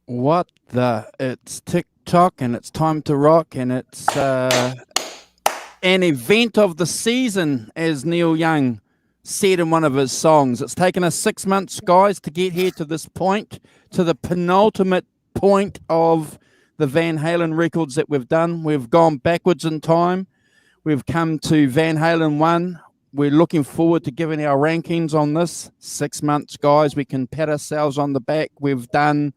What the? It's TikTok and it's time to rock and it's an event of the season, as Neil Young said in one of his songs. It's taken us 6 months, guys, to get here to this point, to the penultimate point of the Van Halen records that we've done. We've gone backwards in time. We've come to Van Halen 1. We're looking forward to giving our rankings on this. 6 months, guys. We can pat ourselves on the back. We've done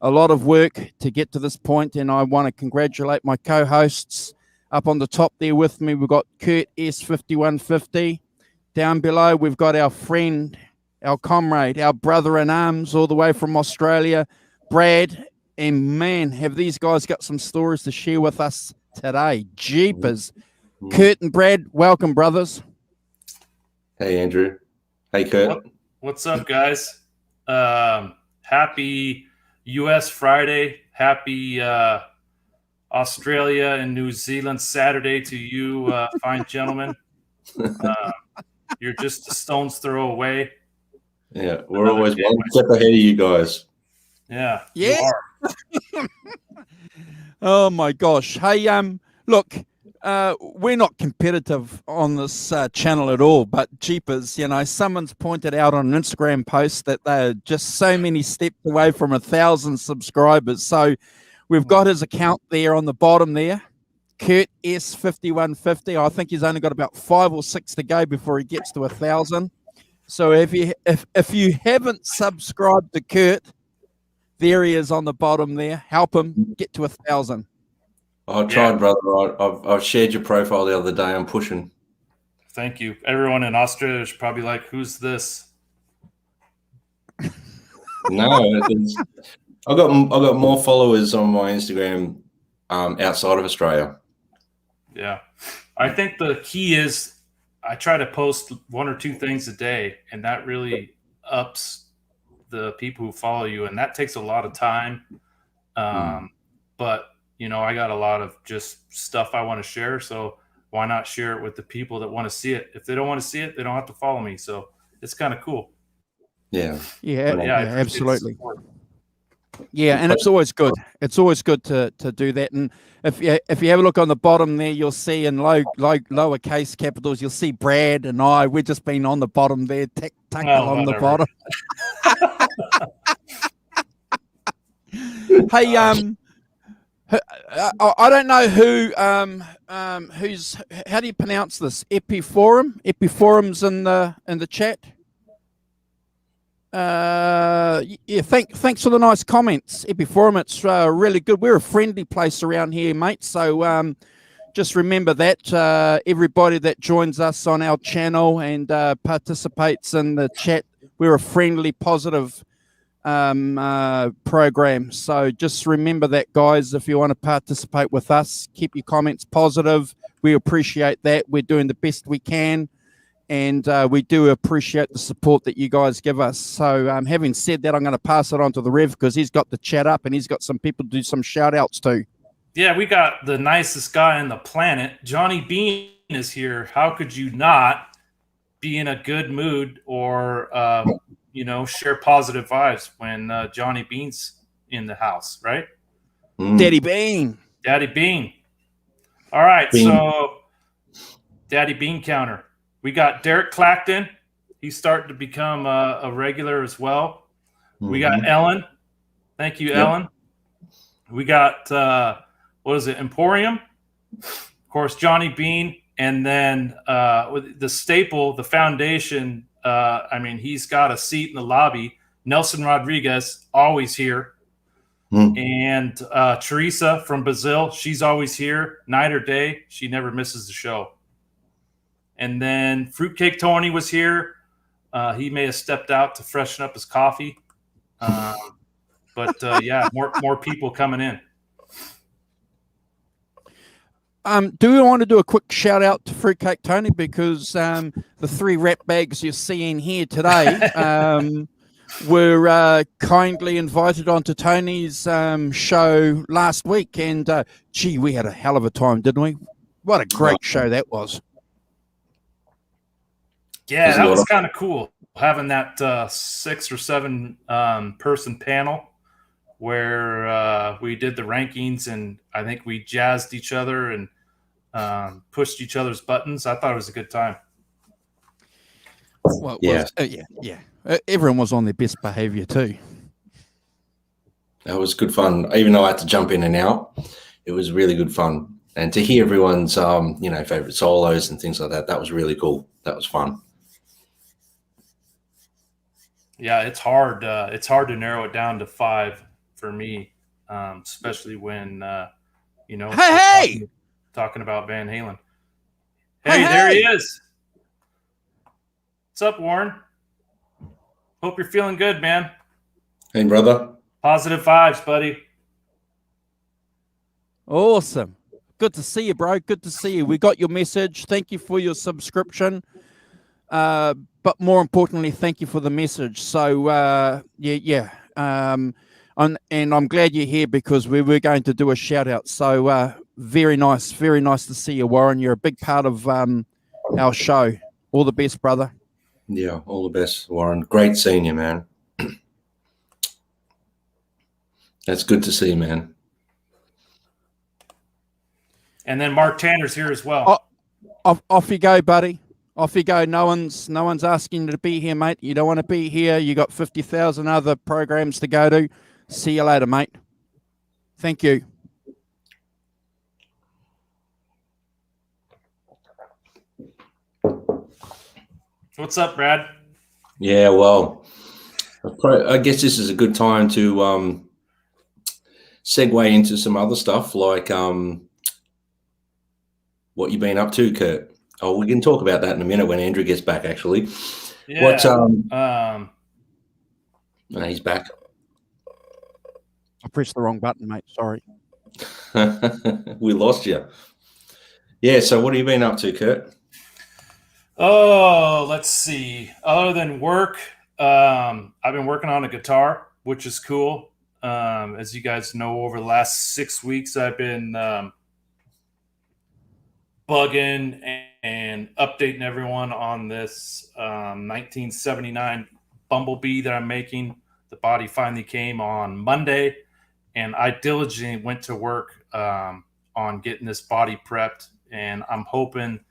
a lot of work to get to this point, and I want to congratulate my co-hosts. Up on the top there with me, we've got Kurt S5150. Down below, we've got our friend, our comrade, our brother in arms, all the way from Australia, Brad. And man, have these guys got some stories to share with us today. Jeepers. Kurt and Brad, welcome, brothers. Hey, Andrew. Hey, Kurt. What's up, guys? Happy U.S. Friday. Happy Australia and New Zealand Saturday to you, fine gentlemen. You're just a stone's throw away. Yeah, we're always one step ahead of you guys. Yeah. Yeah. Oh my gosh. Hey, look, we're not competitive on this channel at all, but jeepers, you know, someone's pointed out on an Instagram post that they're just so many steps away from 1,000 subscribers. So we've got his account there on the bottom there, Kurt S5150. I think he's only got about 5 or 6 to go before he gets to 1,000. So if you haven't subscribed to Kurt, there he is on the bottom there. Help him get to 1,000. I tried, brother. I've shared your profile the other day. I'm pushing. Thank you. Everyone in Australia is probably like, who's this? No, I've got more followers on my Instagram outside of Australia. Yeah. I think the key is I try to post 1 or 2 things a day, and that really ups the people who follow you, and that takes a lot of time. But you know, I got a lot of just stuff I want to share, so why not share it with the people that want to see it? If they don't want to see it, they don't have to follow me. So it's kind of cool. Yeah, absolutely. Yeah, and it's always good. It's always good to do that. And if you have a look on the bottom there, you'll see in lowercase capitals, you'll see Brad and I. We've just been on the bottom there, tucked along the bottom. Hey, I don't know who's how do you pronounce this? Epiforum's in the chat. Yeah, thanks for the nice comments, Epiforum. It's really good. We're a friendly place around here, mate. So just remember that everybody that joins us on our channel and participates in the chat, we're a friendly, positive program. So just remember that, guys. If you want to participate with us, keep your comments positive. We appreciate that. We're doing the best we can, and we do appreciate the support that you guys give us. So having said that, I'm going to pass it on to the Rev because he's got the chat up and he's got some people to do some shout outs to. Yeah, we got the nicest guy on the planet. Johnny Bean is here. How could you not be in a good mood or you know, share positive vibes when Johnny Bean's in the house, right? Daddy Bean. Daddy Bean. All right, Bean. So Daddy Bean counter. We got Derek Clacton. He's starting to become a regular as well. We got Ellen. Thank you, Ellen. We got, what is it, Emporium? Of course, Johnny Bean. And then with the staple, the foundation, I mean, he's got a seat in the lobby. Nelson Rodriguez, always here. And Teresa from Brazil, she's always here, night or day. She never misses the show. And then Fruitcake Tony was here. He may have stepped out to freshen up his coffee. But yeah, more people coming in. Do we want to do a quick shout out to Fruitcake Tony, because the 3 rat bags you're seeing here today were kindly invited onto Tony's show last week, and gee, we had a hell of a time, didn't we? What a great show that was. Yeah, that was kind of cool, having that 6 or 7 person panel where we did the rankings, and I think we jazzed each other and pushed each other's buttons. I thought it was a good time. Well, yeah. Everyone was on their best behavior too. That was good fun. Even though I had to jump in and out, it was really good fun. And to hear everyone's, favorite solos and things like that, that was really cool. That was fun. Yeah, it's hard. It's hard to narrow it down to 5 for me, especially when, talking about Van Halen. Hey, there he is. What's up, Warren? Hope you're feeling good, man. Hey, brother. Positive vibes, buddy. Awesome. Good to see you, bro. Good to see you. We got your message. Thank you for your subscription. But more importantly, thank you for the message. So, and I'm glad you're here, because we were going to do a shout out. So, very nice to see you, Warren. You're a big part of our show. All the best, brother. Yeah, all the best, Warren. Great seeing you, man. That's good to see, man. And then Mark Tanner's here as well. Off you go, buddy. Off you go. No one's asking you to be here, mate. You don't want to be here. You got 50,000 other programs to go to. See you later, mate. Thank you. What's up, Brad? Yeah, well, I guess this is a good time to segue into some other stuff, like what you've been up to, Kurt. Oh, we can talk about that in a minute when Andrew gets back, actually. Yeah. No, he's back. I pressed the wrong button, mate. Sorry. We lost you. Yeah, so what have you been up to, Kurt? Oh, let's see. Other than work, I've been working on a guitar, which is cool. As you guys know, over the last 6 weeks, I've been bugging and updating everyone on this 1979 Bumblebee that I'm making. The body finally came on Monday, and I diligently went to work on getting this body prepped, and I'm hoping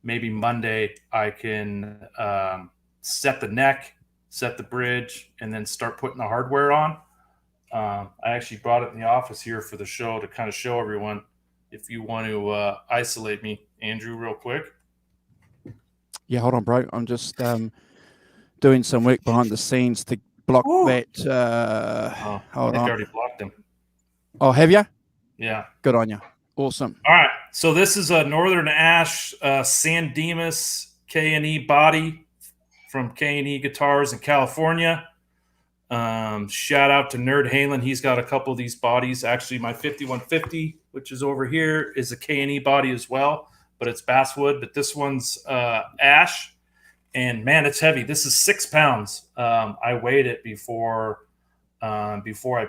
maybe Monday I can set the neck, set the bridge, and then start putting the hardware on. I actually brought it in the office here for the show to kind of show everyone. If you want to isolate me, Andrew, real quick. Yeah, hold on, bro. I'm just doing some work behind the scenes to block that. Hold on. I already blocked him. Oh, have you? Yeah. Good on you. Awesome. All right. So this is a Northern Ash San Dimas K&E body from K&E Guitars in California. Shout out to Nerd Halen. He's got a couple of these bodies. Actually, my 5150, which is over here, is a K&E body as well, but it's basswood. But this one's ash, and man, it's heavy. This is 6 pounds. I weighed it before I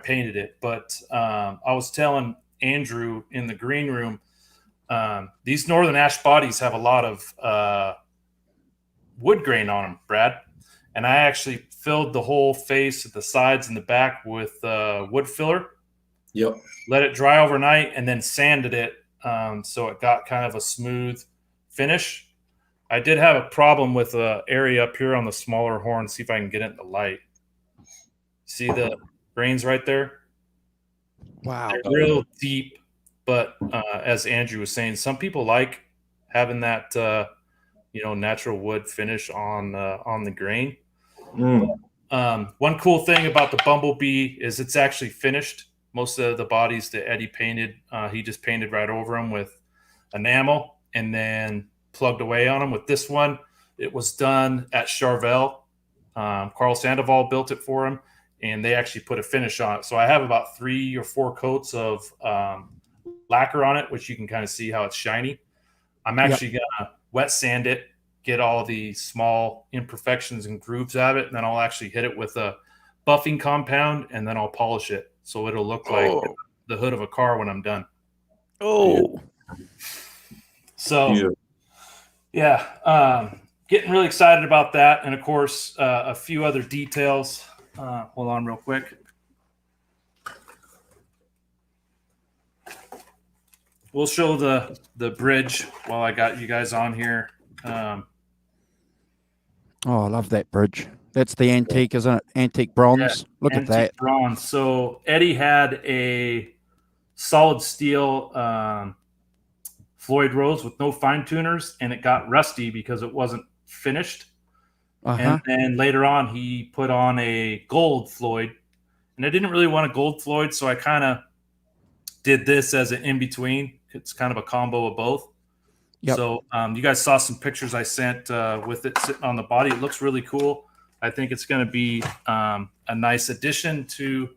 painted it. But I was telling Andrew in the green room, these Northern Ash bodies have a lot of wood grain on them, Brad. And I actually filled the whole face, the sides and the back with wood filler. Yep. Let it dry overnight and then sanded it so it got kind of a smooth finish. I did have a problem with the area up here on the smaller horn. See if I can get it in the light. See the grains right there? Wow. They're real deep, but as Andrew was saying, some people like having that natural wood finish on the grain. One cool thing about the Bumblebee is it's actually finished. Most of the bodies that Eddie painted, he just painted right over them with enamel and then plugged away on them. With this one, it was done at Charvel. Carl Sandoval built it for him, and they actually put a finish on it. So I have about 3 or 4 coats of lacquer on it, which you can kind of see how it's shiny. I'm actually going to wet sand it, get all the small imperfections and grooves out of it, and then I'll actually hit it with a buffing compound, and then I'll polish it so it'll look like the hood of a car when I'm done. So getting really excited about that, and of course a few other details. Hold on real quick. We'll show the bridge while I got you guys on here. I love that bridge. That's the antique, isn't it? Antique bronze. Look at that. Bronze. So Eddie had a solid steel Floyd Rose with no fine tuners, and it got rusty because it wasn't finished. And then later on, he put on a gold Floyd, and I didn't really want a gold Floyd, so I kind of did this as an in-between. It's kind of a combo of both. Yep. So you guys saw some pictures I sent with it sitting on the body. It looks really cool. I think it's going to be a nice addition to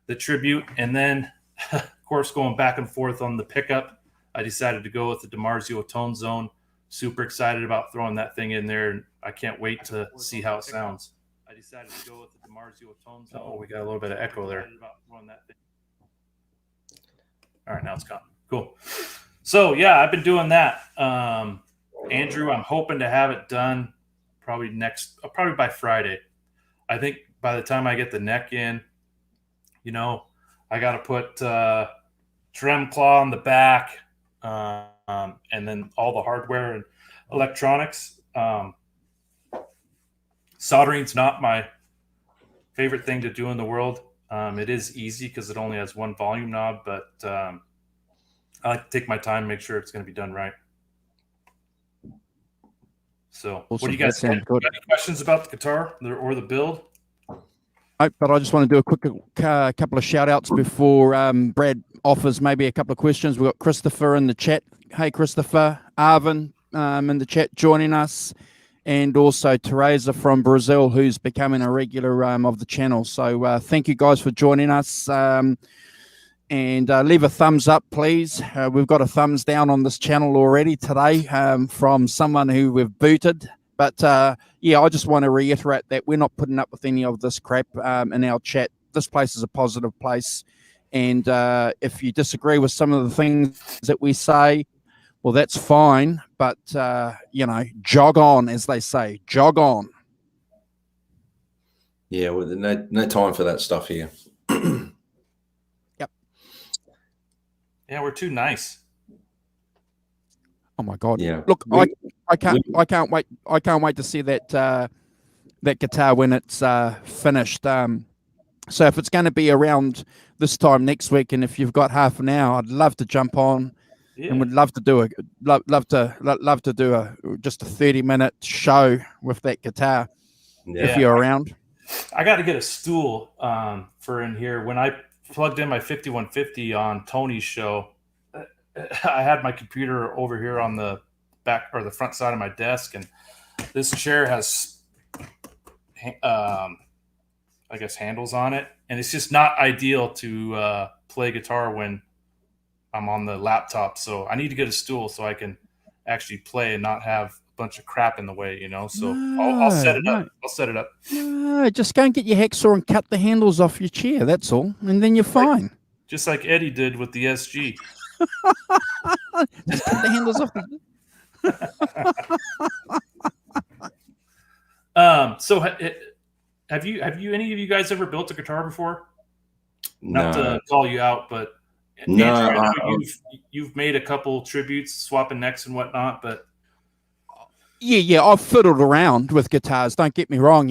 the tribute. And then, of course, going back and forth on the pickup, I decided to go with the DiMarzio Tone Zone. Super excited about throwing that thing in there, and I can't wait to see how it sounds. I decided to go with the DiMarzio Tone Zone. Oh, we got a little bit of echo there. All right, now it's gone. Cool. So, yeah, I've been doing that. Andrew, I'm hoping to have it done probably by Friday. I think by the time I get the neck in, I got to put trem claw on the back, and then all the hardware and electronics. Soldering's not my favorite thing to do in the world. It is easy because it only has one volume knob, but I like to take my time, make sure it's going to be done right. So, What do you guys think? Any questions about the guitar or the build? But I just want to do a quick couple of shout outs before Brad offers maybe a couple of questions. We've got Christopher in the chat. Hey, Christopher. Arvin in the chat joining us. And also Teresa from Brazil, who's becoming a regular of the channel. So thank you guys for joining us. And leave a thumbs up, please. We've got a thumbs down on this channel already today from someone who we've booted. But, I just want to reiterate that we're not putting up with any of this crap in our chat. This place is a positive place. And if you disagree with some of the things that we say, well, that's fine. But, jog on, as they say. Jog on. Yeah, well, no time for that stuff here. Yep. Yeah, we're too nice. Oh my God! Yeah. Look, I can't wait. I can't wait to see that that guitar when it's finished. So if it's going to be around this time next week, and if you've got half an hour, I'd love to jump on, and would love to do just a 30-minute show with that guitar if you're around. I got to get a stool for in here. When I plugged in my 5150 on Tony's show, I had my computer over here on the back or the front side of my desk, and this chair has, I guess, handles on it, and it's just not ideal to play guitar when I'm on the laptop. So I need to get a stool so I can actually play and not have a bunch of crap in the way, So I'll set it up. I'll set it up. No, just go and get your hacksaw and cut the handles off your chair. That's all, and then you're fine. Just like Eddie did with the SG. Just cut the handles off. So have any of you guys ever built a guitar before? No. Not to call you out, but no, Andrew, I know you've made a couple tributes, swapping necks and whatnot, but yeah, I've fiddled around with guitars. Don't get me wrong,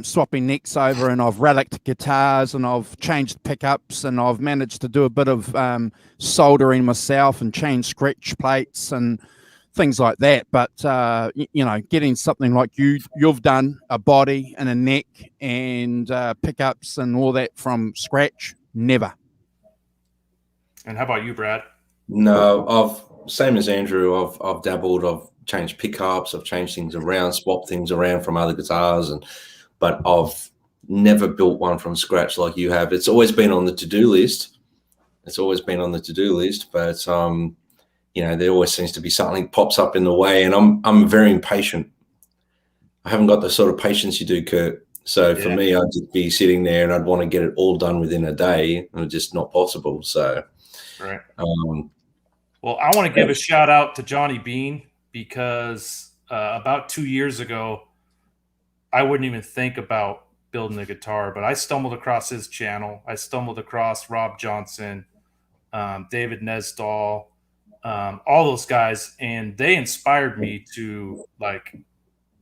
swapping necks over, and I've relicked guitars, and I've changed pickups, and I've managed to do a bit of soldering myself and change scratch plates and things like that. But getting something like you've done, a body and a neck and pickups and all that from scratch, never. And how about you, Brad? No, same as Andrew. I've dabbled. I've changed pickups. I've changed things around, swapped things around from other guitars, but I've never built one from scratch like you have. It's always been on the to-do list. But there always seems to be something pops up in the way, and I'm very impatient. I haven't got the sort of patience you do, Kurt. So for me, I'd just be sitting there and I'd want to get it all done within a day, and it's just not possible. So, right. Well, I want to give a shout out to Johnny Bean, because about 2 years ago, I wouldn't even think about building a guitar, but I stumbled across his channel. I stumbled across Rob Johnson, David Nesdahl, all those guys, and they inspired me to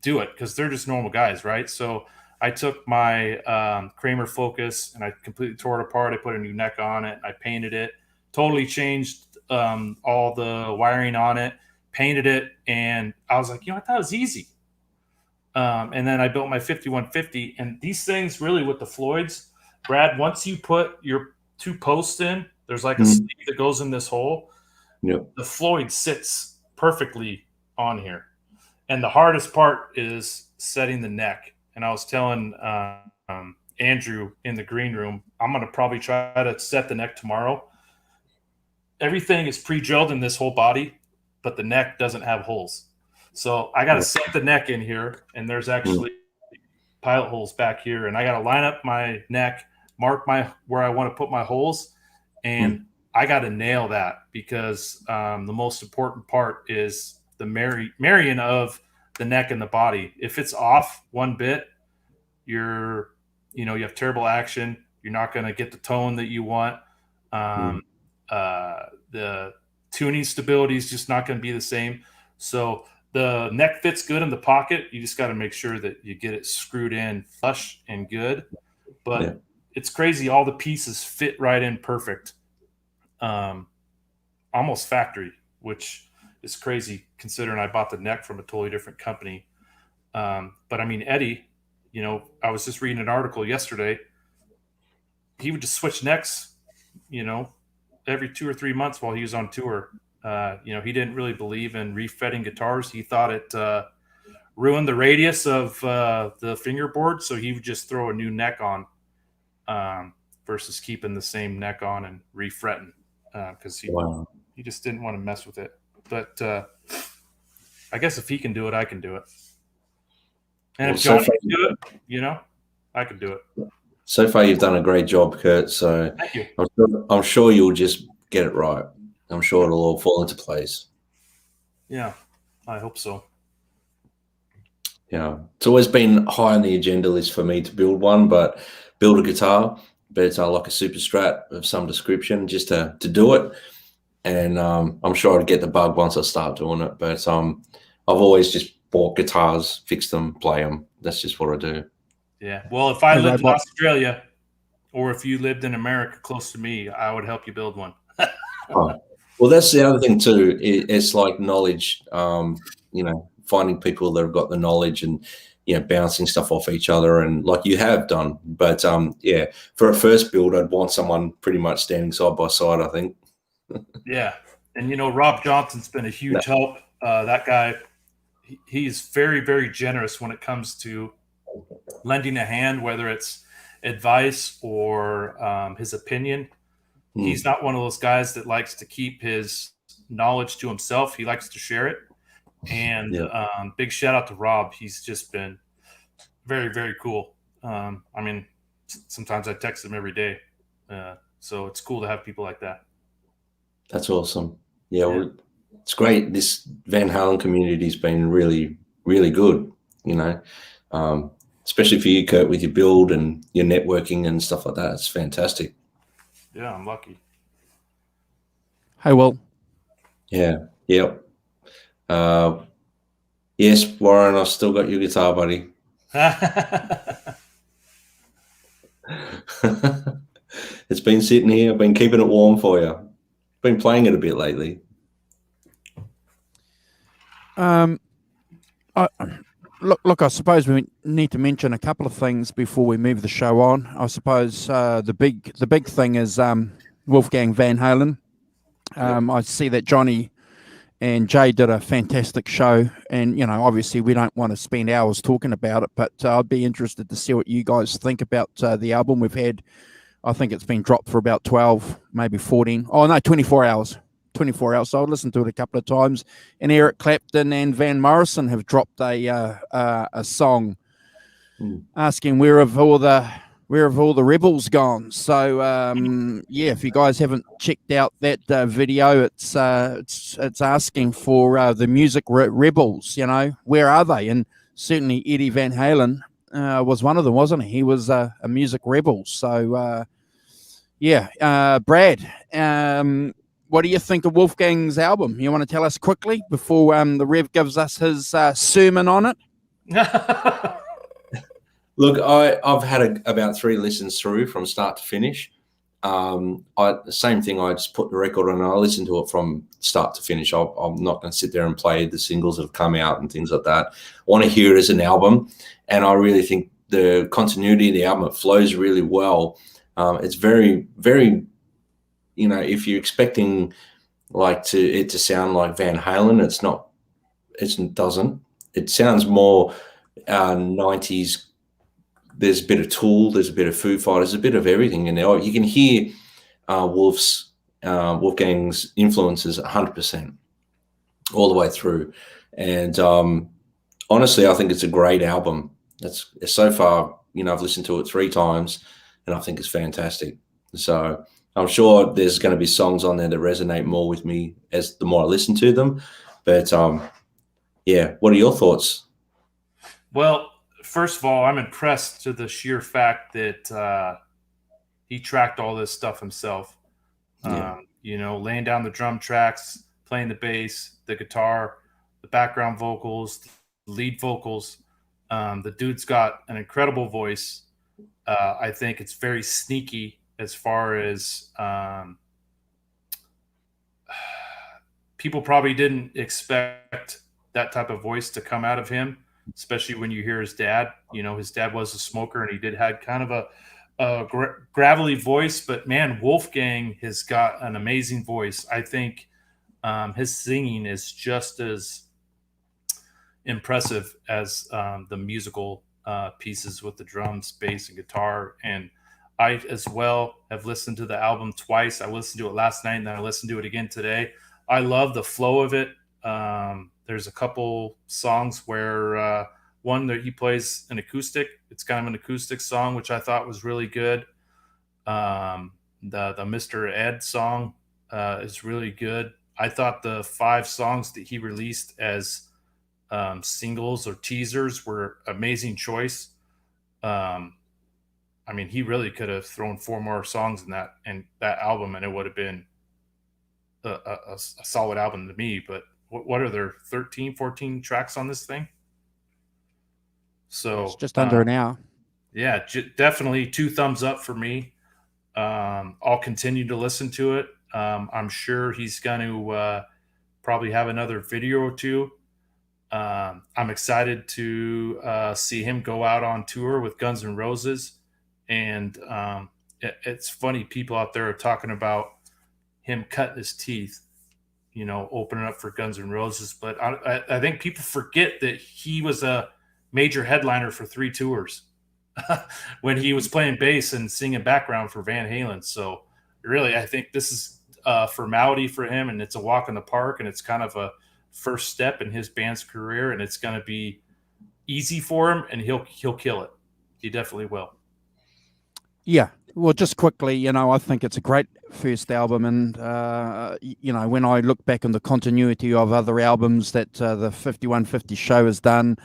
do it, because they're just normal guys, right? So I took my Kramer Focus and I completely tore it apart. I put a new neck on it. I painted it, totally changed all the wiring on it, painted it, and I was like, I thought it was easy. And then I built my 5150, and these things really with the Floyds, Brad, once you put your 2 posts in, there's like a sleeve that goes in this hole. Yep. The Floyd sits perfectly on here. And the hardest part is setting the neck. And I was telling Andrew in the green room, I'm going to probably try to set the neck tomorrow. Everything is pre-drilled in this whole body, but the neck doesn't have holes. So I got to set the neck in here, and there's actually pilot holes back here. And I got to line up my neck, mark where I want to put my holes, and I got to nail that, because the most important part is the marrying of the neck and the body. If it's off one bit, you have terrible action. You're not going to get the tone that you want. The tuning stability is just not going to be the same. So the neck fits good in the pocket. You just got to make sure that you get it screwed in flush and good. But it's crazy. All the pieces fit right in perfect. Almost factory, which is crazy considering I bought the neck from a totally different company. But I mean, Eddie, I was just reading an article yesterday. He would just switch necks, every 2 or 3 months while he was on tour. He didn't really believe in refretting guitars. He thought it ruined the radius of the fingerboard, so he would just throw a new neck on versus keeping the same neck on and refretting, because he just didn't want to mess with it. But I guess if he can do it, I can do it. And if John can do it, I can do it. So far, you've done a great job, Kurt. So thank you. I'm sure you'll just get it right. I'm sure it'll all fall into place. Yeah, I hope so. Yeah, it's always been high on the agenda list for me to build one, but build a guitar, but it's like a super strat of some description, just to do it. And I'm sure I'd get the bug once I start doing it. But I've always just bought guitars, fix them, play them. That's just what I do. Yeah. Well, if I lived in Australia, or if you lived in America close to me, I would help you build one. Well, that's the other thing too. It's like knowledge. Finding people that have got the knowledge and bouncing stuff off each other, and like you have done. But for a first build, I'd want someone pretty much standing side by side, I think. Yeah. And Rob Johnson's been a huge help. That guy, he's very, very generous when it comes to lending a hand, whether it's advice or his opinion. He's not one of those guys that likes to keep his knowledge to himself. He likes to share it. And big shout out to Rob. He's just been very, very cool. Sometimes I text him every day. So it's cool to have people like that. That's awesome. Yeah. It's great. This Van Halen community has been really, really good, especially for you, Kurt, with your build and your networking and stuff like that. It's fantastic. Yeah, I'm lucky. Hey, Will. Yeah. Yep. Yes, Warren, I've still got your guitar, buddy. It's been sitting here. I've been keeping it warm for you. Been playing it a bit lately. Look, I suppose we need to mention a couple of things before we move the show on. I suppose the big thing is Wolfgang Van Halen. I see that Johnny and Jay did a fantastic show, and obviously we don't want to spend hours talking about it, but I'd be interested to see what you guys think about the album. We've had, I think it's been dropped for about 12, maybe 14. Oh no, 24 hours. 24 hours. So I'll listen to it a couple of times. And Eric Clapton and Van Morrison have dropped a song asking where have all the rebels gone. So if you guys haven't checked out that video, it's asking for the music rebels. Where are they? And certainly Eddie Van Halen was one of them, wasn't he? He was a music rebel. So Brad, what do you think of Wolfgang's album? You want to tell us quickly before the Rev gives us his sermon on it? Look, I've had about 3 listens through from start to finish. The same thing. I just put the record on and I listen to it from start to finish. I'm not going to sit there and play the singles that have come out and things like that. I want to hear it as an album, and I really think the continuity of the album, it flows really well. It's very, very, if you're expecting it to sound like Van Halen, it's not. It doesn't. It sounds more 90s. There's a bit of Tool, there's a bit of Foo Fighters, a bit of everything in there. You can hear Wolfgang's influences 100% all the way through. And honestly, I think it's a great album. That's so far, I've listened to it 3 times, and I think it's fantastic. So I'm sure there's going to be songs on there that resonate more with me as the more I listen to them. But what are your thoughts? Well, first of all, I'm impressed to the sheer fact that he tracked all this stuff himself. Laying down the drum tracks, playing the bass, the guitar, the background vocals, the lead vocals. The dude's got an incredible voice. I think it's very sneaky as far as people probably didn't expect that type of voice to come out of him, especially when you hear his dad. His dad was a smoker, and he did had kind of a gravelly voice, but man, Wolfgang has got an amazing voice. I think his singing is just as impressive as the musical pieces with the drums, bass, and guitar. And I as well have listened to the album twice. I listened to it last night, and then I listened to it again today. I love the flow of it. There's a couple songs where one that he plays an acoustic. It's kind of an acoustic song, which I thought was really good. The Mr. Ed song is really good. I thought the 5 songs that he released as singles or teasers were amazing choice. He really could have thrown 4 more songs in that album, and it would have been a solid album to me. But what are there, 13, 14 tracks on this thing? So it's just under an hour. Yeah, definitely 2 thumbs up for me. I'll continue to listen to it. I'm sure he's going to probably have another video or 2. I'm excited to see him go out on tour with Guns N' Roses. And it's funny, people out there are talking about him cutting his teeth, opening up for Guns N' Roses. But I think people forget that he was a major headliner for 3 tours when he was playing bass and singing background for Van Halen. So really, I think this is a formality for him, and it's a walk in the park, and it's kind of a first step in his band's career, and it's going to be easy for him, and he'll kill it. He definitely will. Yeah. Well, just quickly, I think it's a great first album. And, when I look back on the continuity of other albums that the 5150 show has done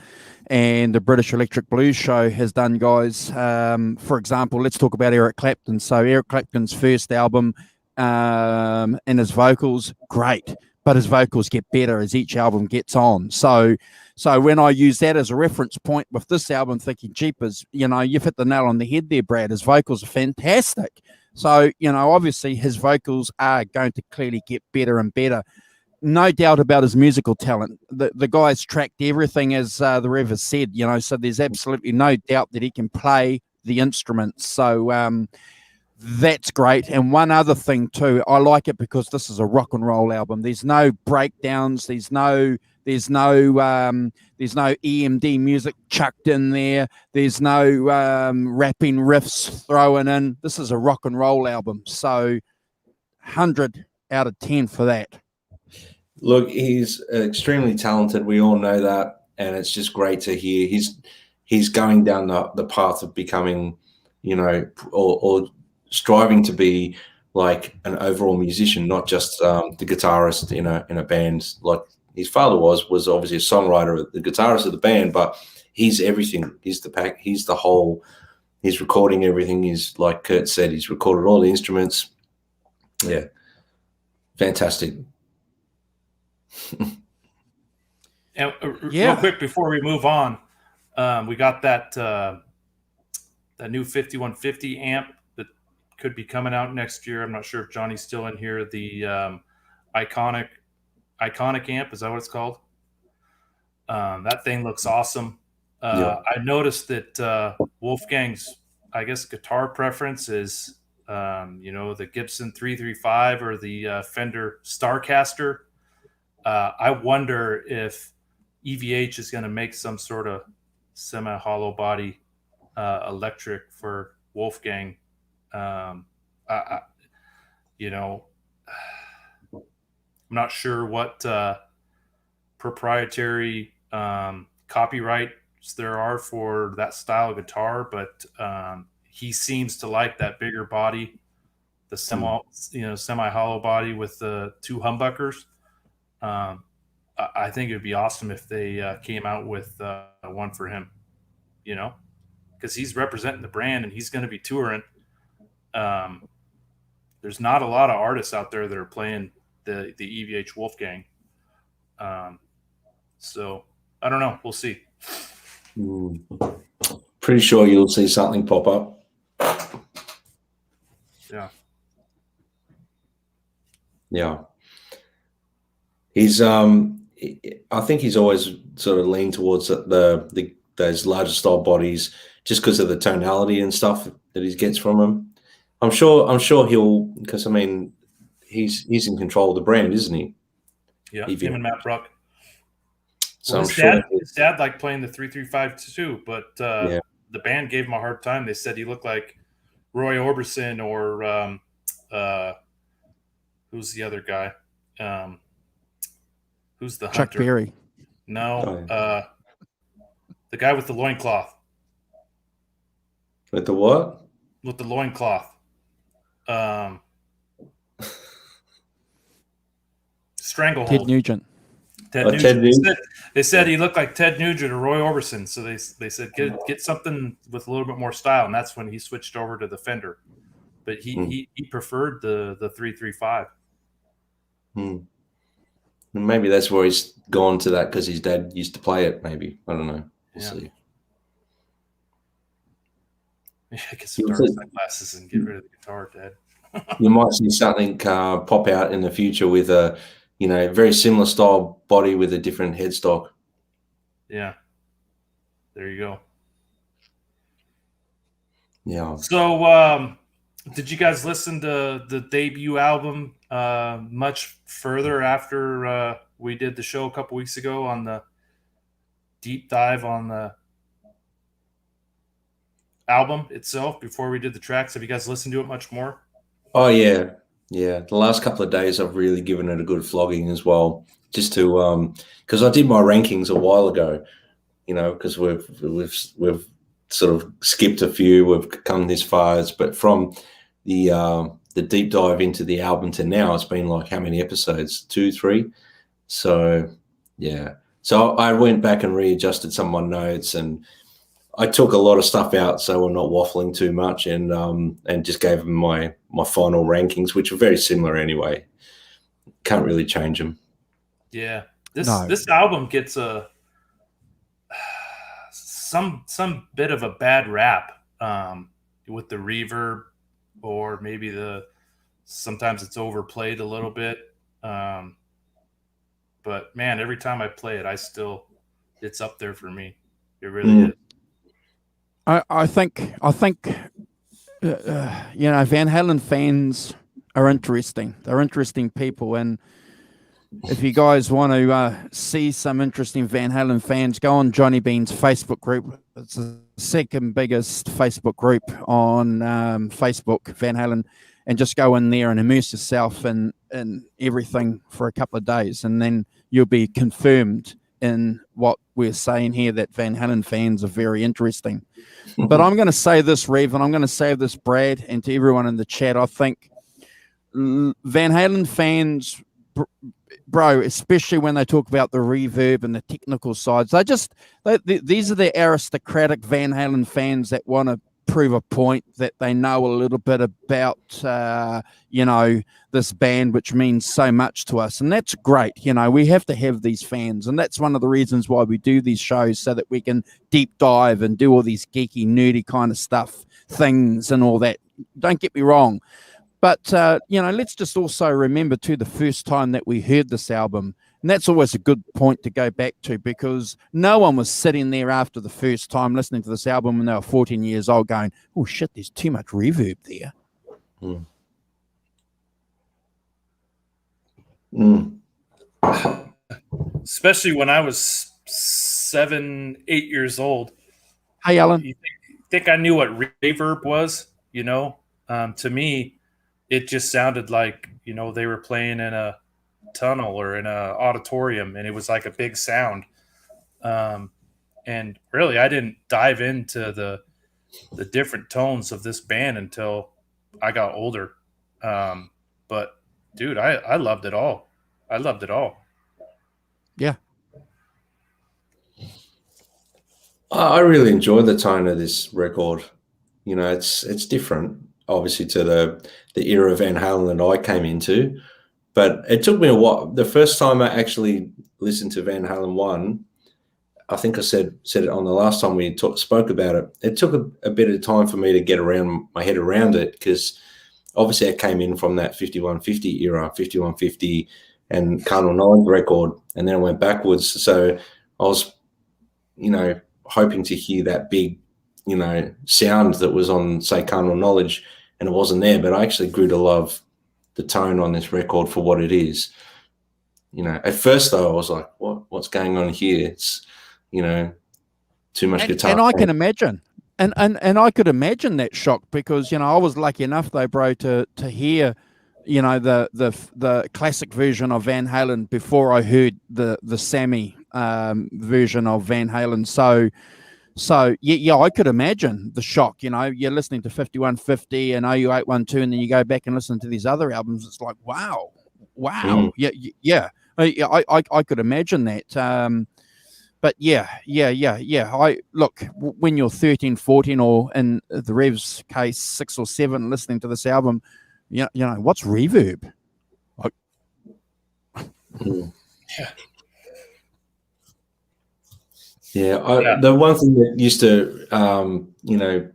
and the British Electric Blues show has done, guys, for example, let's talk about Eric Clapton. So Eric Clapton's first album and his vocals, great. But his vocals get better as each album gets on. So when I use that as a reference point with this album, thinking, jeepers, you've hit the nail on the head there, Brad. His vocals are fantastic. So, obviously his vocals are going to clearly get better and better. No doubt about his musical talent. The guy's tracked everything, as the Rev has said, so there's absolutely no doubt that he can play the instruments. So That's great. And one other thing too, I like it because this is a rock and roll album. There's no breakdowns. There's no EMD music chucked in there. There's no rapping riffs thrown in. This is a rock and roll album. So 100 out of 10 for that. Look, he's extremely talented. We all know that, and it's just great to hear. He's going down the path of becoming, or striving to be like an overall musician, not just the guitarist in a band like his father was obviously a songwriter, the guitarist of the band, but he's everything. He's the pack. He's the whole. He's recording everything. He's, like Kurt said, he's recorded all the instruments. Yeah, fantastic. And real quick before we move on, we got that new 5150 amp that could be coming out next year. I'm not sure if Johnny's still in here. The iconic amp, is that what it's called? That thing looks awesome. I noticed that Wolfgang's, I guess, guitar preference is the Gibson 335 or the Fender Starcaster. I wonder if EVH is going to make some sort of semi-hollow body electric for Wolfgang. I'm not sure what proprietary copyrights there are for that style of guitar, but he seems to like that bigger body, the semi-hollow body with the two humbuckers. I think it would be awesome if they came out with one for him, because he's representing the brand and he's going to be touring. There's not a lot of artists out there that are playing the EVH Wolfgang. So I don't know. We'll see. Pretty sure you'll see something pop up. Yeah. Yeah. He's I think he's always sort of leaned towards those larger style bodies just because of the tonality and stuff that he gets from them. I'm sure he'll, because I mean he's in control of the brand, isn't he? Yeah, him and Matt Bruck. So well, his dad liked playing the 335 too, but the band gave him a hard time. They said he looked like Roy Orbison or who's the other guy? Who's the Chuck hunter? Berry. No, the guy with the loincloth. With the what? With the loincloth. Stranglehold. Ted Nugent. Ted Nugent. They said he looked like Ted Nugent or Roy Orbison, so they said get something with a little bit more style, and that's when he switched over to the Fender. But he preferred the 335. Maybe that's where he's gone to that because his dad used to play it. Maybe, I don't know. We'll see. Yeah, get some dark sunglasses and get rid of the guitar, Dad. You might see something pop out in the future with a, very similar style body with a different headstock. Yeah. There you go. Yeah. So, did you guys listen to the debut album much further after we did the show a couple weeks ago on the deep dive on the album itself before we did the tracks? Have you guys listened to it much more? Oh, yeah. Yeah. The last couple of days I've really given it a good flogging as well, just to because I did my rankings a while ago, because we've sort of skipped a few, we've come this far, but from the deep dive into the album to now, it's been like how many episodes? 2, 3? So yeah. So I went back and readjusted some of my notes, and I took a lot of stuff out so I'm not waffling too much, and just gave them my final rankings, which are very similar anyway. Can't really change them. Yeah. This album gets some bit of a bad rap with the reverb, or maybe sometimes it's overplayed a little bit. But man, every time I play it, it's up there for me. It really is. I think Van Halen fans are interesting. They're interesting people, and if you guys want to see some interesting Van Halen fans, go on Johnny Bean's Facebook group. It's the second biggest Facebook group on Facebook, Van Halen, and just go in there and immerse yourself in everything for a couple of days, and then you'll be confirmed in what we're saying here, that Van Halen fans are very interesting. But I'm going to say this, Rev, and I'm going to say this, Brad, and to everyone in the chat. I think Van Halen fans, bro, especially when they talk about the reverb and the technical sides, these are the aristocratic Van Halen fans that want to prove a point, that they know a little bit about this band, which means so much to us, and that's great. We have to have these fans, and that's one of the reasons why we do these shows, so that we can deep dive and do all these geeky, nerdy kind of things and all that. Don't get me wrong. But, let's just also remember, too, the first time that we heard this album. And that's always a good point to go back to, because no one was sitting there after the first time listening to this album when they were 14 years old going, oh, shit, there's too much reverb there. Mm. Mm. Especially when I was 7, 8 years old. Hey, Alan. You think I knew what reverb was? To me, it just sounded like, they were playing in a tunnel or in an auditorium, and it was like a big sound. And really, I didn't dive into the different tones of this band until I got older. But dude, I loved it all. I loved it all. Yeah. I really enjoy the tone of this record. It's different, obviously, to the era of Van Halen that I came into. But it took me a while. The first time I actually listened to Van Halen 1, I think I said it on the last time we spoke about it. It took a bit of time for me to get my head around it, because obviously I came in from that 5150 era, 5150 and Carnal Knowledge record, and then I went backwards. So I was, hoping to hear that big, sound that was on, say, Carnal Knowledge, and it wasn't there. But I actually grew to love the tone on this record for what it is. At first though, I was like, what's going on here? It's, too much guitar. And I can imagine. And I could imagine that shock, because, I was lucky enough though, bro, to hear, the classic version of Van Halen before I heard the Sammy version of Van Halen. So yeah, I could imagine the shock. You're listening to 5150 and OU812, and then you go back and listen to these other albums. It's like, wow. Yeah. I could imagine that. But yeah. Look, when you're 13, 14, or in the Rev's case, 6 or 7, listening to this album, what's reverb? Yeah. The one thing that used to,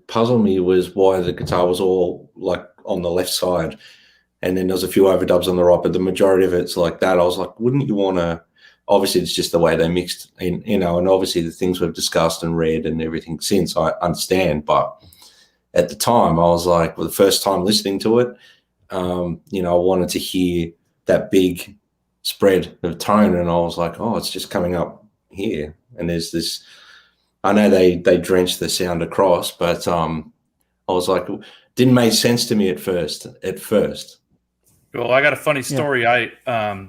puzzle me was why the guitar was all like on the left side, and then there's a few overdubs on the right, but the majority of it's like that. I was like, wouldn't you want to? Obviously, it's just the way they mixed, and obviously the things we've discussed and read and everything since, I understand. But at the time, I was like, the first time listening to it, I wanted to hear that big spread of tone, and I was like, oh, it's just coming up here. And there's this, I know they drenched the sound across, but I was like, didn't make sense to me at first. Well, I got a funny story. Yeah.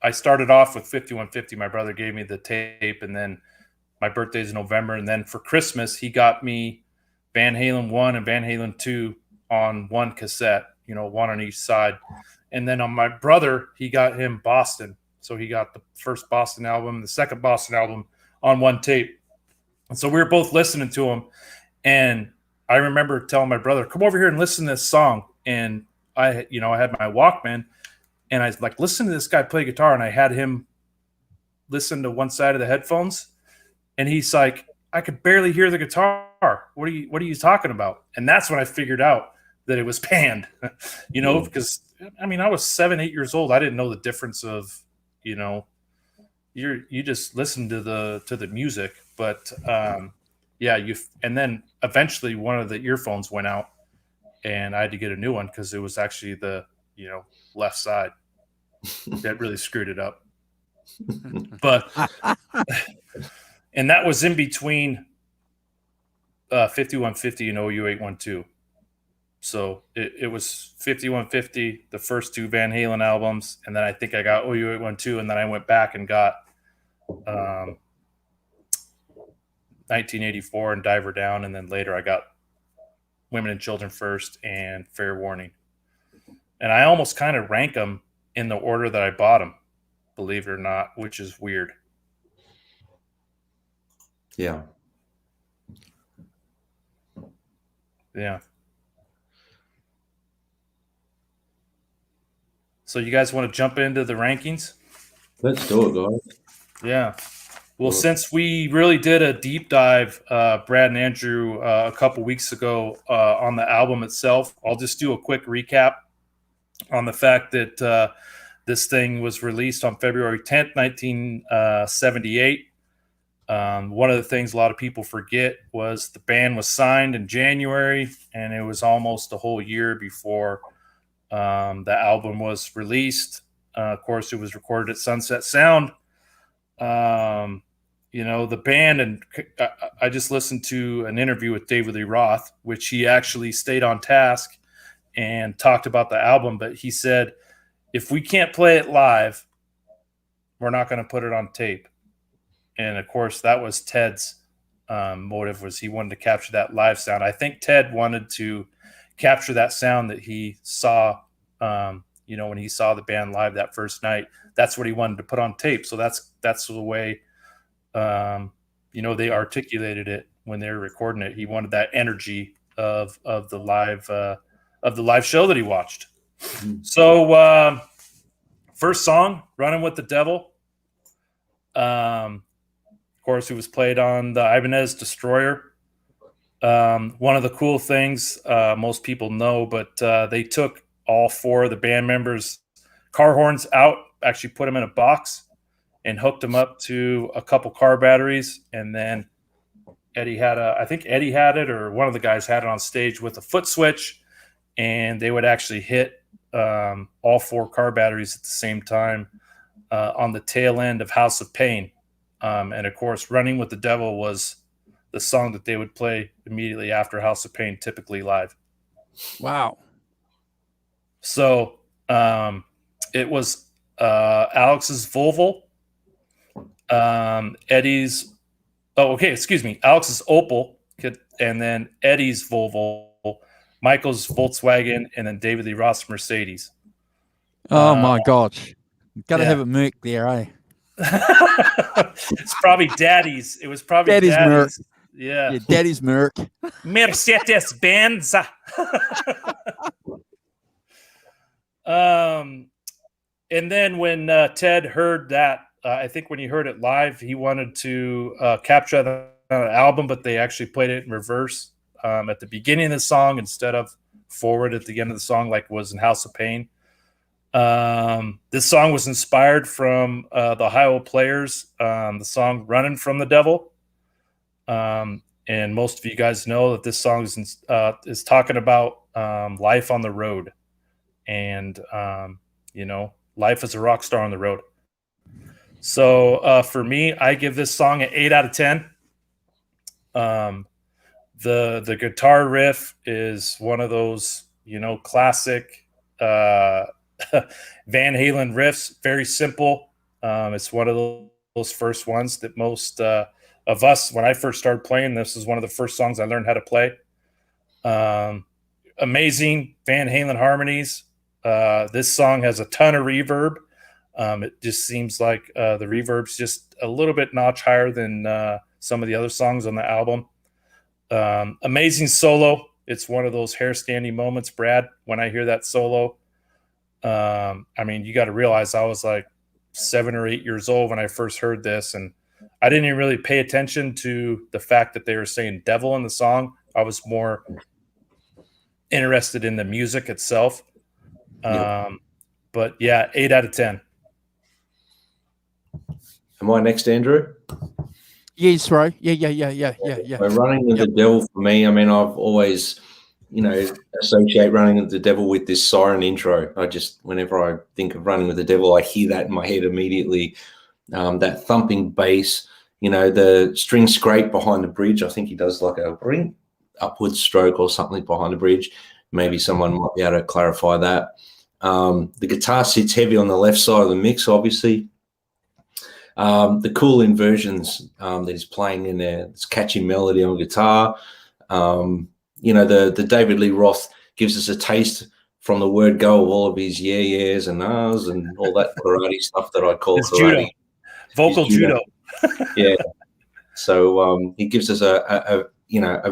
I started off with 5150. My brother gave me the tape, and then my birthday's in November. And then for Christmas, he got me Van Halen 1 and Van Halen 2 on one cassette, one on each side. And then on my brother, he got him Boston. So he got the first Boston album, the second Boston album on one tape. And so we were both listening to them. And I remember telling my brother, come over here and listen to this song. And I had my Walkman, and I was like, listen to this guy play guitar. And I had him listen to one side of the headphones. And he's like, I could barely hear the guitar. What are you talking about? And that's when I figured out that it was panned, because I was 7, 8 years old. I didn't know the difference of, you just listen to the music. But and then eventually one of the earphones went out, and I had to get a new one because it was actually the left side that really screwed it up. But and that was in between 5150 and OU812. So it was 5150, the first two Van Halen albums, and then I think I got OU812, and then I went back and got 1984 and Diverdown, and then later I got Women and Children First and Fair Warning. And I almost kind of rank them in the order that I bought them, believe it or not, which is weird. Yeah. Yeah. So you guys want to jump into the rankings? Let's do it, guys. Yeah. Well, since we really did a deep dive, Brad and Andrew, a couple weeks ago on the album itself, I'll just do a quick recap on the fact that this thing was released on February 10th, 1978. One of the things a lot of people forget was the band was signed in January, and it was almost a whole year before the album was released. Of course, it was recorded at Sunset Sound. The band, and I just listened to an interview with David Lee Roth, which he actually stayed on task and talked about the album. But he said, if we can't play it live, we're not going to put it on tape. And of course, that was Ted's motive, was he wanted to capture that live sound. I think Ted wanted to capture that sound that he saw, when he saw the band live that first night. That's what he wanted to put on tape. So that's the way, they articulated it when they were recording it. He wanted that energy of the live show that he watched. Mm-hmm. So first song, "Running with the Devil." Of course, it was played on the Ibanezdestroyer. One of the cool things most people know, but they took all four of the band members' car horns out, actually put them in a box and hooked them up to a couple car batteries. And then I think Eddie had it, or one of the guys had it on stage with a foot switch, and they would actually hit all four car batteries at the same time on the tail end of House of Pain. And of course, "Running with the Devil" was the song that they would play immediately after House of Pain, typically live. Wow. So it was Alex's Volvo, Alex's Opel, and then Eddie's Volvo, Michael's Volkswagen, and then David Lee Roth's Mercedes. Oh my gosh. Gotta have a Merc there, eh? It's probably Daddy's. It was probably Daddy's Merc. Yeah, Daddy's Merc. Mercedes Benz. And then when Ted heard that, I think when he heard it live, he wanted to capture the album, but they actually played it in reverse at the beginning of the song instead of forward at the end of the song, like it was in House of Pain. This song was inspired from the Ohio Players, the song "Running from the Devil." And most of you guys know that this song is talking about life on the road, and life as a rock star on the road. So for me, I give this song an 8 out of 10. The guitar riff is one of those classic Van Halen riffs. Very simple. It's one of those first ones that most of us, when I first started playing, this is one of the first songs I learned how to play. Amazing Van Halen harmonies. This song has a ton of reverb. It just seems like the reverb's just a little bit notch higher than some of the other songs on the album. Amazing solo. It's one of those hair-standing moments, Brad, when I hear that solo. You got to realize I was like 7 or 8 years old when I first heard this, and I didn't even really pay attention to the fact that they were saying devil in the song. I was more interested in the music itself. But yeah, 8 out of 10. Am I next, Andrew? Yes, right. Yeah. So running with the devil for me, I mean, I've always, associate running with the devil with this siren intro. Whenever I think of running with the devil, I hear that in my head immediately. That thumping bass, the string scrape behind the bridge. I think he does like a ring upward stroke or something behind the bridge. Maybe someone might be able to clarify that. The guitar sits heavy on the left side of the mix, obviously. The cool inversions that he's playing in there, this catchy melody on guitar. The David Lee Roth gives us a taste from the word go of all of his yeahs and ahs and all that karate stuff that I call karate. Judo. Vocal judo. Yeah. So he gives us a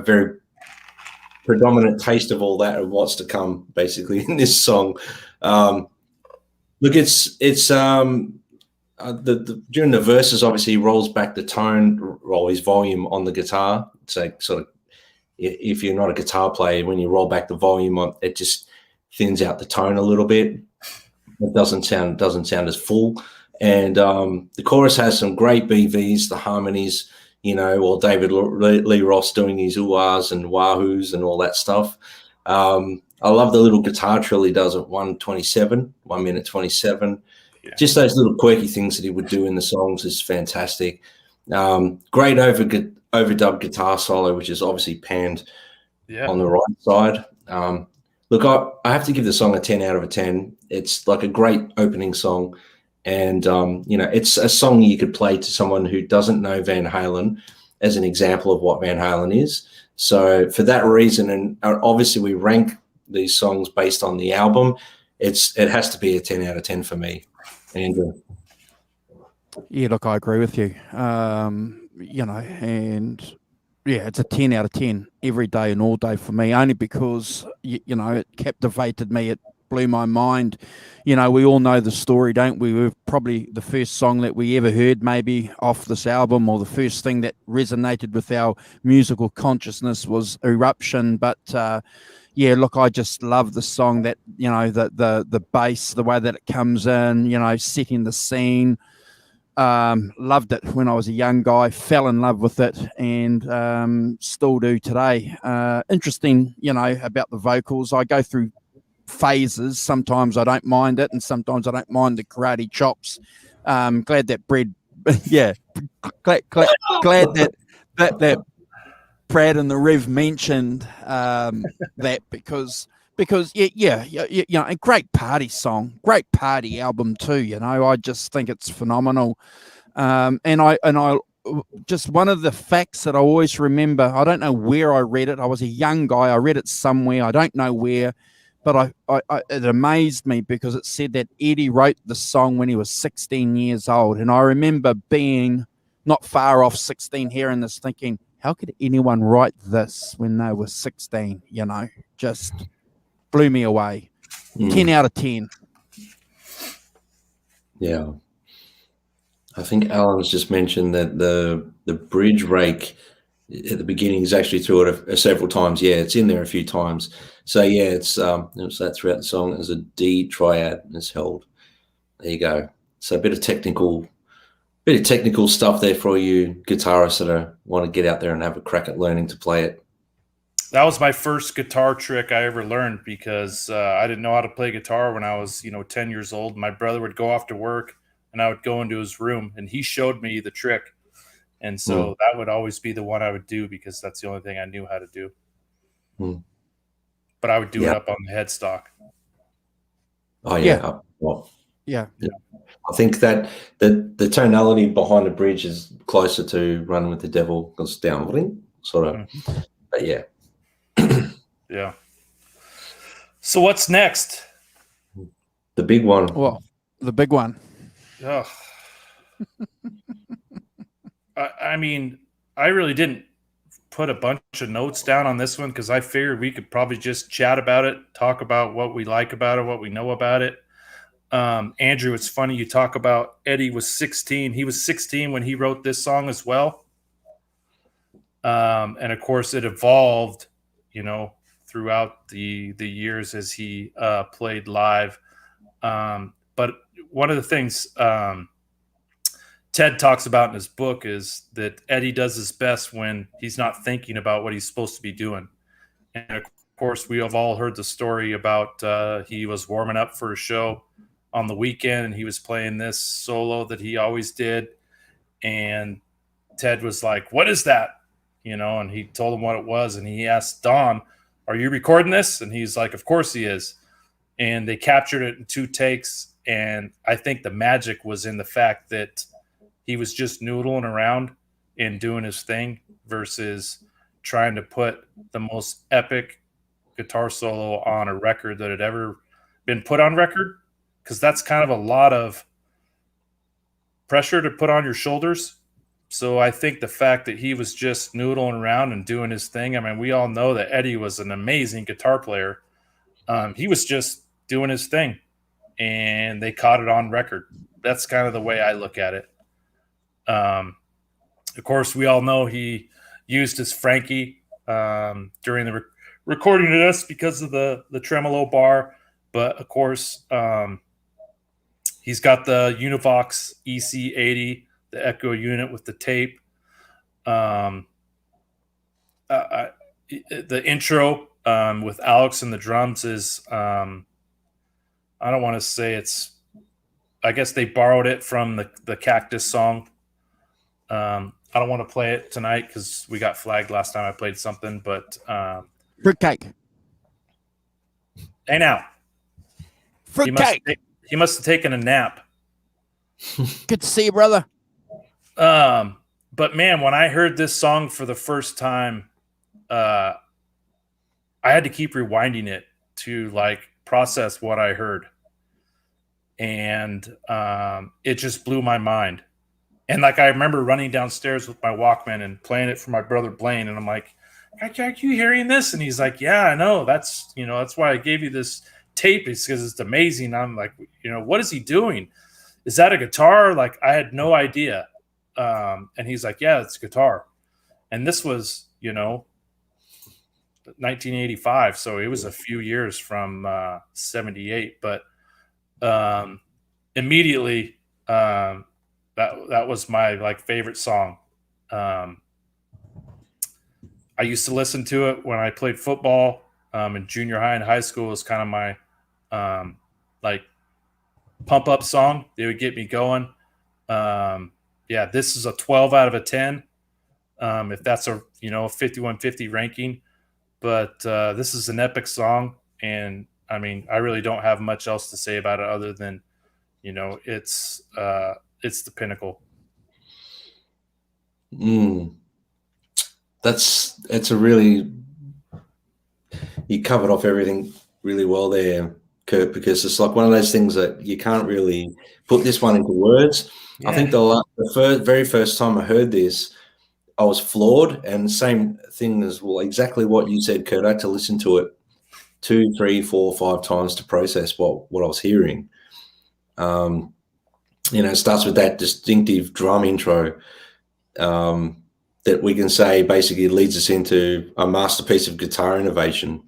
very predominant taste of all that and what's to come, basically, in this song. Look, it's during the verses, obviously, he rolls back the tone, roll his volume on the guitar. So sort of, if you're not a guitar player, when you roll back the volume, it just thins out the tone a little bit. It doesn't sound as full. And the chorus has some great BVs, the harmonies, while David Lee Ross doing his ooh-ahs and wahoos and all that stuff. I love the little guitar trill he does at 1 minute 27. Yeah. Just those little quirky things that he would do in the songs is fantastic. Great overdub guitar solo, which is obviously panned on the right side. Look, I have to give the song a 10 out of 10. It's like a great opening song. And, it's a song you could play to someone who doesn't know Van Halen as an example of what Van Halen is. So for that reason, and obviously we rank these songs based on the album, it has to be a 10 out of 10 for me. Andrew. Yeah, look, I agree with you. It's a 10 out of 10 every day and all day for me, only because, it captivated me. It blew my mind. We all know the story, don't we? We're probably the first song that we ever heard maybe off this album, or the first thing that resonated with our musical consciousness was Eruption. But look, I just love the song, that the bass, the way that it comes in, setting the scene. Loved it when I was a young guy, fell in love with it, and still do today. Interesting, about the vocals. I go through phases. Sometimes I don't mind it, and sometimes I don't mind the karate chops. Glad that glad that Brad and the Rev mentioned that because a great party song, great party album too. I just think it's phenomenal. And I just, one of the facts that I always remember, I don't know where I read it. I was a young guy. I read it somewhere. I don't know where, but it amazed me because it said that Eddie wrote the song when he was 16 years old. And I remember being not far off 16, hearing this, thinking, how could anyone write this when they were 16? Just blew me away. 10 out of 10. Yeah. I think Alan's just mentioned that the bridge rake at the beginning is actually through it several times. Yeah, it's in there a few times. So yeah, it's that throughout the song as a D triad is held. There you go. So a bit of technical stuff there for you guitarists that want to get out there and have a crack at learning to play it. That was my first guitar trick I ever learned, because I didn't know how to play guitar when I was 10 years old. My brother would go off to work and I would go into his room and he showed me the trick. And so that would always be the one I would do, because that's the only thing I knew how to do. But I would do it up on the headstock. Oh yeah. Well, yeah. I think that the tonality behind the bridge is closer to Running with the Devil, because down sort of. But yeah. Yeah. So what's next? The big one. Well, the big one. Ugh. I mean, I really didn't put a bunch of notes down on this one, because I figured we could probably just chat about it, talk about what we like about it, what we know about it. Andrew, it's funny you talk about Eddie was 16. He was 16 when he wrote this song as well. And of course it evolved, throughout the years as he played live. But one of the things Ted talks about in his book is that Eddie does his best when he's not thinking about what he's supposed to be doing. And of course, we have all heard the story about he was warming up for a show on the weekend and he was playing this solo that he always did. And Ted was like, "What is that?" And he told him what it was. And he asked Don, "Are you recording this?" And he's like, "Of course he is." And they captured it in 2 takes. And I think the magic was in the fact that he was just noodling around and doing his thing versus trying to put the most epic guitar solo on a record that had ever been put on record. Because that's kind of a lot of pressure to put on your shoulders. So I think the fact that he was just noodling around and doing his thing. I mean, we all know that Eddie was an amazing guitar player. He was just doing his thing, and they caught it on record. That's kind of the way I look at it. Of course, we all know he used his Frankie during the recording of this because of the tremolo bar. But of course, he's got the Univox EC80, the Echo unit with the tape. The intro with Alex and the drums is, I don't want to say it's, I guess they borrowed it from the Cactus song. I don't want to play it tonight because we got flagged last time I played something, but fruitcake. Hey now. Fruitcake. He must have taken a nap. Good to see you, brother. But man, when I heard this song for the first time, I had to keep rewinding it to like process what I heard. And it just blew my mind. And like I remember running downstairs with my Walkman and playing it for my brother Blaine, and I'm like, "Are you hearing this?" And he's like, "Yeah, I know. That's why I gave you this tape, is because it's amazing." And I'm like, "What is he doing? Is that a guitar?" Like I had no idea. And he's like, "Yeah, it's guitar." And this was 1985, so it was a few years from 78. But immediately, that was my like favorite song. I used to listen to it when I played football in junior high and high school. It was kind of my like pump up song. They would get me going. Yeah, this is a 12 out of a 10. If that's a 5150 ranking, but this is an epic song, and I mean I really don't have much else to say about it other than it's the pinnacle. It's a really, you covered off everything really well there, Kurt, because it's like one of those things that you can't really put this one into words. Yeah. I think the very first time I heard this, I was floored, and same thing as well, exactly what you said, Kurt. I had to listen to it 2, 3, 4, 5 times to process what I was hearing. It starts with that distinctive drum intro that we can say basically leads us into a masterpiece of guitar innovation.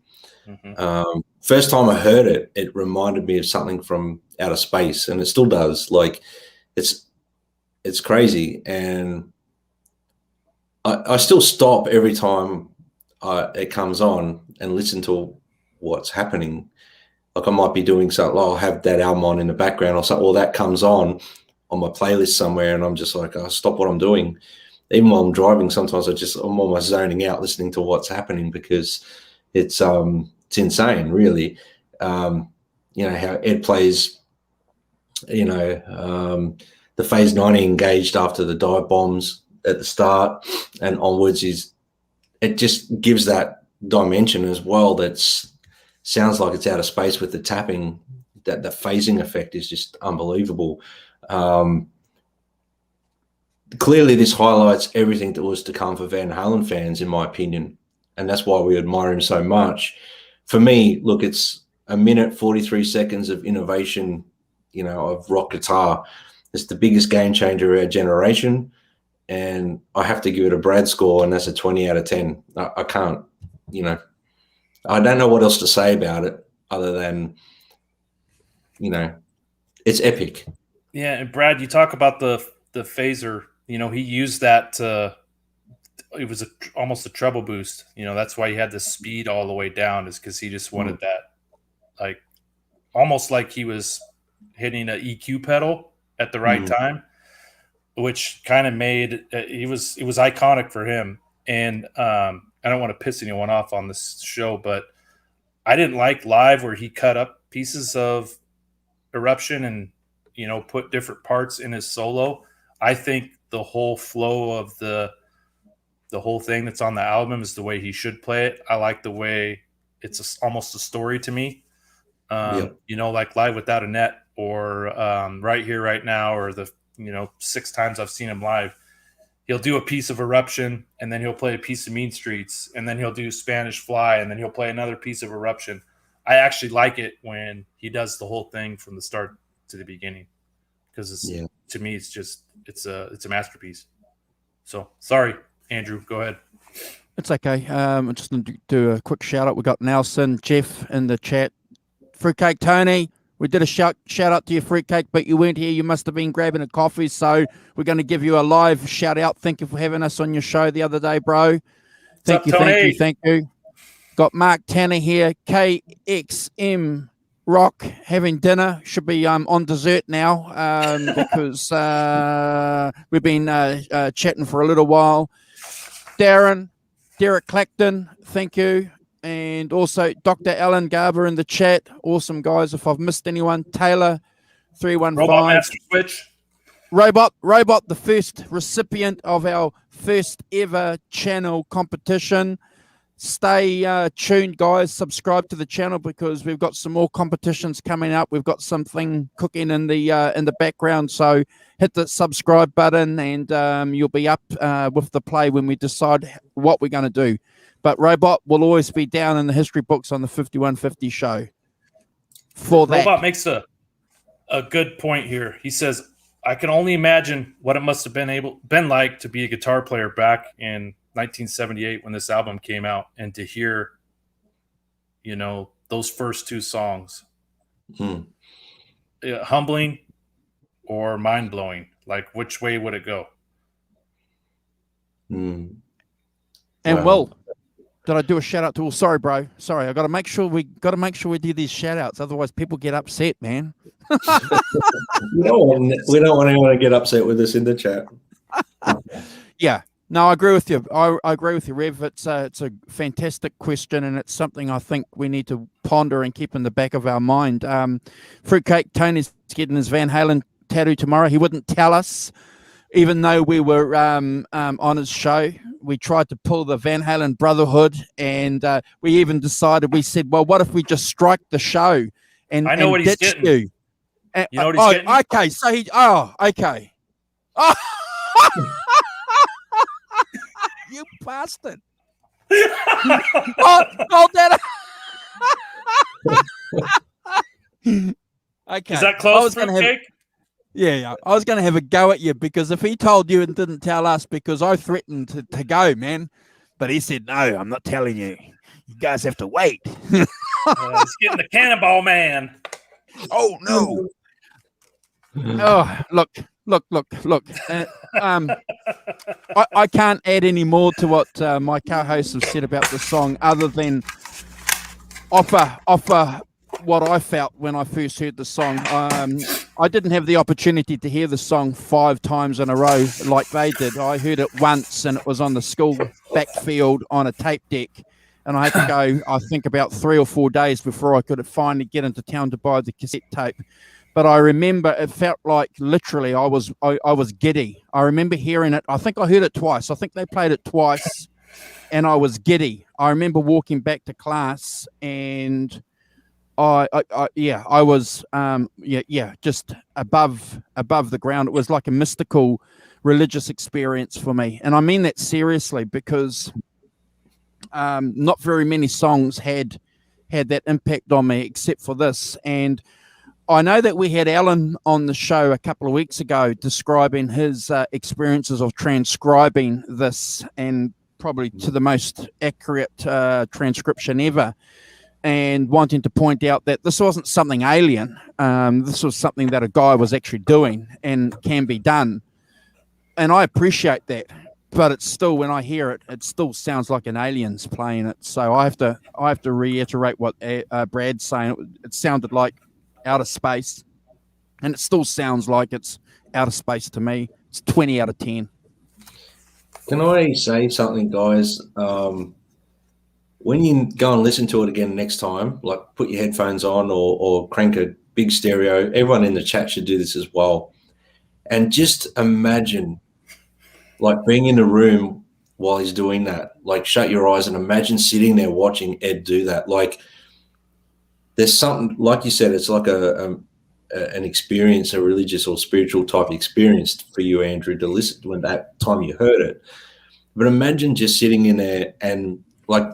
Mm-hmm. First time I heard it, it reminded me of something from outer space, and it still does. Like it's crazy, and I still stop every time it comes on and listen to what's happening. Like I might be doing something, I'll have that album on in the background or something, or that comes on my playlist somewhere, and I'm just like, I'll stop what I'm doing. Even while I'm driving, sometimes I'm almost zoning out listening to what's happening, because it's insane, really. How Ed plays, the phase 90 engaged after the dive bombs at the start and onwards, it just gives that dimension as well. Sounds like it's out of space with the tapping. That the phasing effect is just unbelievable. Clearly, this highlights everything that was to come for Van Halen fans, in my opinion, and that's why we admire him so much. For me, look, it's 1 minute 43 seconds of innovation, of rock guitar. It's the biggest game changer of our generation, and I have to give it a Brad score, and that's a 20 out of 10. I can't, I don't know what else to say about it other than, it's epic. Yeah, and Brad, you talk about the phaser, you know, he used that to, it was almost a treble boost. You know, that's why he had the speed all the way down, is because he just wanted that, like, almost like he was hitting an EQ pedal at the right time, which kind of made it was iconic for him. And I don't want to piss anyone off on this show, but I didn't like live where he cut up pieces of Eruption and, you know, put different parts in his solo. I think the whole flow of the whole thing that's on the album is the way he should play it. I like the way it's almost a story to me. You know, like Live Without a Net or Right Here, Right Now, or the, you know, 6 times I've seen him live. He'll do a piece of Eruption, and then he'll play a piece of Mean Streets, and then he'll do Spanish Fly, and then he'll play another piece of Eruption. I actually like it when he does the whole thing from the start to the beginning, because to me it's a masterpiece. So sorry, Andrew, go ahead. It's okay. I'm just going to do a quick shout out. We got Nelson, Jeff in the chat, Fruitcake Tony. We did a shout out to you, Fruitcake, but you weren't here. You must have been grabbing a coffee. So we're going to give you a live shout out. Thank you for having us on your show the other day, bro. Thank you. Got Mark Tanner here, KXM Rock, having dinner. Should be on dessert now because we've been chatting for a little while. Derek Clacton, thank you. And also Dr. Alan Garber in the chat. Awesome, guys. If I've missed anyone, Taylor 315. Robot Master Switch. Robot, the first recipient of our first ever channel competition. Stay tuned, guys. Subscribe to the channel because we've got some more competitions coming up. We've got something cooking in the background. So hit the subscribe button, and you'll be up with the play when we decide what we're going to do. But Robot will always be down in the history books on the 5150 show. For that, Robot makes a good point here. He says, "I can only imagine what it must have been like to be a guitar player back in 1978 when this album came out, and to hear, you know, those first 2 songs. Humbling or mind blowing? Like, which way would it go?" And well, did I do a shout out to all? Sorry, bro. Sorry, I got to make sure we do these shout outs. Otherwise, people get upset, man. We don't want anyone to get upset with us in the chat. Yeah. No, I agree with you. I agree with you, Rev. It's a fantastic question, and it's something I think we need to ponder and keep in the back of our mind. Fruitcake Tony's getting his Van Halen tattoo tomorrow. He wouldn't tell us, even though we were on his show. We tried to pull the Van Halen Brotherhood, and we even decided. We said, "Well, what if we just strike the show and I know what he's ditch getting. you?" And, you know what he's getting? Okay. So he. Oh, okay. Oh. You bastard. Hold that. Okay. Is that close, Fruitcake? Yeah. I was going to have a go at you because if he told you and didn't tell us, because I threatened to go, man. But he said, "No, I'm not telling you. You guys have to wait." He's getting the Cannonball Man. Oh, no. Oh, look. I can't add any more to what my co-hosts have said about the song, other than offer what I felt when I first heard the song. I didn't have the opportunity to hear the song 5 times in a row like they did. I heard it once, and it was on the school backfield on a tape deck, and I had to go, I think, about 3 or 4 days before I could finally get into town to buy the cassette tape. But I remember it felt like literally I was giddy. I remember hearing it. I think I heard it twice. I think they played it twice, and I was giddy. I remember walking back to class, and I was just above the ground. It was like a mystical religious experience for me, and I mean that seriously, because not very many songs had that impact on me except for this. And I know that we had Alan on the show a couple of weeks ago describing his experiences of transcribing this, and probably to the most accurate transcription ever, and wanting to point out that this wasn't something alien. This was something that a guy was actually doing and can be done. and I appreciate that. But it's still, when I hear it, it still sounds like an alien's playing it. So I have to reiterate what Brad's saying. It sounded like outer space, and it still sounds like it's outer space to me. It's 20 out of 10. Can I say something, guys? When you go and listen to it again next time, like put your headphones on or crank a big stereo. Everyone in the chat should do this as well. And just imagine, like, being in the room while he's doing that. Like, shut your eyes and imagine sitting there watching Ed do that. Like, there's something, like you said, it's like an experience, a religious or spiritual type experience for you, Andrew, to listen to when that time you heard it. But imagine just sitting in there and, like,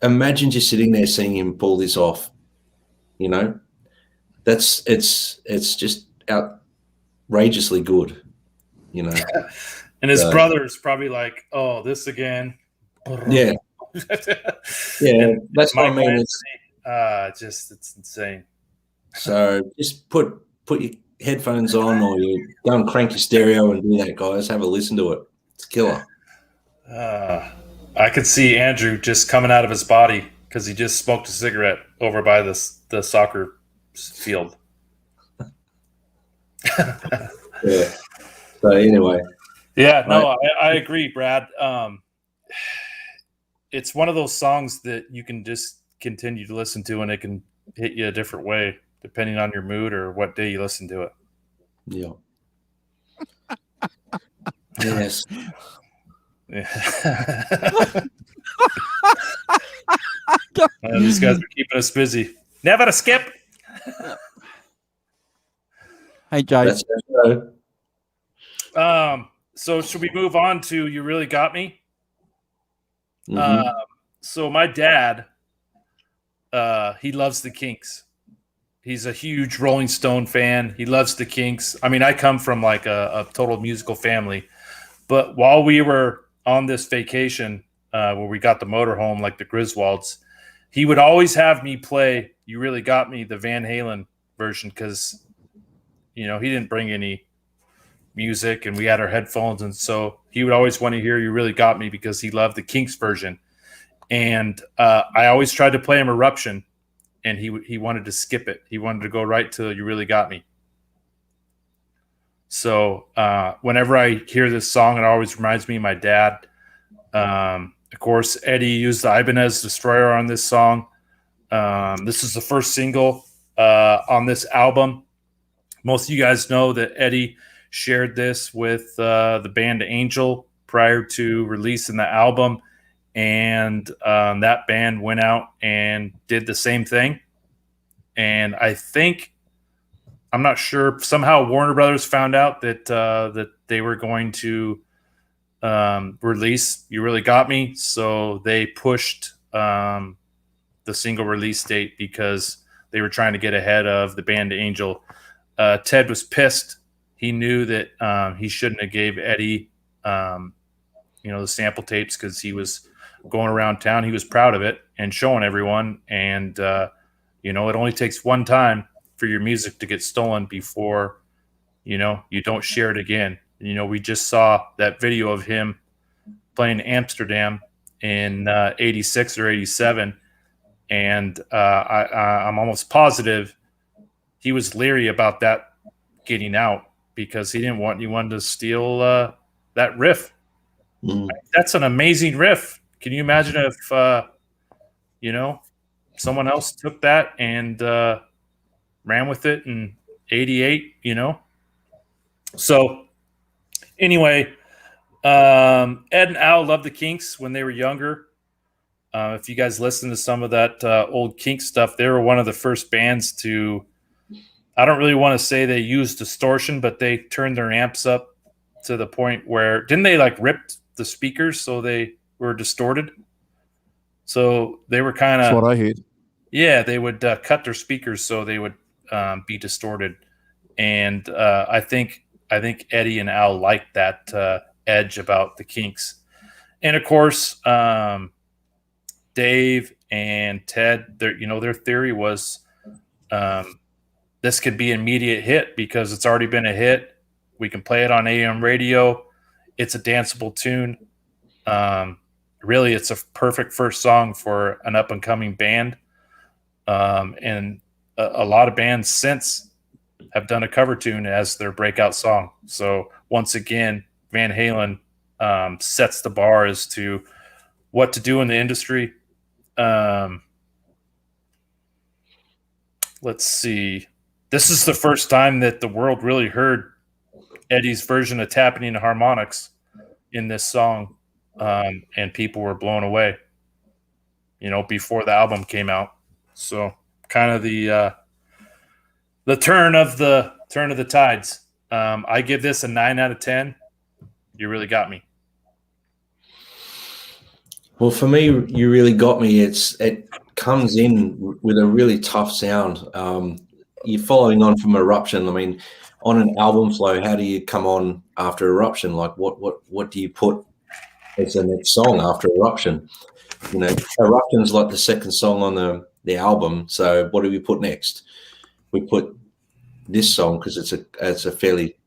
imagine just sitting there seeing him pull this off. You know, it's just outrageously good. You know, and his brother's probably like, "Oh, this again." Yeah, yeah. That's what I mean. It's insane. So just put your headphones on, or you go and crank your stereo and do that, guys. Have a listen to it. It's killer. I could see Andrew just coming out of his body because he just smoked a cigarette over by the soccer field. Yeah. So anyway. Yeah, no, I agree, Brad. It's one of those songs that you can just continue to listen to, and it can hit you a different way depending on your mood or what day you listen to it. Yeah. Yes. Yeah. These guys are keeping us busy. Never to skip. Hey, Jay. So should we move on to You Really Got Me? Mm-hmm. So my dad, he loves the Kinks. He's a huge Rolling Stone fan. He loves the Kinks. I mean, I come from like a total musical family. But while we were on this vacation where we got the motorhome like the Griswolds, he would always have me play You Really Got Me, the Van Halen version, because, you know, he didn't bring any music and we had our headphones. And so he would always want to hear You Really Got Me because he loved the Kinks version. And I always tried to play him Eruption, and he wanted to skip it. He wanted to go right to You Really Got Me. So whenever I hear this song, it always reminds me of my dad. Of course, Eddie used the Ibanezdestroyer on this song. This is the first single on this album. Most of you guys know that Eddie shared this with the band Angel prior to releasing the album. And that band went out and did the same thing. And I think, I'm not sure, somehow Warner Brothers found out that they were going to release You Really Got Me. So they pushed the single release date because they were trying to get ahead of the band Angel. Ted was pissed. He knew that he shouldn't have gave Eddie the sample tapes because he was going around town. He was proud of it and showing everyone. And, it only takes one time for your music to get stolen before, you don't share it again. We just saw that video of him playing Amsterdam in 86 or 87. And I'm almost positive he was leery about that getting out because he wanted to steal that riff. Mm. That's an amazing riff. Can you imagine if, someone else took that and ran with it in 88, So anyway, Ed and Al loved the Kinks when they were younger. If you guys listen to some of that old Kinks stuff, they were one of the first bands to, I don't really want to say they used distortion, but they turned their amps up to the point where, didn't they like rip the speakers so they were distorted? So they were kind of, that's what I heard. Yeah, they would cut their speakers so they would be distorted. And I think Eddie and Al liked that edge about the Kinks. And of course, Dave and Ted, their theory was this could be an immediate hit because it's already been a hit. We can play it on AM radio. It's a danceable tune. Really, it's a perfect first song for an up-and-coming band. And a lot of bands since have done a cover tune as their breakout song. So once again, Van Halen sets the bar as to what to do in the industry. Let's see. This is the first time that the world really heard Eddie's version of tapping into harmonics in this song, and people were blown away, before the album came out. So kind of the turn of the tides. I give this a 9 out of 10. You really got me. Well, for me, you really got me. It comes in with a really tough sound. You're following on from Eruption. I mean, on an album flow, how do you come on after Eruption? Like, what do you put as the next song after Eruption? Eruption's like the second song on the album. So what do we put next? We put this song because it's a fairly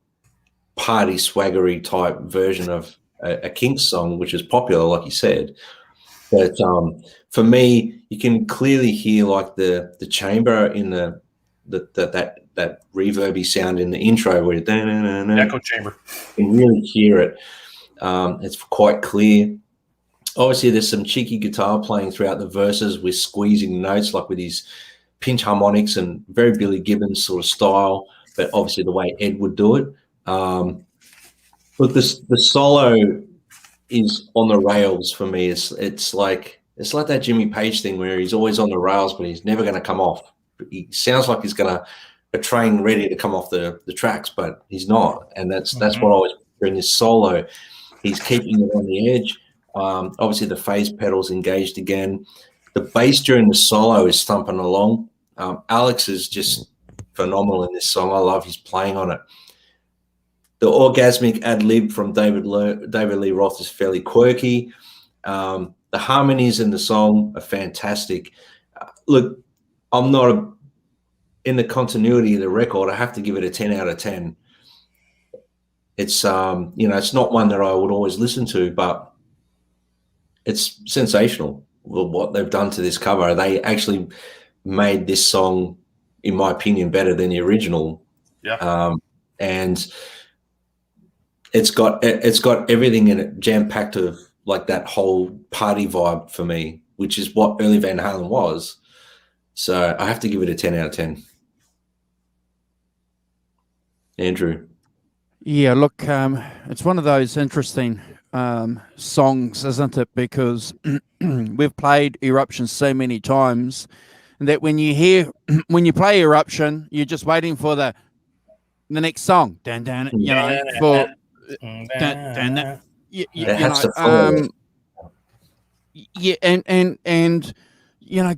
party swaggery type version of a Kinks song, which is popular, like you said. But for me, you can clearly hear like the chamber in that reverby sound in the intro where echo chamber. You can really hear it. It's quite clear. Obviously, there's some cheeky guitar playing throughout the verses with squeezing notes, like with these pinch harmonics and very Billy Gibbons sort of style, but obviously the way Ed would do it. But the solo is on the rails for me. It's like that Jimmy Page thing where he's always on the rails, but he's never going to come off. He sounds like he's got a train ready to come off the tracks, but he's not. And that's what I always in this solo. He's keeping it on the edge. Obviously, the phase pedals engaged again. The bass during the solo is thumping along. Alex is just phenomenal in this song. I love his playing on it. The orgasmic ad lib from David Lee Roth is fairly quirky. The harmonies in the song are fantastic. Look, I'm not in the continuity of the record. I have to give it a 10 out of 10. It's it's not one that I would always listen to, but it's sensational what they've done to this cover. They actually made this song, in my opinion, better than the original. Yeah. And it's got everything in it, jam packed of like that whole party vibe for me, which is what early Van Halen was. So I have to give it a 10 out of 10. Andrew. Yeah, look, it's one of those interesting songs, isn't it? Because we've played Eruption so many times that when you play Eruption, you're just waiting for the next song. And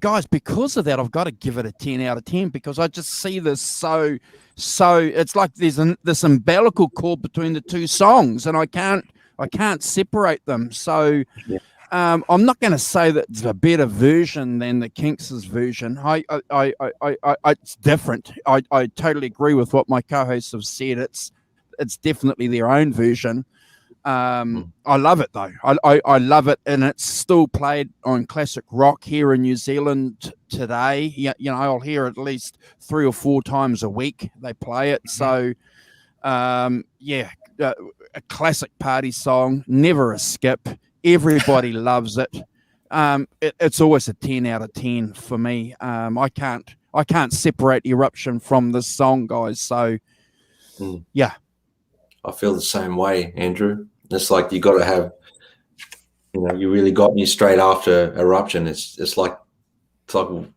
guys, because of that, I've got to give it a 10 out of 10 because I just see this so it's like there's this umbilical cord between the two songs, and I can't separate them. So I'm not going to say that it's a better version than the Kinks' version. It's different. I totally agree with what my co-hosts have said. It's definitely their own version. I love it though. I love it, and it's still played on classic rock here in New Zealand today. I'll hear it at least 3 or 4 times a week. They play it. So, a classic party song, never a skip. Everybody loves it. It's always a 10 out of 10 for me. I can't separate Eruption from this song, guys. So, yeah. I feel the same way, Andrew. It's like you got to have, you really got me straight after Eruption. It's like the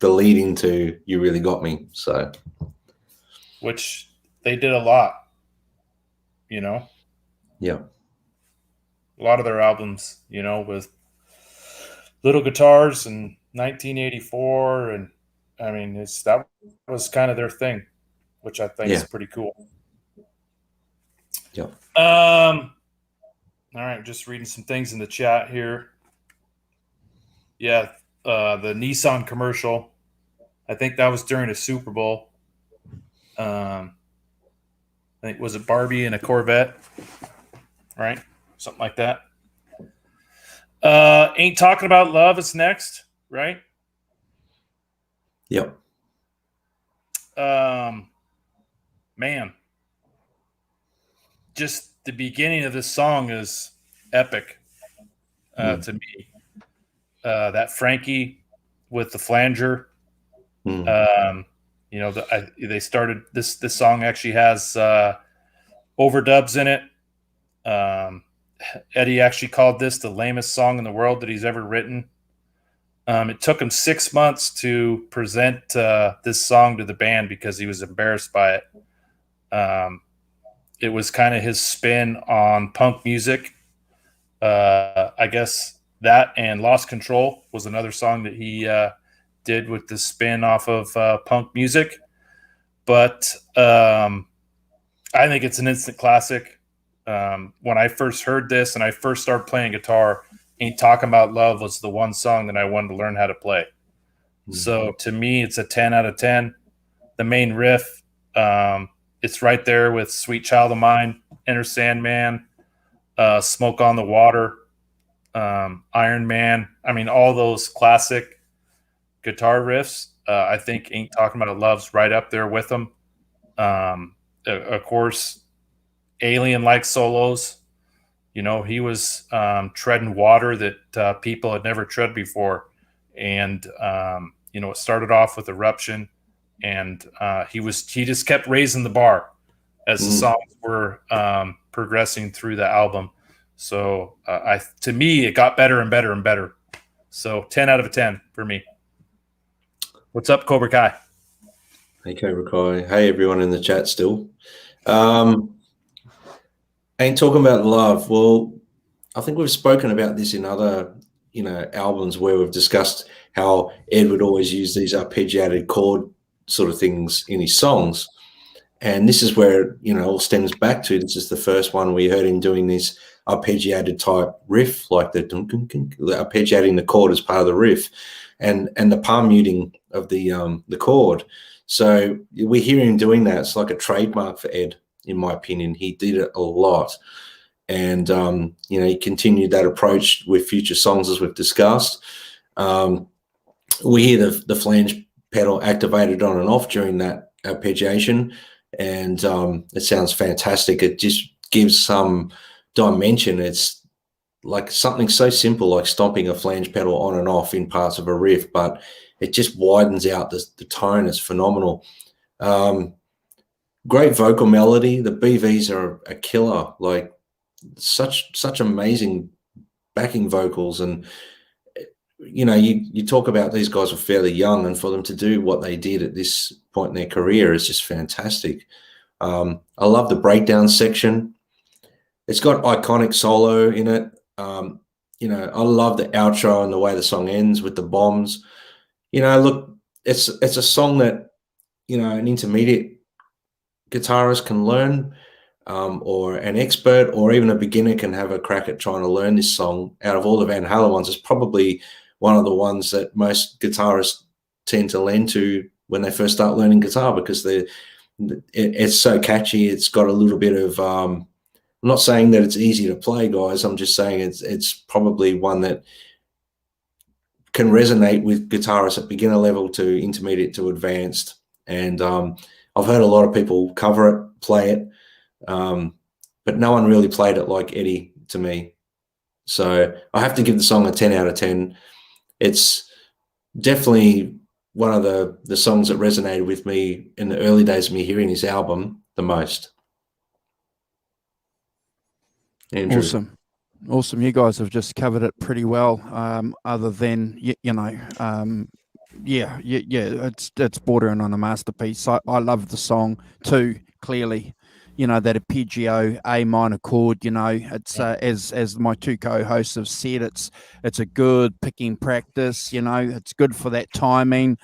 leading to You Really Got Me. So, which they did a lot, Yeah. A lot of their albums, with Little Guitars in 1984, and I mean, that was kind of their thing, which I think is pretty cool. Yeah. All right, just reading some things in the chat here. Yeah, the Nissan commercial. I think that was during a Super Bowl. I think, was it Barbie and a Corvette? Right? Something like that. Ain't Talking About Love is next, right? Yep. Man, just the beginning of this song is epic to me. That Frankie with the flanger. You know, they started this song actually has overdubs in it. Eddie actually called this the lamest song in the world that he's ever written. It took him 6 months to present this song to the band because he was embarrassed by it. It was kind of his spin on punk music. I guess that and Lost Control was another song that he did with the spin off of punk music. But I think it's an instant classic. When I first heard this and I first started playing guitar, Ain't Talking About Love was the one song that I wanted to learn how to play. So to me, it's a 10 out of 10. The main riff, it's right there with Sweet Child of Mine, Enter Sandman, Smoke on the Water, Iron Man. I mean, all those classic guitar riffs. I think Ain't Talking About Love's right up there with them. Of course, Alien-like solos. You know, he was treading water that people had never tread before. And, you know, it started off with Eruption, and he just kept raising the bar as the songs were progressing through the album. So to me, it got better and better and better. So 10 out of 10 for me. What's up, Cobra Kai? Hey, Cobra Kai. Hey, everyone in the chat still. Ain't Talking About Love. Well, I think we've spoken about this in other, you know, albums where we've discussed how Ed would always use these arpeggiated chord sort of things in his songs. And this is where, you know, all stems back to. This is the first one we heard him doing this arpeggiated type riff, like the arpeggiating the chord as part of the riff, and the palm muting of the chord. So we hear him doing that. It's like a trademark for Ed, in my opinion. He did it a lot. And, you know, he continued that approach with future songs, as we've discussed. We hear the flange pedal activated on and off during that arpeggiation, and it sounds fantastic. It just gives some dimension. It's like something so simple like stomping a flange pedal on and off in parts of a riff, but it just widens out the tone. It's phenomenal. Great vocal melody. The BVs are a killer, like such amazing backing vocals. And, you know, you talk about these guys were fairly young, and for them to do what they did at this point in their career is just fantastic. I love the breakdown section. It's got iconic solo in it. You know, I love the outro and the way the song ends with the bombs. You know, look, it's a song that, you know, an intermediate guitarist can learn, or an expert or even a beginner can have a crack at trying to learn this song. Out of all the Van Halen ones, it's probably one of the ones that most guitarists tend to lend to when they first start learning guitar, because it's so catchy. It's got a little bit of I'm not saying that it's easy to play, guys. I'm just saying it's probably one that can resonate with guitarists at beginner level to intermediate to advanced. And I've heard a lot of people cover it, play it, but no one really played it like Eddie to me. So I have to give the song a 10 out of 10. It's definitely one of the songs that resonated with me in the early days of me hearing his album the most. Andrew. Awesome. You guys have just covered it pretty well. Other than it's bordering on a masterpiece. I love the song too. Clearly, you know, that arpeggio A minor chord. You know, it's as my two co-hosts have said, it's a good picking practice. You know, it's good for that timing.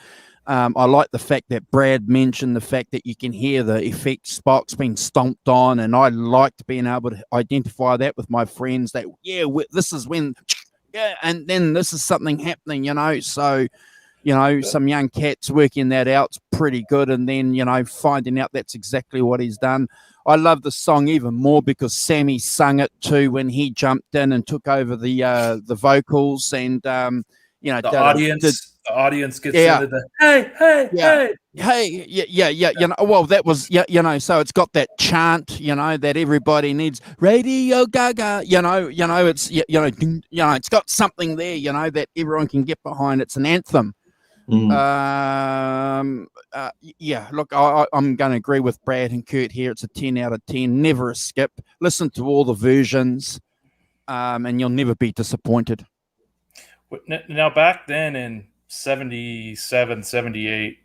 I like the fact that Brad mentioned the fact that you can hear the effect spikes being stomped on, and I liked being able to identify that with my friends that, this is when, and then this is something happening, you know. So some young cats working that out's pretty good, and then finding out that's exactly what he's done. I love the song even more because Sammy sung it too when he jumped in and took over the vocals, and the audience gets into the hey. Well, that was so it's got that chant, that everybody needs. Radio Gaga, it's it's got something there, that everyone can get behind. It's an anthem. Look, I'm going to agree with Brad and Kurt here. It's a 10 out of 10. Never a skip. Listen to all the versions, and you'll never be disappointed. Now, back then in 77, 78,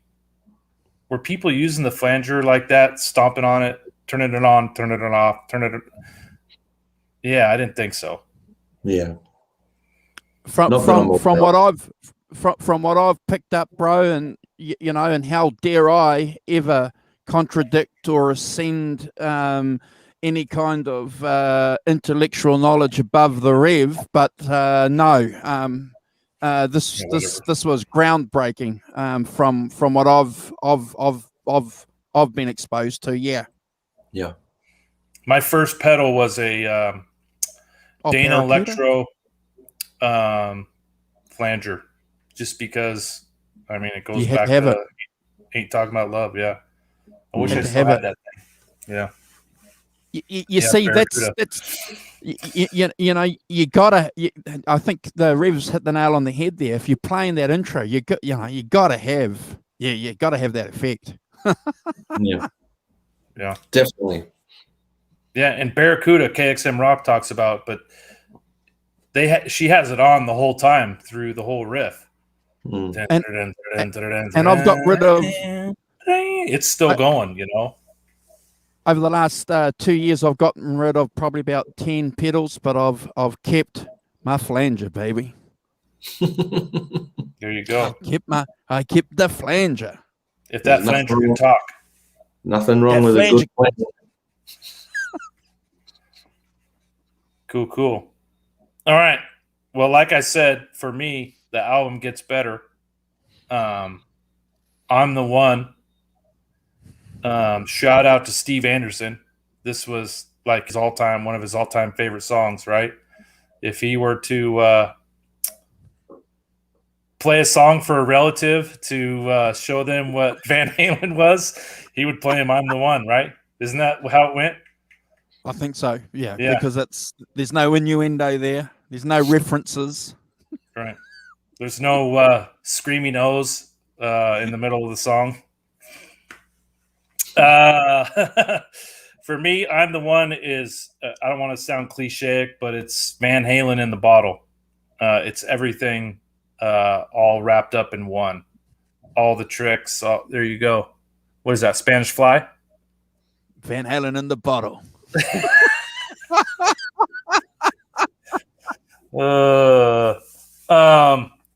were people using the flanger like that, stomping on it, turning it on, turning it off, Yeah, I didn't think so. Yeah. From what I've picked up, bro, and and how dare I ever contradict or ascend any kind of intellectual knowledge above the rev, but no, this was groundbreaking from what I've been exposed to. Yeah. My first pedal was a Dana Electro flanger. Just because, it goes back to Ain't Talking About Love. Yeah, I wish I still had that thing. Yeah, you see, that's you gotta. I think the Revs hit the nail on the head there. If you're playing that intro, you gotta have that effect. Yeah, definitely. Yeah, and Barracuda KXM Rock talks about, but she has it on the whole time through the whole riff. And I've got rid of. It's still going, Over the last 2 years, I've gotten rid of probably about 10 pedals, but I've kept my flanger, baby. There you go. I kept the flanger. If that flanger can talk, nothing wrong with a good flanger. Cool. All right. Well, like I said, for me, the album gets better. I'm the One. Shout out to Steve Anderson. This was like one of his all-time favorite songs, right? If he were to play a song for a relative to show them what Van Halen was, he would play him I'm the One, right? Isn't that how it went? I think so, yeah. Because there's no innuendo there. There's no references. Right. There's no screaming O's in the middle of the song. For me, I'm the One is, I don't want to sound cliche, but it's Van Halen in the bottle. It's everything all wrapped up in one. All the tricks. There you go. What is that, Spanish Fly? Van Halen in the bottle.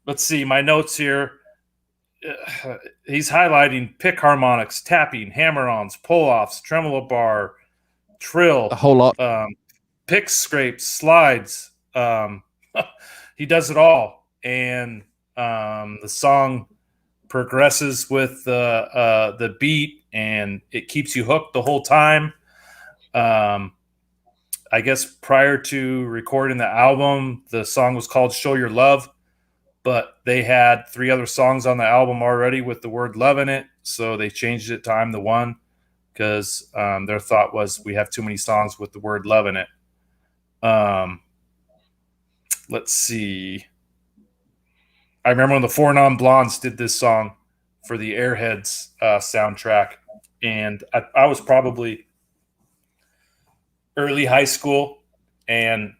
Let's see my notes here. He's highlighting pick harmonics, tapping, hammer-ons, pull-offs, tremolo bar, trill, a whole lot, pick scrapes, slides. He does it all, and the song progresses with the beat, and it keeps you hooked the whole time. I guess prior to recording the album, the song was called Show Your Love, but they had 3 other songs on the album already with the word love in it, so they changed it to I'm the One because their thought was we have too many songs with the word love in it. Let's see. I remember when the Four Non Blondes did this song for the Airheads soundtrack, and I was probably early high school, and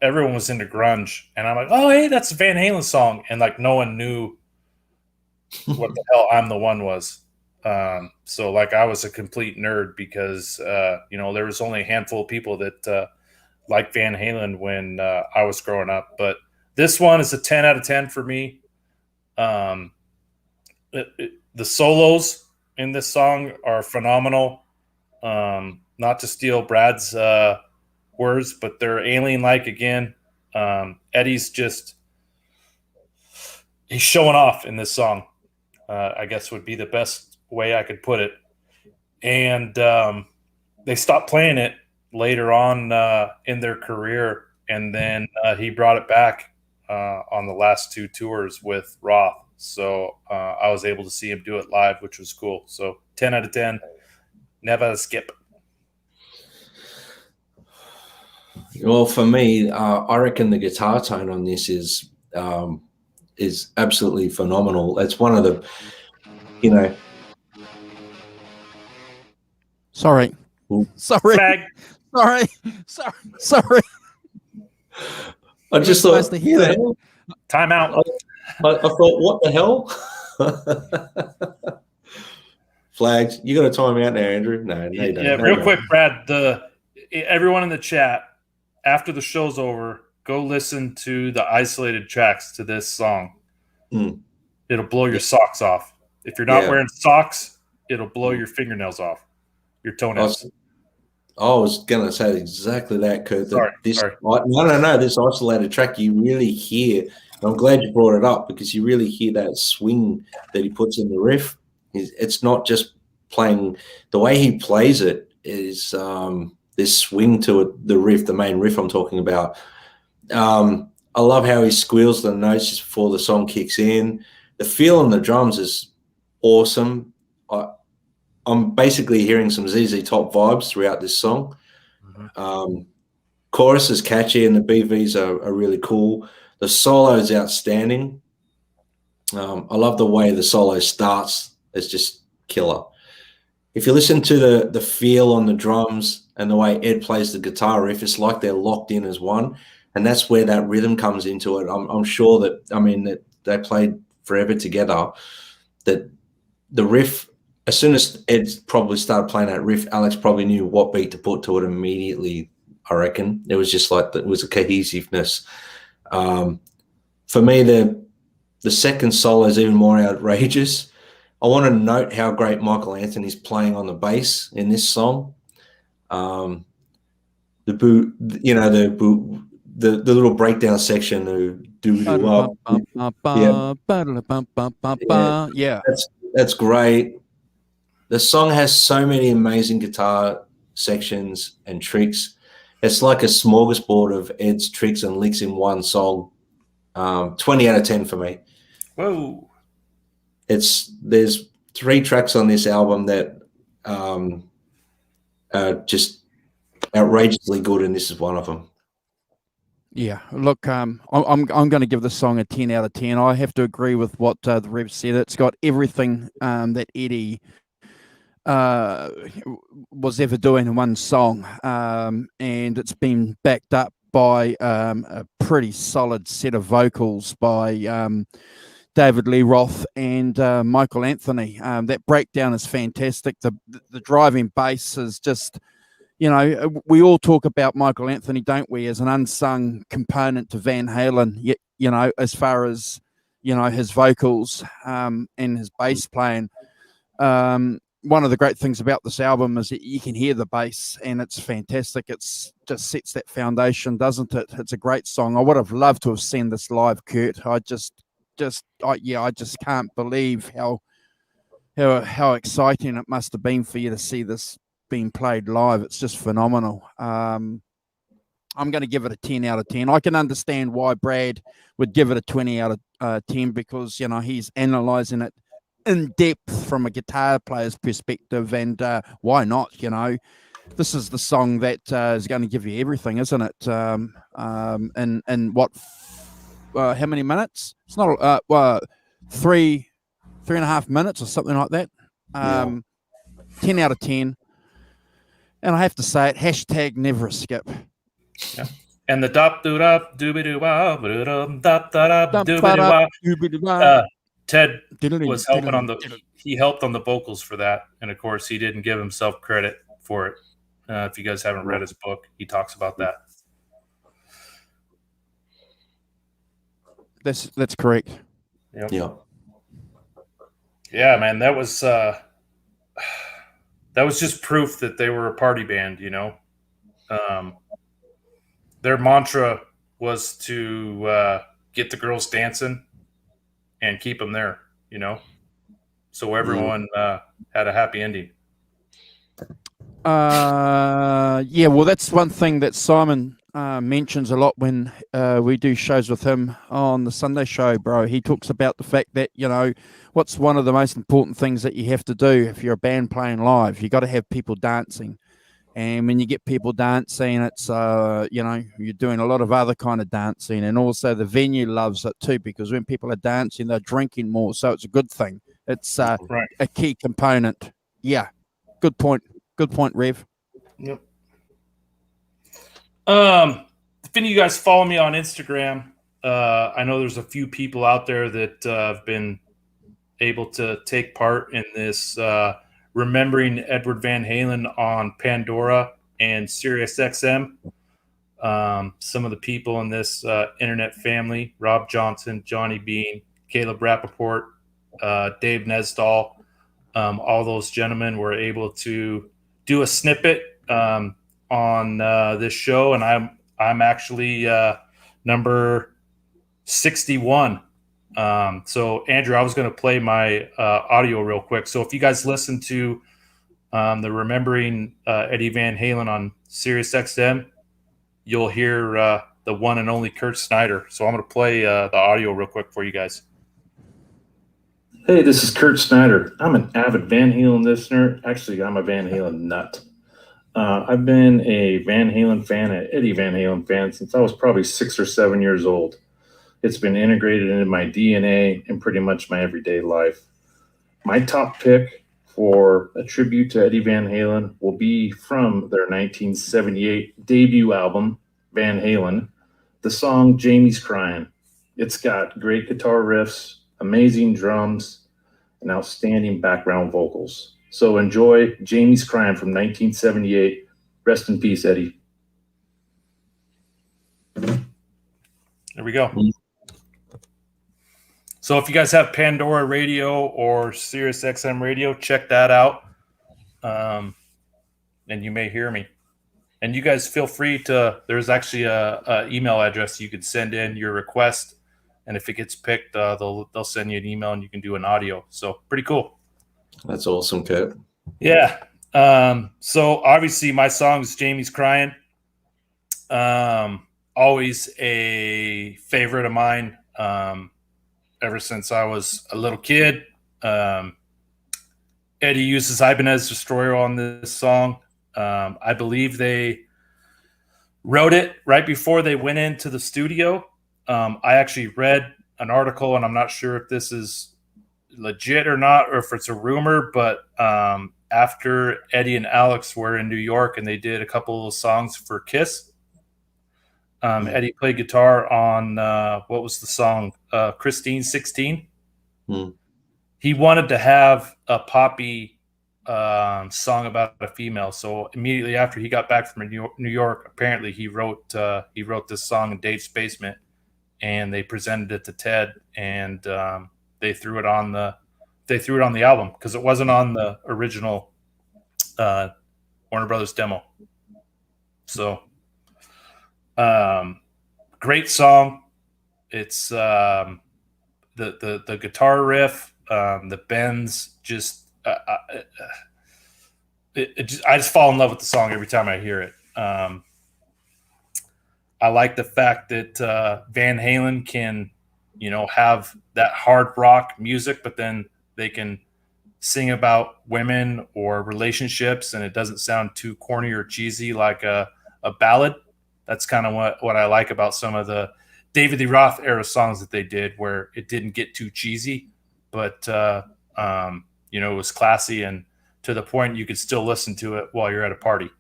everyone was into grunge, and I'm like, oh, hey, that's a Van Halen song, and like no one knew what the hell I'm the One was. So like I was a complete nerd because there was only a handful of people that liked Van Halen when I was growing up. But this one is a 10 out of 10 for me. The solos in this song are phenomenal. Not to steal Brad's words, but they're alien-like again. Eddie's just he's showing off in this song. I guess would be the best way I could put it. And they stopped playing it later on in their career, and then he brought it back on the last 2 tours with Roth. So I was able to see him do it live, which was cool. So 10 out of 10, never skip. Well, for me, I reckon the guitar tone on this is absolutely phenomenal. It's one of the, Sorry. Flag. Sorry. I just thought, supposed to hear that. Time out. I thought, what the hell? Flags. You got a time out now, Andrew? No, you don't. Yeah, real quick, Brad. Everyone in the chat, after the show's over, go listen to the isolated tracks to this song. It'll blow your socks off. If you're not wearing socks, it'll blow your fingernails off, your toenails. I was going to say exactly that, Kurt. Sorry. No. This isolated track, you really hear, and I'm glad you brought it up, because you really hear that swing that he puts in the riff. It's not just playing. The way he plays it is this swing to it, the riff, the main riff I'm talking about. I love how he squeals the notes just before the song kicks in. The feel on the drums is awesome. I'm basically hearing some ZZ Top vibes throughout this song. Chorus is catchy, and the BVs are really cool. The solo is outstanding. I love the way the solo starts. It's just killer. If you listen to the feel on the drums and the way Ed plays the guitar riff, it's like they're locked in as one, and that's where that rhythm comes into it. I'm sure that, that they played forever together, that the riff, as soon as Ed probably started playing that riff, Alex probably knew what beat to put to it immediately, I reckon. It was just like, it was a cohesiveness. For me, the second solo is even more outrageous. I want to note how great Michael Anthony's playing on the bass in this song. The little breakdown section. Yeah. That's great. The song has so many amazing guitar sections and tricks. It's like a smorgasbord of Ed's tricks and licks in one song. 20 out of 10 for me. Whoa. There's 3 tracks on this album that are just outrageously good, and this is one of them. Yeah, look, I'm going to give this song a 10 out of 10. I have to agree with what the Rev said. It's got everything that Eddie was ever doing in one song, and it's been backed up by a pretty solid set of vocals by David Lee Roth and Michael Anthony. That breakdown is fantastic. The driving bass is just, we all talk about Michael Anthony, don't we, as an unsung component to Van Halen, as far as, his vocals and his bass playing. One of the great things about this album is that you can hear the bass, and it's fantastic. It's just sets that foundation, doesn't it? It's a great song. I would have loved to have seen this live, Kurt. I just can't believe how exciting it must have been for you to see this being played live. It's just phenomenal. I'm going to give it a 10 out of 10. I can understand why Brad would give it a 20 out of 10, because he's analyzing it in depth from a guitar player's perspective, and why not? This is the song that is going to give you everything, isn't it? And what? How many minutes? It's not 3.5 minutes or something like that. 10 out of 10. And I have to say it, hashtag never a skip. Yeah. And the dop doo dop dooby doo wah dop dop dooby doo wah. Ted was helping he helped on the vocals for that, and of course he didn't give himself credit for it. If you guys haven't read his book, he talks about that. That's correct. Yep. Yeah. Yeah, man, that was just proof that they were a party band. Their mantra was to get the girls dancing and keep them there, so everyone had a happy ending. Yeah, well, that's one thing that Simon mentions a lot when we do shows with him on the Sunday show, bro. He talks about the fact that, what's one of the most important things that you have to do if you're a band playing live? You got to have people dancing. And when you get people dancing, it's, you're doing a lot of other kind of dancing. And also the venue loves it too, because when people are dancing, they're drinking more. So it's a good thing. It's a key component. Yeah. Good point. Good point, Rev. Yep. If any of you guys follow me on Instagram, I know there's a few people out there that have been able to take part in this Remembering Edward Van Halen on Pandora and SiriusXM. Some of the people in this internet family, Rob Johnson, Johnny Bean, Caleb Rappaport, Dave Nesdahl, all those gentlemen were able to do a snippet on this show, and I'm actually number 61. So Andrew, I was going to play my audio real quick. So if you guys listen to the Remembering Eddie Van Halen on SiriusXM, you'll hear the one and only Kurt Snyder. So I'm going to play the audio real quick for you guys. Hey, this is Kurt Snyder. I'm an avid Van Halen listener. Actually, I'm a Van Halen nut. I've been a Van Halen fan, an Eddie Van Halen fan, since I was probably 6 or 7 years old. It's been integrated into my DNA and pretty much my everyday life. My top pick for a tribute to Eddie Van Halen will be from their 1978 debut album, Van Halen, the song Jamie's Crying. It's got great guitar riffs, amazing drums, and outstanding background vocals. So enjoy Jamie's Crying from 1978. Rest in peace, Eddie. There we go. So if you guys have Pandora Radio or SiriusXM Radio, check that out. And you may hear me. And you guys feel free to, there's actually a email address you could send in your request. And if it gets picked, they'll send you an email and you can do an audio. So pretty cool. That's awesome, Kurt. Yeah. So obviously my song is Jamie's Crying. Always a favorite of mine. Ever since I was a little kid. Eddie uses Ibanezdestroyer on this song. I believe they wrote it right before they went into the studio. I actually read an article, and I'm not sure if this is legit or not, or if it's a rumor, but after Eddie and Alex were in New York and they did a couple of songs for Kiss, Eddie played guitar on, what was the song? Christine 16. He wanted to have a poppy song about a female. So immediately after he got back from New York, apparently he wrote this song in Dave's basement, and they presented it to Ted, and they threw it on the album because it wasn't on the original Warner Brothers demo. So great song. It's the guitar riff, the bends, just I just fall in love with the song every time I hear it. I like the fact that Van Halen can, have that hard rock music, but then they can sing about women or relationships, and it doesn't sound too corny or cheesy like a ballad. That's kind of what I like about some of the David Lee Roth era songs that they did, where it didn't get too cheesy, but it was classy and to the point you could still listen to it while you're at a party.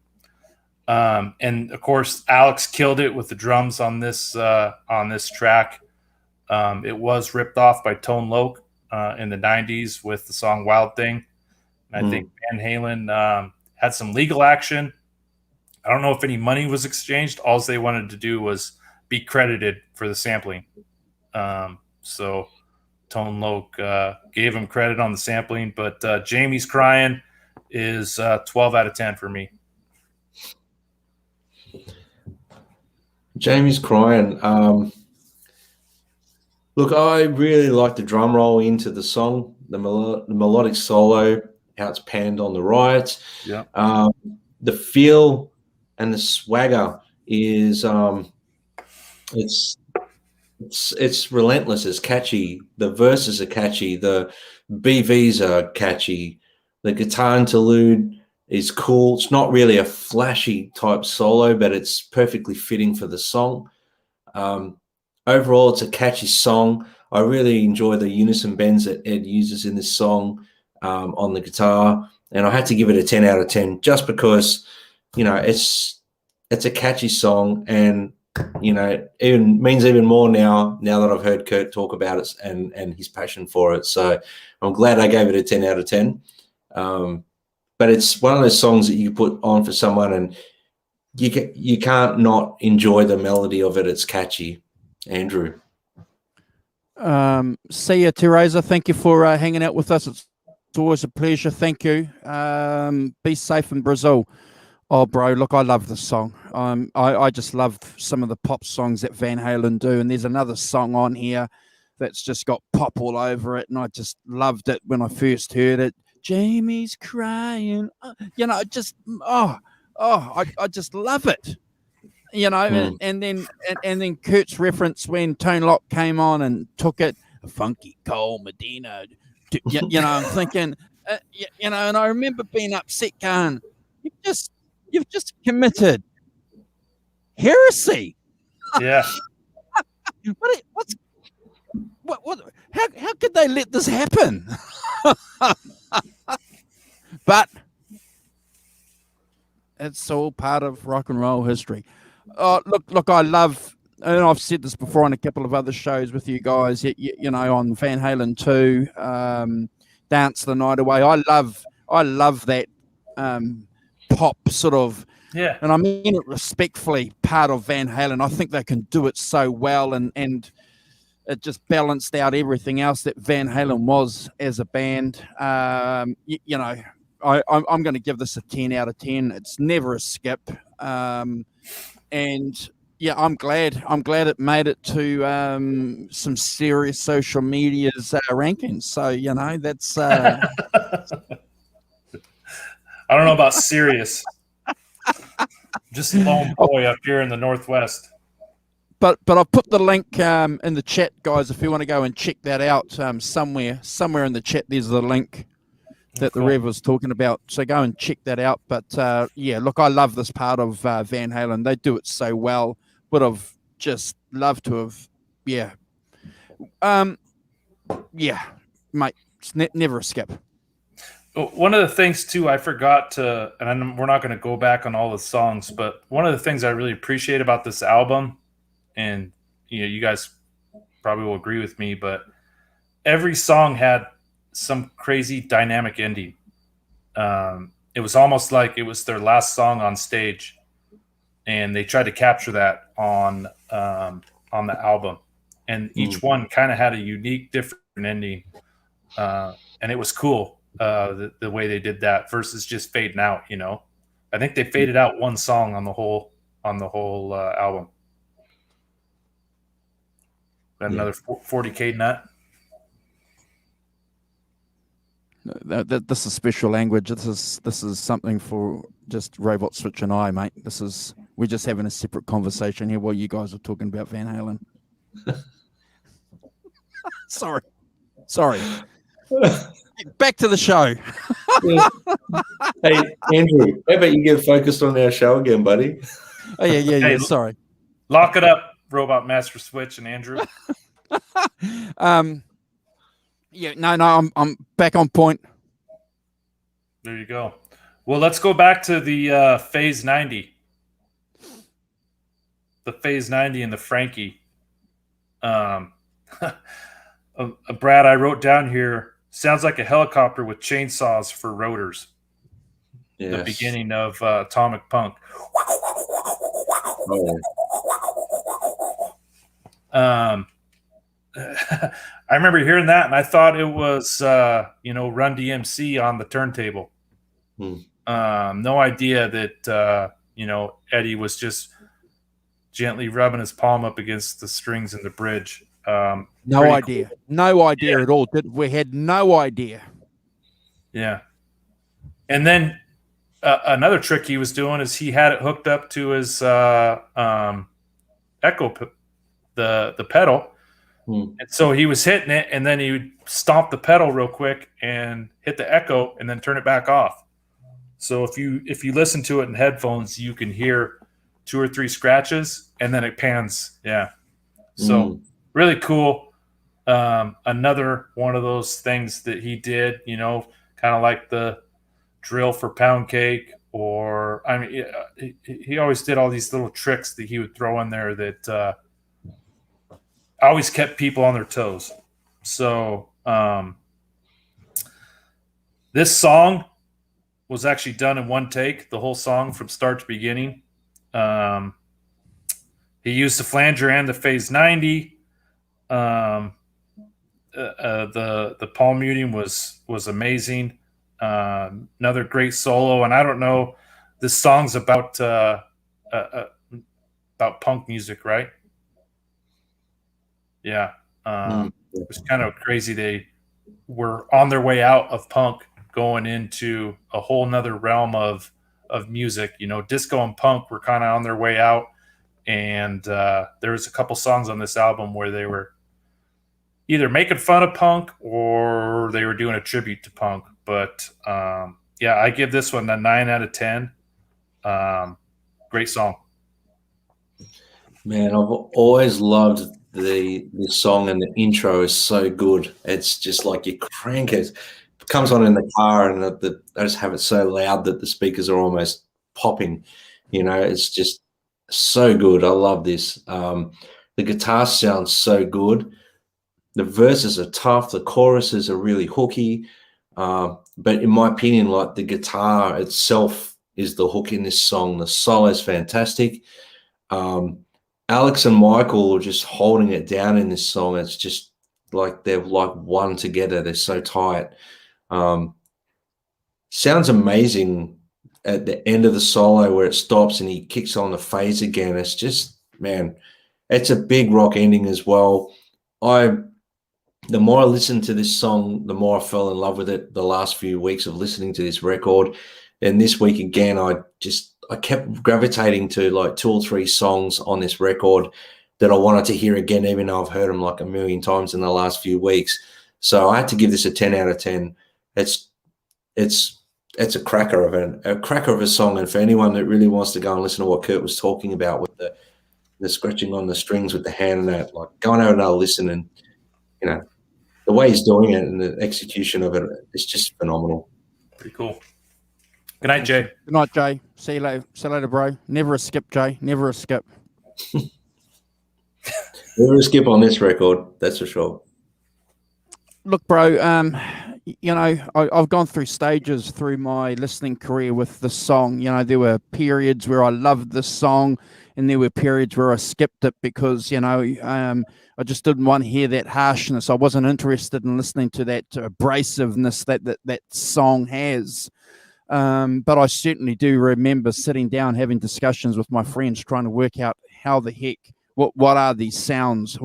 And of course, Alex killed it with the drums on this track. It was ripped off by Tone Loc in the 90s with the song Wild Thing. And I think Van Halen had some legal action. I don't know if any money was exchanged. All they wanted to do was be credited for the sampling. So Tone Loc gave him credit on the sampling, but Jamie's Crying is 12 out of 10 for me. Jamie's Crying. Look, I really like the drum roll into the song, the melodic solo, how it's panned on the right. Yeah. The feel and the swagger is it's relentless. It's catchy. The verses are catchy. The BVs are catchy. The guitar interlude is cool. It's not really a flashy type solo, but it's perfectly fitting for the song. Overall, it's a catchy song. I really enjoy the unison bends that Ed uses in this song on the guitar, and I had to give it a 10 out of 10 just because, it's a catchy song, and it means even more now that I've heard Kurt talk about it and his passion for it. So I'm glad I gave it a 10 out of 10. But it's one of those songs that you put on for someone and you can't not enjoy the melody of it. It's catchy. Andrew. See you, Teresa. Thank you for hanging out with us. It's always a pleasure. Thank you. Be safe in Brazil. Oh, bro, look, I love this song. I just love some of the pop songs that Van Halen do. And there's another song on here that's just got pop all over it. And I just loved it when I first heard it. Jamie's crying. I just love it. And then Kurt's reference when Tone Loc came on and took it, a funky Cole Medina. I'm thinking, and I remember being upset going, you've just committed heresy. Yeah. How could they let this happen? But it's all part of rock and roll history. Look, I love, and I've said this before on a couple of other shows with you guys, on Van Halen 2, Dance the Night Away. I love that pop sort of, yeah, and I mean it respectfully, part of Van Halen. I think they can do it so well, and it just balanced out everything else that Van Halen was as a band. I'm going to give this a 10 out of 10. It's never a skip. And yeah, I'm glad it made it to some serious social media's rankings. So, that's I don't know about serious. Just lone boy up here in the Northwest. But I've put the link in the chat, guys, if you want to go and check that out somewhere in the chat. There's the link that the Rev was talking about. So go and check that out. But look, I love this part of Van Halen. They do it so well. Would have just loved to have, mate, it's never a skip. One of the things too, I forgot to, and we're not going to go back on all the songs, but one of the things I really appreciate about this album, and you guys probably will agree with me, but every song had some crazy dynamic ending. It was almost like it was their last song on stage, and they tried to capture that on the album. And each one kind of had a unique, different ending, and it was cool the way they did that versus just fading out. I think they faded out one song on the whole album. Got another 40K nut. This is special language. This is something for just Robot Switch and I, mate. We're just having a separate conversation here while you guys are talking about Van Halen. Sorry. Back to the show. Hey, Andrew, how about you get focused on our show again, buddy? Oh yeah. Hey, sorry. Lock it up, Robot Master Switch and Andrew. I'm back on point. There you go. Well, let's go back to the Phase 90. The Phase 90 and the Frankie. Brad, I wrote down here, sounds like a helicopter with chainsaws for rotors. Yes. The beginning of Atomic Punk. Oh. I remember hearing that, and I thought it was, Run DMC on the turntable. No idea that, Eddie was just gently rubbing his palm up against the strings in the bridge. No idea. Cool. No idea at all. We had no idea. Yeah. And then another trick he was doing is he had it hooked up to his echo, the pedal. And so he was hitting it, and then he would stomp the pedal real quick and hit the echo and then turn it back off. So if you listen to it in headphones, you can hear 2 or 3 scratches, and then it pans. Yeah. So really cool. Another one of those things that he did, kind of like the drill for pound cake, or I mean, he always did all these little tricks that he would throw in there that always kept people on their toes. So this song was actually done in one take, the whole song from start to beginning. He used the flanger and the phase 90. The palm muting was amazing. Another great solo, and I don't know, this song's about punk music, right? Yeah. It was kind of crazy. They were on their way out of punk, going into a whole nother realm of music. Disco and punk were kind of on their way out, and there was a couple songs on this album where they were either making fun of punk or they were doing a tribute to punk. But yeah, I give this one a 9 out of 10. Great song. Man, I've always loved this song, and the intro is so good. It's just like you crank it. It comes on in the car, and I just have it so loud that the speakers are almost popping. It's just so good. I love this. The guitar sounds so good. The verses are tough. The choruses are really hooky. But in my opinion, like, the guitar itself is the hook in this song. The solo is fantastic. Alex and Michael are just holding it down in this song. It's just like they're like one together. They're so tight. Sounds amazing at the end of the solo where it stops and he kicks on the phase again. It's just, man, it's a big rock ending as well. The more I listened to this song, the more I fell in love with it the last few weeks of listening to this record. And this week again, I kept gravitating to like 2 or 3 songs on this record that I wanted to hear again, even though I've heard them like a million times in the last few weeks. So I had to give this a 10 out of 10. It's a cracker of a song. And for anyone that really wants to go and listen to what Kurt was talking about with the scratching on the strings with the hand and that, like, go and have another listen, and the way he's doing it and the execution of it, it's just phenomenal. Pretty cool. Good night, Jay. Good night, Jay. See you later, bro. Never a skip, Jay. Never a skip. Never a skip on this record, that's for sure. Look, bro, I've gone through stages through my listening career with this song. There were periods where I loved this song, and there were periods where I skipped it because, I just didn't want to hear that harshness. I wasn't interested in listening to that abrasiveness that song has. But I certainly do remember sitting down, having discussions with my friends, trying to work out how the heck, what are these sounds?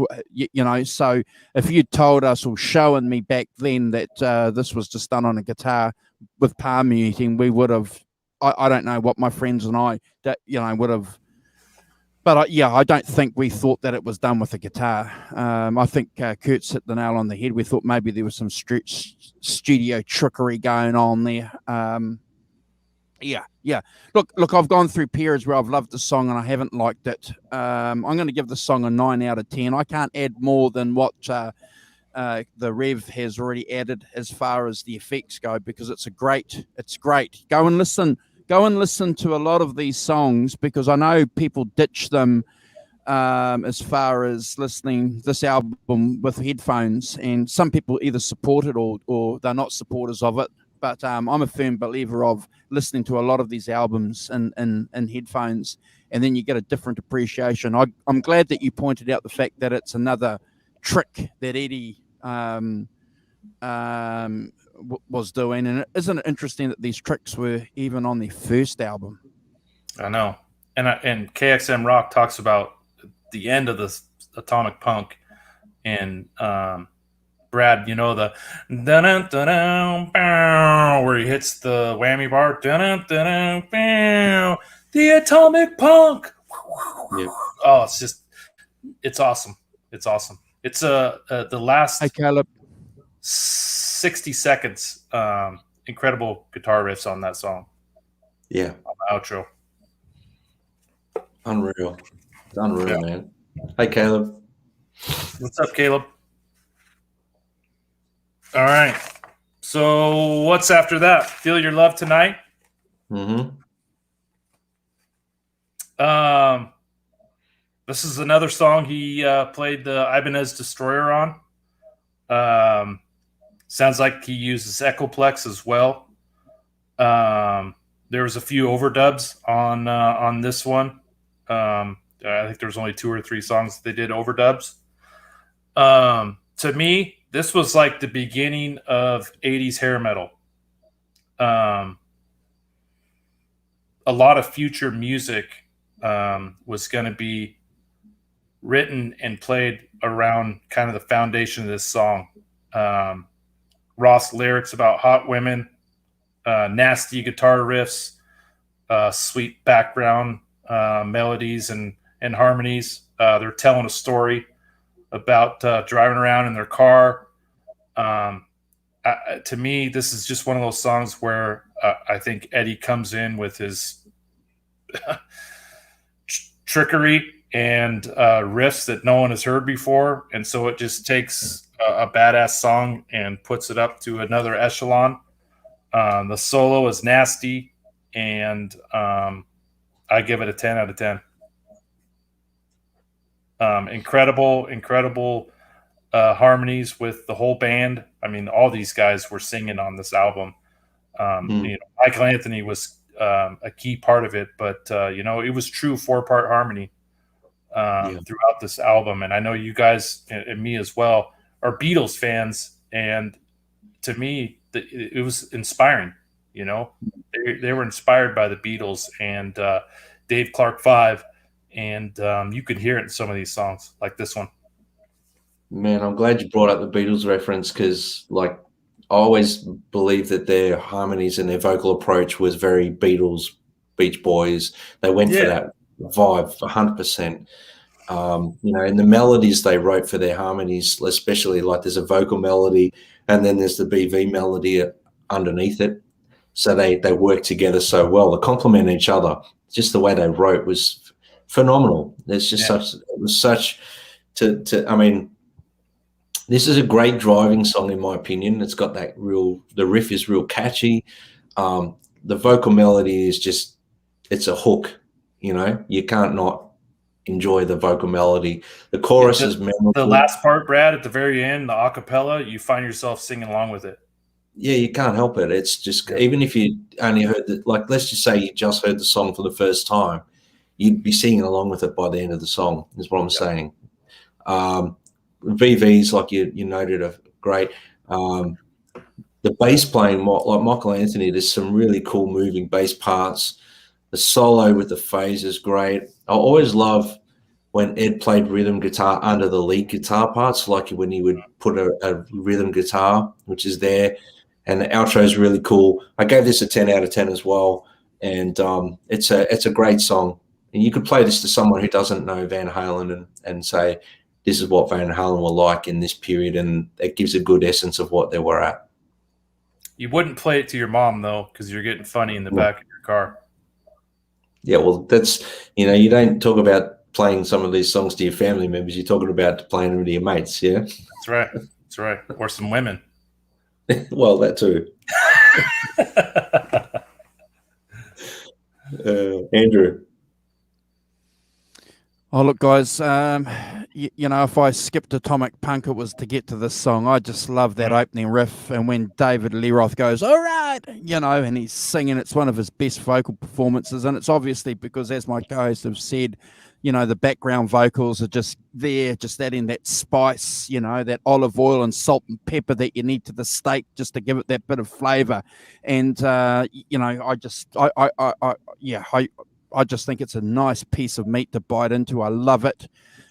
So if you told us or shown me back then that this was just done on a guitar with palm muting, we would have, I don't know what my friends and I, would have. But I don't think we thought that it was done with a guitar. I think Kurt's hit the nail on the head. We thought maybe there was some studio trickery going on there. Yeah. Look, I've gone through periods where I've loved the song and I haven't liked it. I'm going to give the song a 9 out of 10. I can't add more than what the Rev has already added as far as the effects go, because it's great. Go and listen to a lot of these songs, because I know people ditch them as far as listening this album with headphones, and some people either support it or they're not supporters of it. But I'm a firm believer of listening to a lot of these albums in headphones, and then you get a different appreciation. I'm glad that you pointed out the fact that it's another trick that Eddie was doing, and isn't it interesting that these tricks were even on the first album? I know, and KXM Rock talks about the end of this atomic punk, And Brad, you know, the dun dun where he hits the whammy bar, dun dun the atomic punk. Yeah. Oh, it's awesome. It's awesome. It's the last Hey, Caleb. 60 seconds. Incredible guitar riffs on that song. Yeah. On the outro. Unreal. It's unreal, man. Hey, Caleb. What's up, Caleb? All right. So what's after that? Feel Your Love Tonight? Mm-hmm. This is another song he played the Ibanezdestroyer on. Sounds like he uses Echoplex as well. There was a few overdubs on this one. I think there was only 2 or 3 songs that they did overdubs. To me, this was like the beginning of 80s hair metal. A lot of future music was going to be written and played around kind of the foundation of this song. Ross lyrics about hot women, nasty guitar riffs, sweet background melodies and harmonies. They're telling a story about driving around in their car. To me, this is just one of those songs where I think Eddie comes in with his trickery and riffs that no one has heard before. And so it just takes a badass song and puts it up to another echelon. The solo is nasty, and I give it a 10 out of 10. Incredible harmonies with the whole band. I mean, all these guys were singing on this album. You know, Michealanthony was a key part of it, but you know, it was true 4-part harmony throughout this album. And I know you guys and me as well are Beatles fans, and to me, it was inspiring. You know, they were inspired by the Beatles and Dave Clark 5, and you could hear it in some of these songs, like this one. Man, I'm glad you brought up the Beatles reference, because, like, I always believed that their harmonies and their vocal approach was very Beatles, Beach Boys. They went for that vibe 100%. You know, and the melodies they wrote for their harmonies, especially, like, there's a vocal melody and then there's the BV melody underneath it. So they work together so well. They complement each other. Just the way they wrote was phenomenal. There's just I mean, this is a great driving song, in my opinion. It's got that the riff is real catchy. The vocal melody is just, it's a hook, you know. You can't not enjoy the vocal melody. The chorus is memorable. The last part, Brad, at the very end, the acapella, you find yourself singing along with it. Yeah, you can't help it. It's just, even if you only heard like, let's just say you just heard the song for the first time, you'd be singing along with it by the end of the song, is what I'm saying. VVs, like you noted, are great. The bass playing, like Michealanthony, there's some really cool moving bass parts. The solo with the phase is great. I always love when Ed played rhythm guitar under the lead guitar parts, like when he would put a rhythm guitar, which is there. And the outro is really cool. I gave this a 10 out of 10 as well. And it's a great song. And you could play this to someone who doesn't know Van Halen and say, this is what Van Halen were like in this period. And it gives a good essence of what they were at. You wouldn't play it to your mom, though, because you're getting funny in the back of your car. Yeah, well, that's, you know, you don't talk about playing some of these songs to your family members. You're talking about playing them to your mates, yeah? That's right. That's right. Or some women. Well, that too. Andrew. Oh, look, guys, you know, if I skipped Atomic Punk, it was to get to this song. I just love that opening riff. And when David Lee Roth goes, all right, you know, and he's singing, it's one of his best vocal performances. And it's obviously because, as my co-hosts have said, you know, the background vocals are just there, just adding that spice, you know, that olive oil and salt and pepper that you need to the steak just to give it that bit of flavor. And, you know, I just think it's a nice piece of meat to bite into. I love it.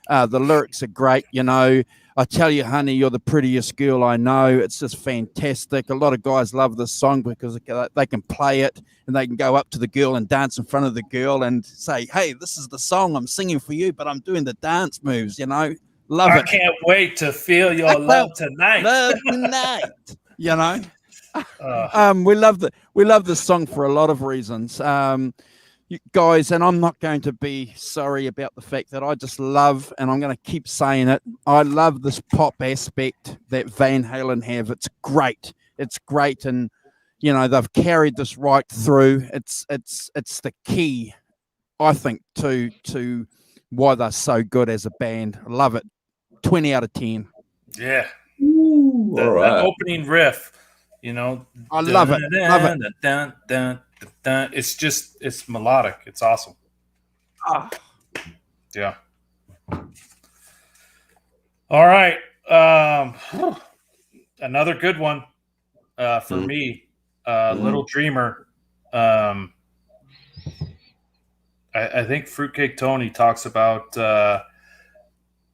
The lyrics are great, you know. I tell you, honey, you're the prettiest girl I know. It's just fantastic. A lot of guys love this song because they can play it and they can go up to the girl and dance in front of the girl and say, hey, this is the song I'm singing for you, but I'm doing the dance moves, you know. Love it. I can't wait to feel your love tonight. Love tonight. You know. We love the song for a lot of reasons. You guys, and I'm not going to be sorry about the fact that I just love, and I'm going to keep saying it, I love this pop aspect that Van Halen have. It's great. It's great, and you know they've carried this right through. It's the key, I think, to why they're so good as a band. I love it. 20 out of 10. Yeah. Ooh, all right. That opening riff, you know, I love it. Love it. It's melodic. It's awesome. Yeah. All right. Another good one for me. Little Dreamer. I think Fruitcake Tony talks about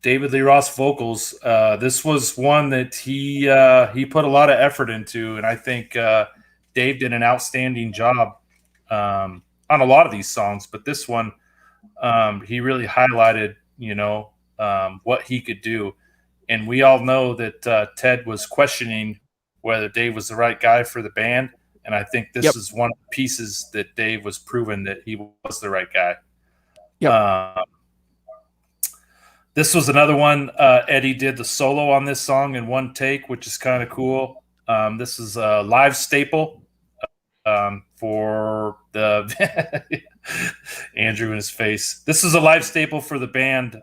David Lee Roth vocals. This was one that he put a lot of effort into, and I think Dave did an outstanding job on a lot of these songs. But this one, he really highlighted, you know, what he could do. And we all know that Ted was questioning whether Dave was the right guy for the band. And I think this is one of the pieces that Dave was proven that he was the right guy. This was another one. Eddie did the solo on this song in one take, which is kind of cool. This is a live staple for the Andrew in his face. This is a live staple for the band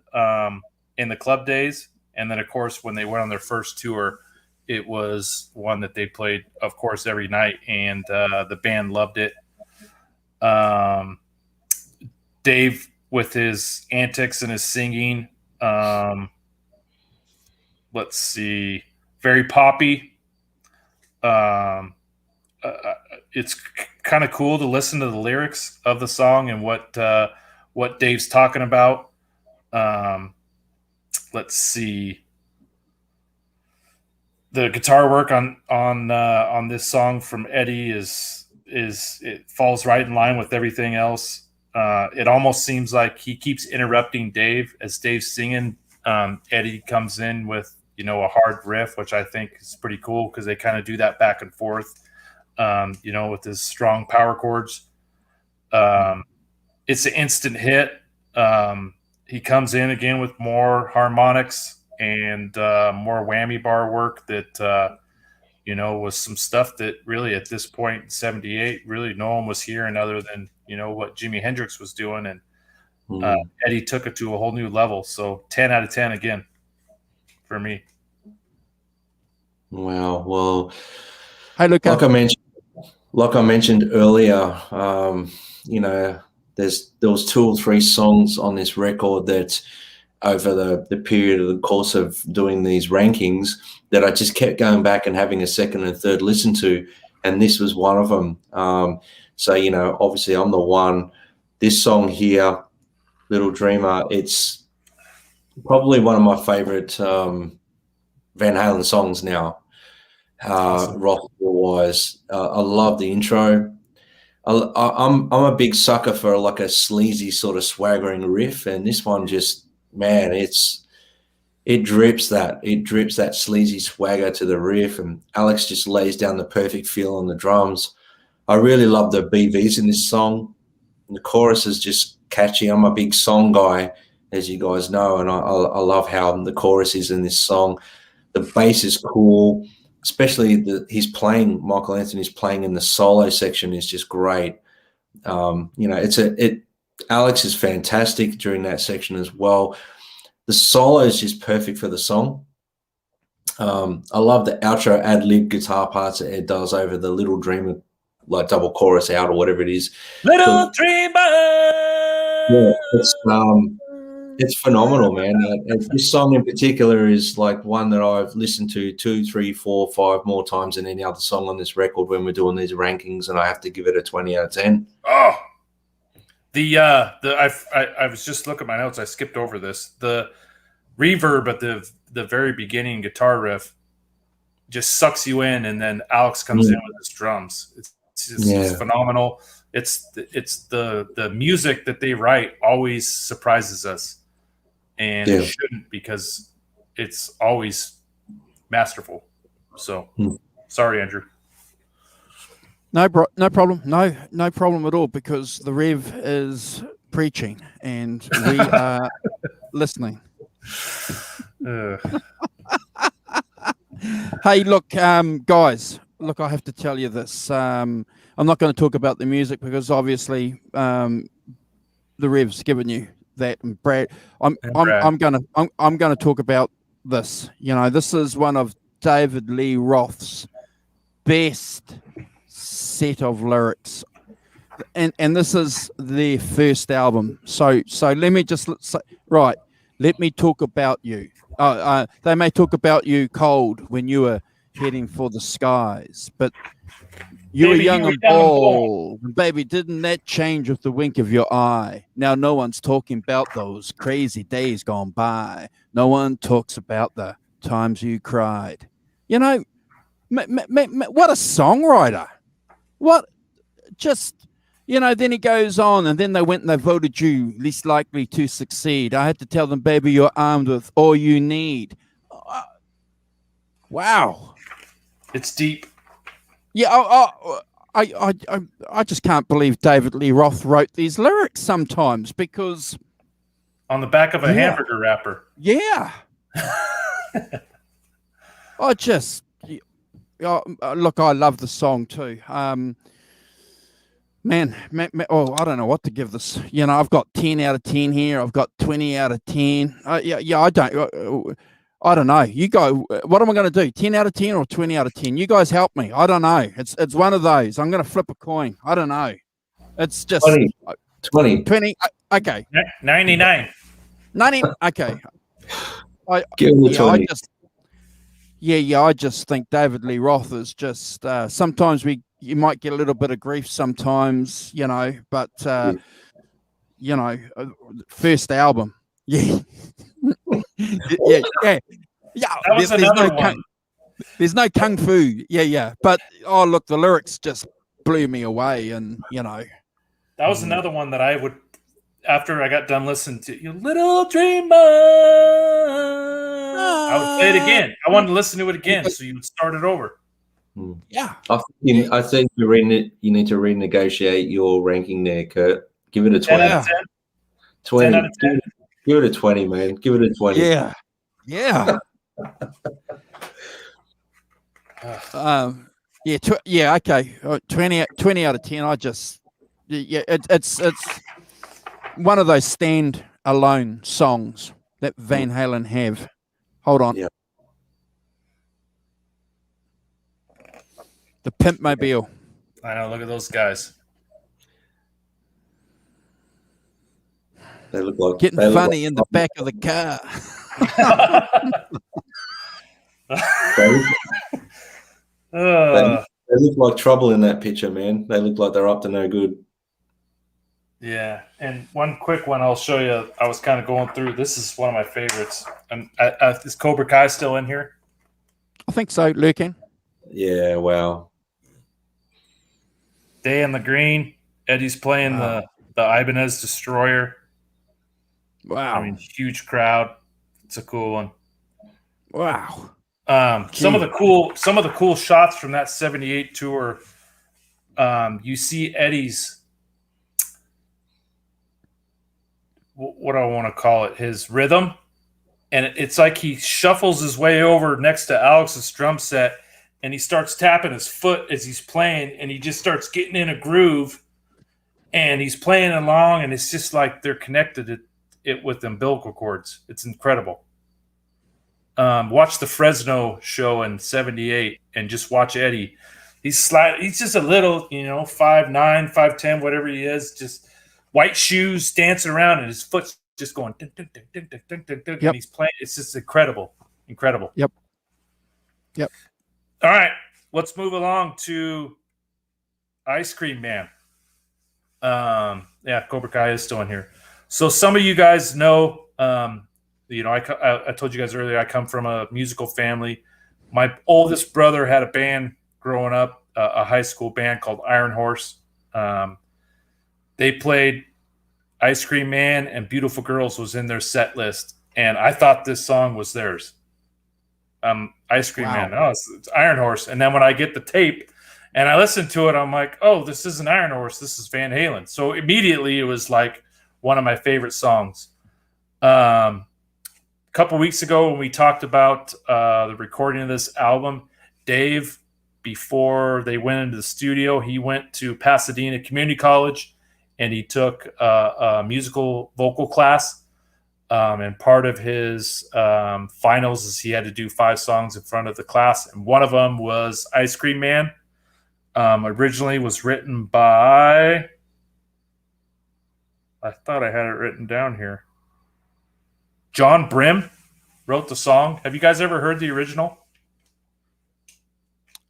in the club days. And then, of course, when they went on their first tour, it was one that they played, of course, every night. And the band loved it. Dave, with his antics and his singing, let's see, very poppy. It's kind of cool to listen to the lyrics of the song and what Dave's talking about. Let's see, the guitar work on this song from Eddie is it falls right in line with everything else. It almost seems like he keeps interrupting Dave as Dave's singing. Eddie comes in with, you know, a hard riff, which I think is pretty cool because they kind of do that back and forth, you know, with his strong power chords. It's an instant hit. He comes in again with more harmonics and more whammy bar work that, you know, was some stuff that really at this point in 78, really no one was hearing other than, you know, what Jimi Hendrix was doing. And Eddie took it to a whole new level. So 10 out of 10 again for me. Wow. Well, hey, look, like I mentioned earlier, you know, there was 2 or 3 songs on this record that over the period of the course of doing these rankings that I just kept going back and having a second and third listen to, and this was one of them. So, you know, obviously I'm the one. This song here, Little Dreamer, it's probably one of my favorite Van Halen songs now, rock-wise. I love the intro. I'm a big sucker for like a sleazy sort of swaggering riff, and this one just, man, it drips that sleazy swagger to the riff, and Alex just lays down the perfect feel on the drums. I really love the BVs in this song. And the chorus is just catchy. I'm a big song guy, as you guys know, and I love how the chorus is in this song. The bass is cool. Especially Michael Anthony's playing in the solo section is just great. You know, Alex is fantastic during that section as well. The solo is just perfect for the song. I love the outro ad-lib guitar parts that Ed does over the Little Dreamer, like double chorus out or whatever it is. Little Dreamer! Yeah, it's phenomenal, man. This song in particular is like one that I've listened to 2, 3, 4, 5 more times than any other song on this record when we're doing these rankings, and I have to give it a 20 out of 10. Oh, I was just looking at my notes. I skipped over this. The reverb at the very beginning guitar riff just sucks you in, and then Alex comes in with his drums. It's just it's phenomenal. It's the music that they write always surprises us, and it shouldn't, because it's always masterful. So sorry, Andrew. No problem. No problem at all, because the Rev is preaching and we are listening. Hey, look, guys, look, I have to tell you this. I'm not going to talk about the music because obviously the Rev's given you that, and Brad. I'm going to talk about this. You know, this is one of David Lee Roth's best set of lyrics, and this is their first album. So let me just say, right. Let me talk about you. They may talk about you cold when you were heading for the skies, but you were young and bold. Baby, didn't that change with the wink of your eye? Now no one's talking about those crazy days gone by. No one talks about the times you cried. You know, what a songwriter. What just... You know, then he goes on, and then they went and they voted you least likely to succeed. I had to tell them, baby, you're armed with all you need. Wow. It's deep. Yeah, I just can't believe David Lee Roth wrote these lyrics sometimes, because... On the back of a hamburger wrapper. Yeah. Look, I love the song too. Man, I don't know what to give this. You know, I've got 10 out of 10 here. I've got 20 out of 10. I don't know. You go. What am I going to do? 10 out of 10 or 20 out of 10? You guys help me. I don't know. It's one of those. I'm going to flip a coin. I don't know. It's just 20. Okay. 99. 90. Okay. Give him the 20. I just think David Lee Roth is just sometimes you might get a little bit of grief sometimes, you know, but you know, first album. Yeah. yeah. There's no kung fu. Yeah. But look, the lyrics just blew me away, and you know. That was another one that I would, after I got done listening to You Little Dreamer, I would play it again. I wanted to listen to it again, so you would start it over. Yeah. I think you need to renegotiate your ranking there, Kurt. Give it a 20. 10 out of 10? 20. 10 out of 10? Give it a 20, man. Give it a 20. Yeah. Okay. 20 out of 10. I just... it's one of those stand-alone songs that Van Halen have. Hold on. Yep. The Pimp Mobile. I know. Look at those guys. They look like getting funny in the back of the car. They look like trouble in that picture, man. They look like they're up to no good. Yeah, and one quick one I'll show you. I was kind of going through. This is one of my favorites. Is Cobra Kai still in here? I think so, lurking. Yeah, wow. Day in the Green. Eddie's playing the Ibanezdestroyer. Wow. I mean, huge crowd. It's a cool one. Wow. Some of the cool shots from that 78 tour. You see Eddie's, what do I want to call it? His rhythm. And it's like he shuffles his way over next to Alex's drum set, and he starts tapping his foot as he's playing, and he just starts getting in a groove, and he's playing along, and it's just like they're connected it with umbilical cords. It's incredible. Watch the Fresno show in 78 and just watch Eddie. He's just a little, 5'9", 5'10", whatever he is, just white shoes, dancing around, and his foot's just going ding, ding, ding, ding, ding, ding, ding, ding, and he's playing. It's just incredible. Yep. All right, let's move along to Ice Cream Man. Cobra Kai is still in here. So some of you guys know I told you guys earlier, I come from a musical family. My oldest brother had a band growing up, a high school band called Iron Horse. They played Ice Cream Man and Beautiful Girls was in their set list. And I thought this song was theirs. Ice Cream Man. Oh, it's Iron Horse. And then when I get the tape and I listen to it, I'm like, oh, this isn't Iron Horse. This is Van Halen. So immediately it was like one of my favorite songs. A couple weeks ago when we talked about the recording of this album, Dave, before they went into the studio, he went to Pasadena Community College and he took a musical vocal class. And part of his finals is he had to do 5 songs in front of the class. And one of them was Ice Cream Man. Originally was written by, I thought I had it written down here. John Brim wrote the song. Have you guys ever heard the original?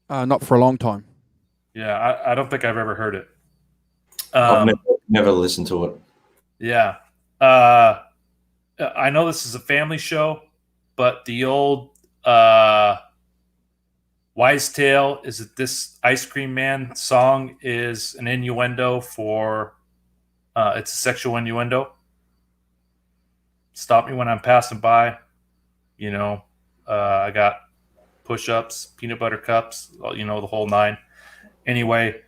Not for a long time. Yeah, I don't think I've ever heard it. I've never listened to it. Yeah. I know this is a family show, but the old wise tale is that this Ice Cream Man song is an innuendo for, it's a sexual innuendo. Stop me when I'm passing by. I got push-ups, peanut butter cups, the whole 9. Anyway,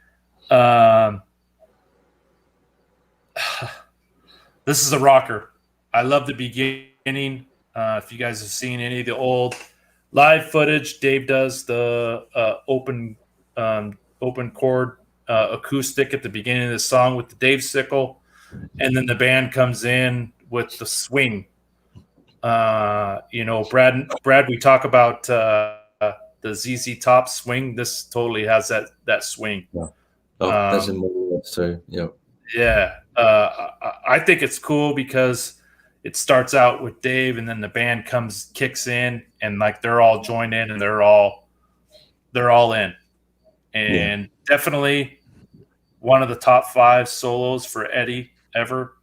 this is a rocker. I love the beginning. If you guys have seen any of the old live footage, Dave does the open chord acoustic at the beginning of the song with the Dave sickle, and then the band comes in with the swing. Brad, we talk about the ZZ Top swing. This totally has that swing. Yeah. That's in more words too. Yep. Yeah. I think it's cool because it starts out with Dave and then the band kicks in and like they're all joined in and they're all in. And definitely one of the top 5 solos for Eddie ever.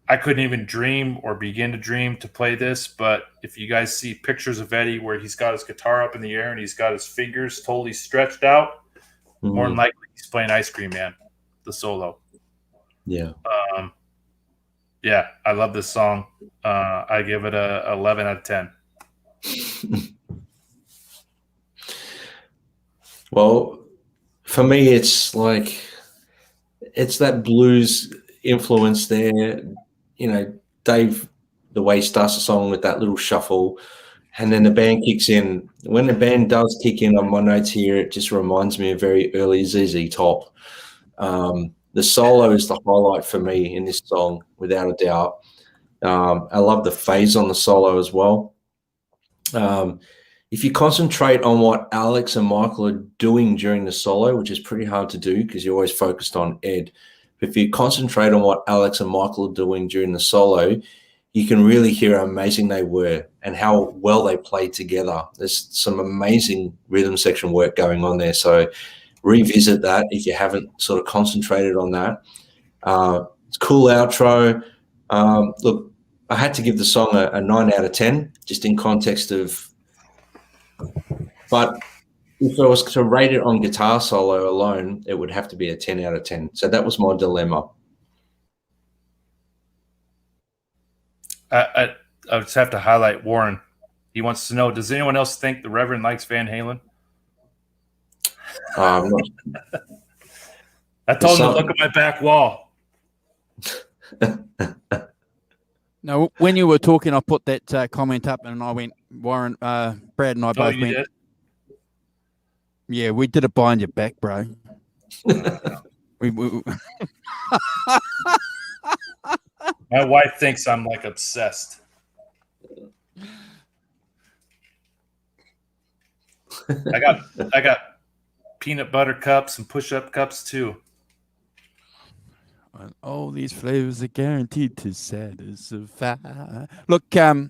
I couldn't even dream or begin to dream to play this, but if you guys see pictures of Eddie where he's got his guitar up in the air and he's got his fingers totally stretched out, more than likely he's playing Ice Cream Man, the solo. Yeah. Yeah, I love this song. I give it a 11 out of 10. Well, for me, it's that blues influence there. Dave, the way he starts the song with that little shuffle, and then the band kicks in. When the band does kick in on my notes here, it just reminds me of very early ZZ Top. The solo is the highlight for me in this song, without a doubt. I love the phase on the solo as well. If you concentrate on what Alex and Michael are doing during the solo, which is pretty hard to do because you're always focused on Ed, but if you concentrate on what Alex and Michael are doing during the solo, you can really hear how amazing they were and how well they played together. There's some amazing rhythm section work going on there. So revisit that if you haven't sort of concentrated on that. It's a cool outro. Look, I had to give the song a 9 out of 10, just in context of, but if I was to rate it on guitar solo alone, it would have to be a 10 out of 10. So that was my dilemma. I just have to highlight Warren. He wants to know, does anyone else think the Reverend likes Van Halen? I told him to look at my back wall. No, when you were talking, I put that comment up and I went, Warren, Brad and I both went. Did? Yeah, we did it behind your back, bro. we My wife thinks I'm like obsessed. I got peanut butter cups and push-up cups too. And all these flavors are guaranteed to satisfy. Look, guys,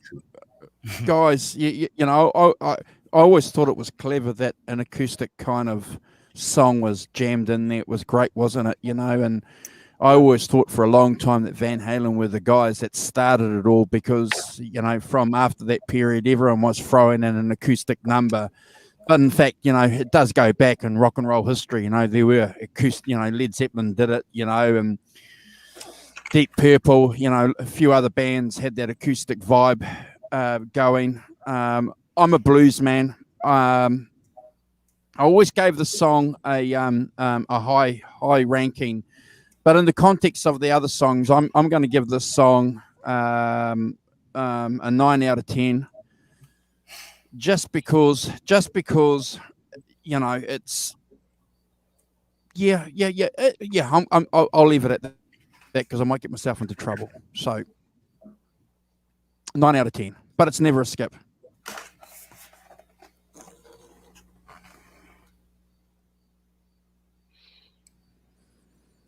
you know, I always thought it was clever that an acoustic kind of song was jammed in there. It was great, wasn't it? You know, and I always thought for a long time that Van Halen were the guys that started it all, because, you know, from after that period, everyone was throwing in an acoustic number. But in fact, you know, it does go back in rock and roll history. You know, there were acoustic, you know, Led Zeppelin did it, you know, and Deep Purple, you know, a few other bands had that acoustic vibe going. I'm a blues man. I always gave the song a high ranking, but in the context of the other songs, I'm going to give this song a 9 out of 10, just because you know it's I'll leave it at that because I might get myself into trouble. So 9 out of 10, but it's never a skip.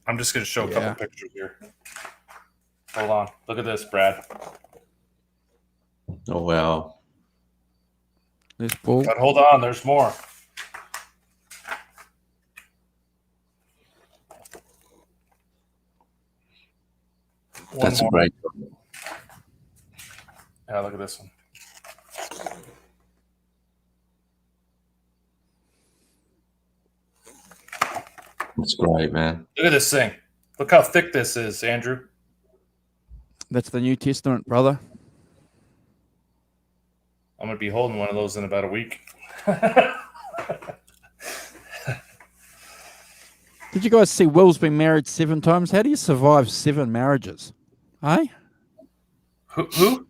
I'm just going to show a couple pictures here. Hold on. Look at this, Brad. Oh, wow. This ball. But hold on. There's more. That's a great one. Yeah, look at this one. That's great, man. Look at this thing. Look how thick this is, Andrew. That's the New Testament, brother. I'm going to be holding one of those in about a week. Did you guys see Will's been married 7 times? How do you survive 7 marriages? Hey? Who?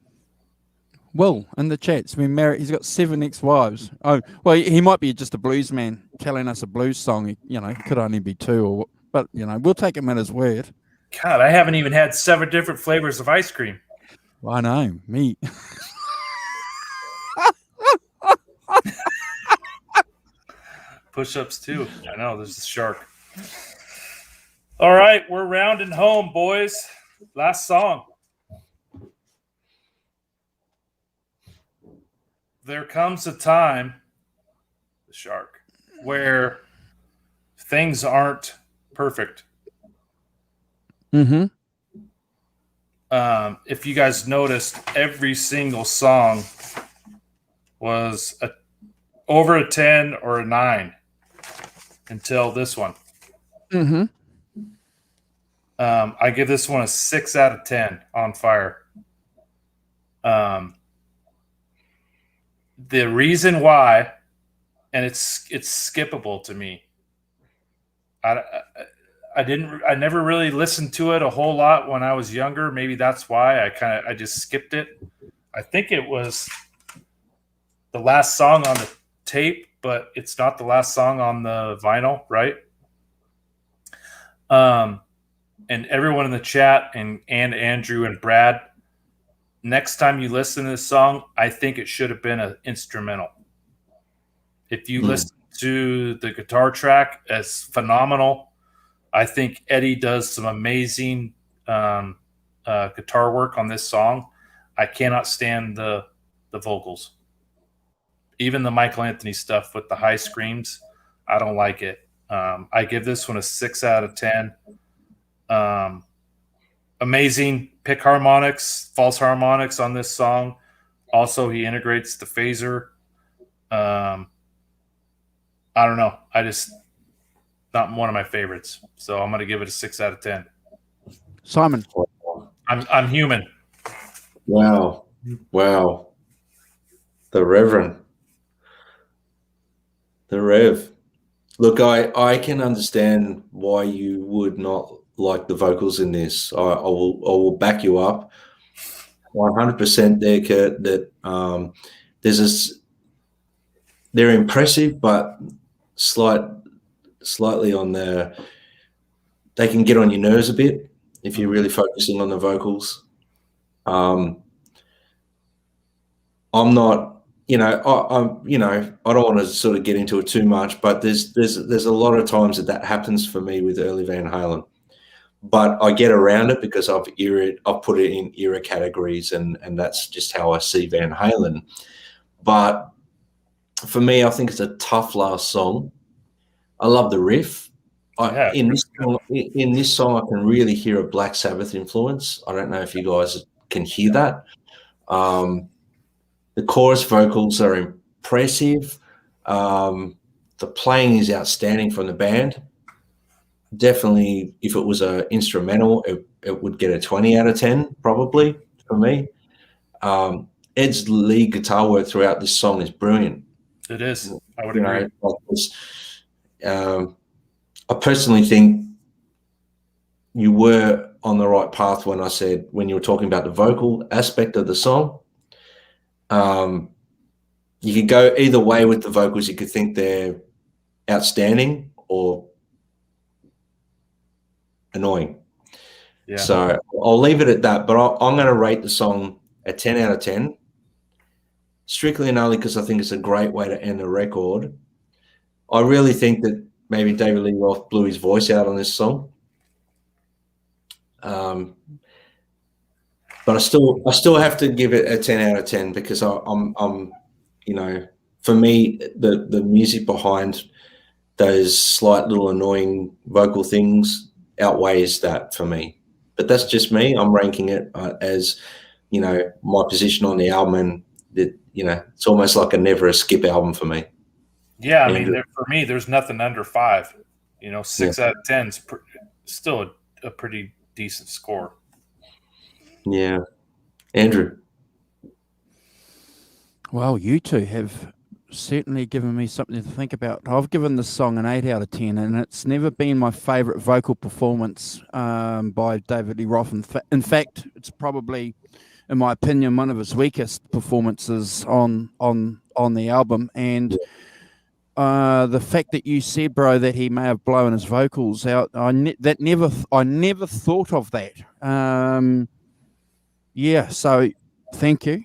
Will, in the chat, he's been married. He's got 7 ex-wives. Oh, well, he might be just a blues man telling us a blues song. You know, could only be 2, but you know, we'll take him at his word. God, I haven't even had 7 different flavors of ice cream. I know, me. Push-ups too. I know, there's a shark. All right, we're rounding home, boys. Last song. There comes a time, the shark, where things aren't perfect. Mm-hmm. If you guys noticed, every single song was over a 10 or a 9 until this one. Mm-hmm. I give this one a 6 out of 10 on fire. The reason why, and it's skippable to me. I never really listened to it a whole lot when I was younger. Maybe that's why I just skipped it. I think it was the last song on the tape, but it's not the last song on the vinyl, right? And everyone in the chat and Andrew and Brad, next time you listen to this song, I think it should have been an instrumental. If you listen to the guitar track, it's phenomenal. I think Eddie does some amazing guitar work on this song. I cannot stand the vocals. Even the Michealanthony stuff with the high screams, I don't like it. I give this one a 6 out of 10. Amazing pick harmonics, false harmonics on this song. Also, he integrates the phaser. I don't know. Not one of my favorites. So I'm going to give it a 6 out of 10. Simon. I'm human. Wow. The Reverend. The Rev. Look, I can understand why you would not like the vocals in this. I will back you up 100% there, Kurt, that they're impressive, but slightly on they can get on your nerves a bit if you're really focusing on the vocals. I'm not, I don't want to sort of get into it too much, but there's a lot of times that happens for me with early Van Halen. But I get around it because I've put it in era categories, and that's just how I see Van Halen. But for me, I think it's a tough last song. I love the riff. In in this song, I can really hear a Black Sabbath influence. I don't know if you guys can hear that. The chorus vocals are impressive. The playing is outstanding from the band. Definitely, if it was an instrumental, it would get a 20 out of 10, probably, for me. Ed's lead guitar work throughout this song is brilliant. It is. I would agree. I personally think you were on the right path when you were talking about the vocal aspect of the song. You could go either way with the vocals. You could think they're outstanding or annoying. Yeah. So I'll leave it at that, but I'm going to rate the song a 10 out of 10, strictly and only because I think it's a great way to end a record. I really think that maybe David Lee Roth blew his voice out on this song. But I still have to give it a 10 out of 10 because I'm for me, the music behind those slight little annoying vocal things outweighs that for me. But that's just me. I'm ranking it as, my position on the album, and it's almost like a never a skip album for me. Yeah, I mean, for me, there's nothing under 5. 6 out of 10 is still a pretty decent score. Yeah. Andrew? Well, you two have certainly given me something to think about. I've given this song an 8 out of 10, and it's never been my favourite vocal performance by David Lee Roth. In fact, it's probably, in my opinion, one of his weakest performances on the album. And the fact that you said, bro, that he may have blown his vocals out, I never thought of that. Yeah, so thank you.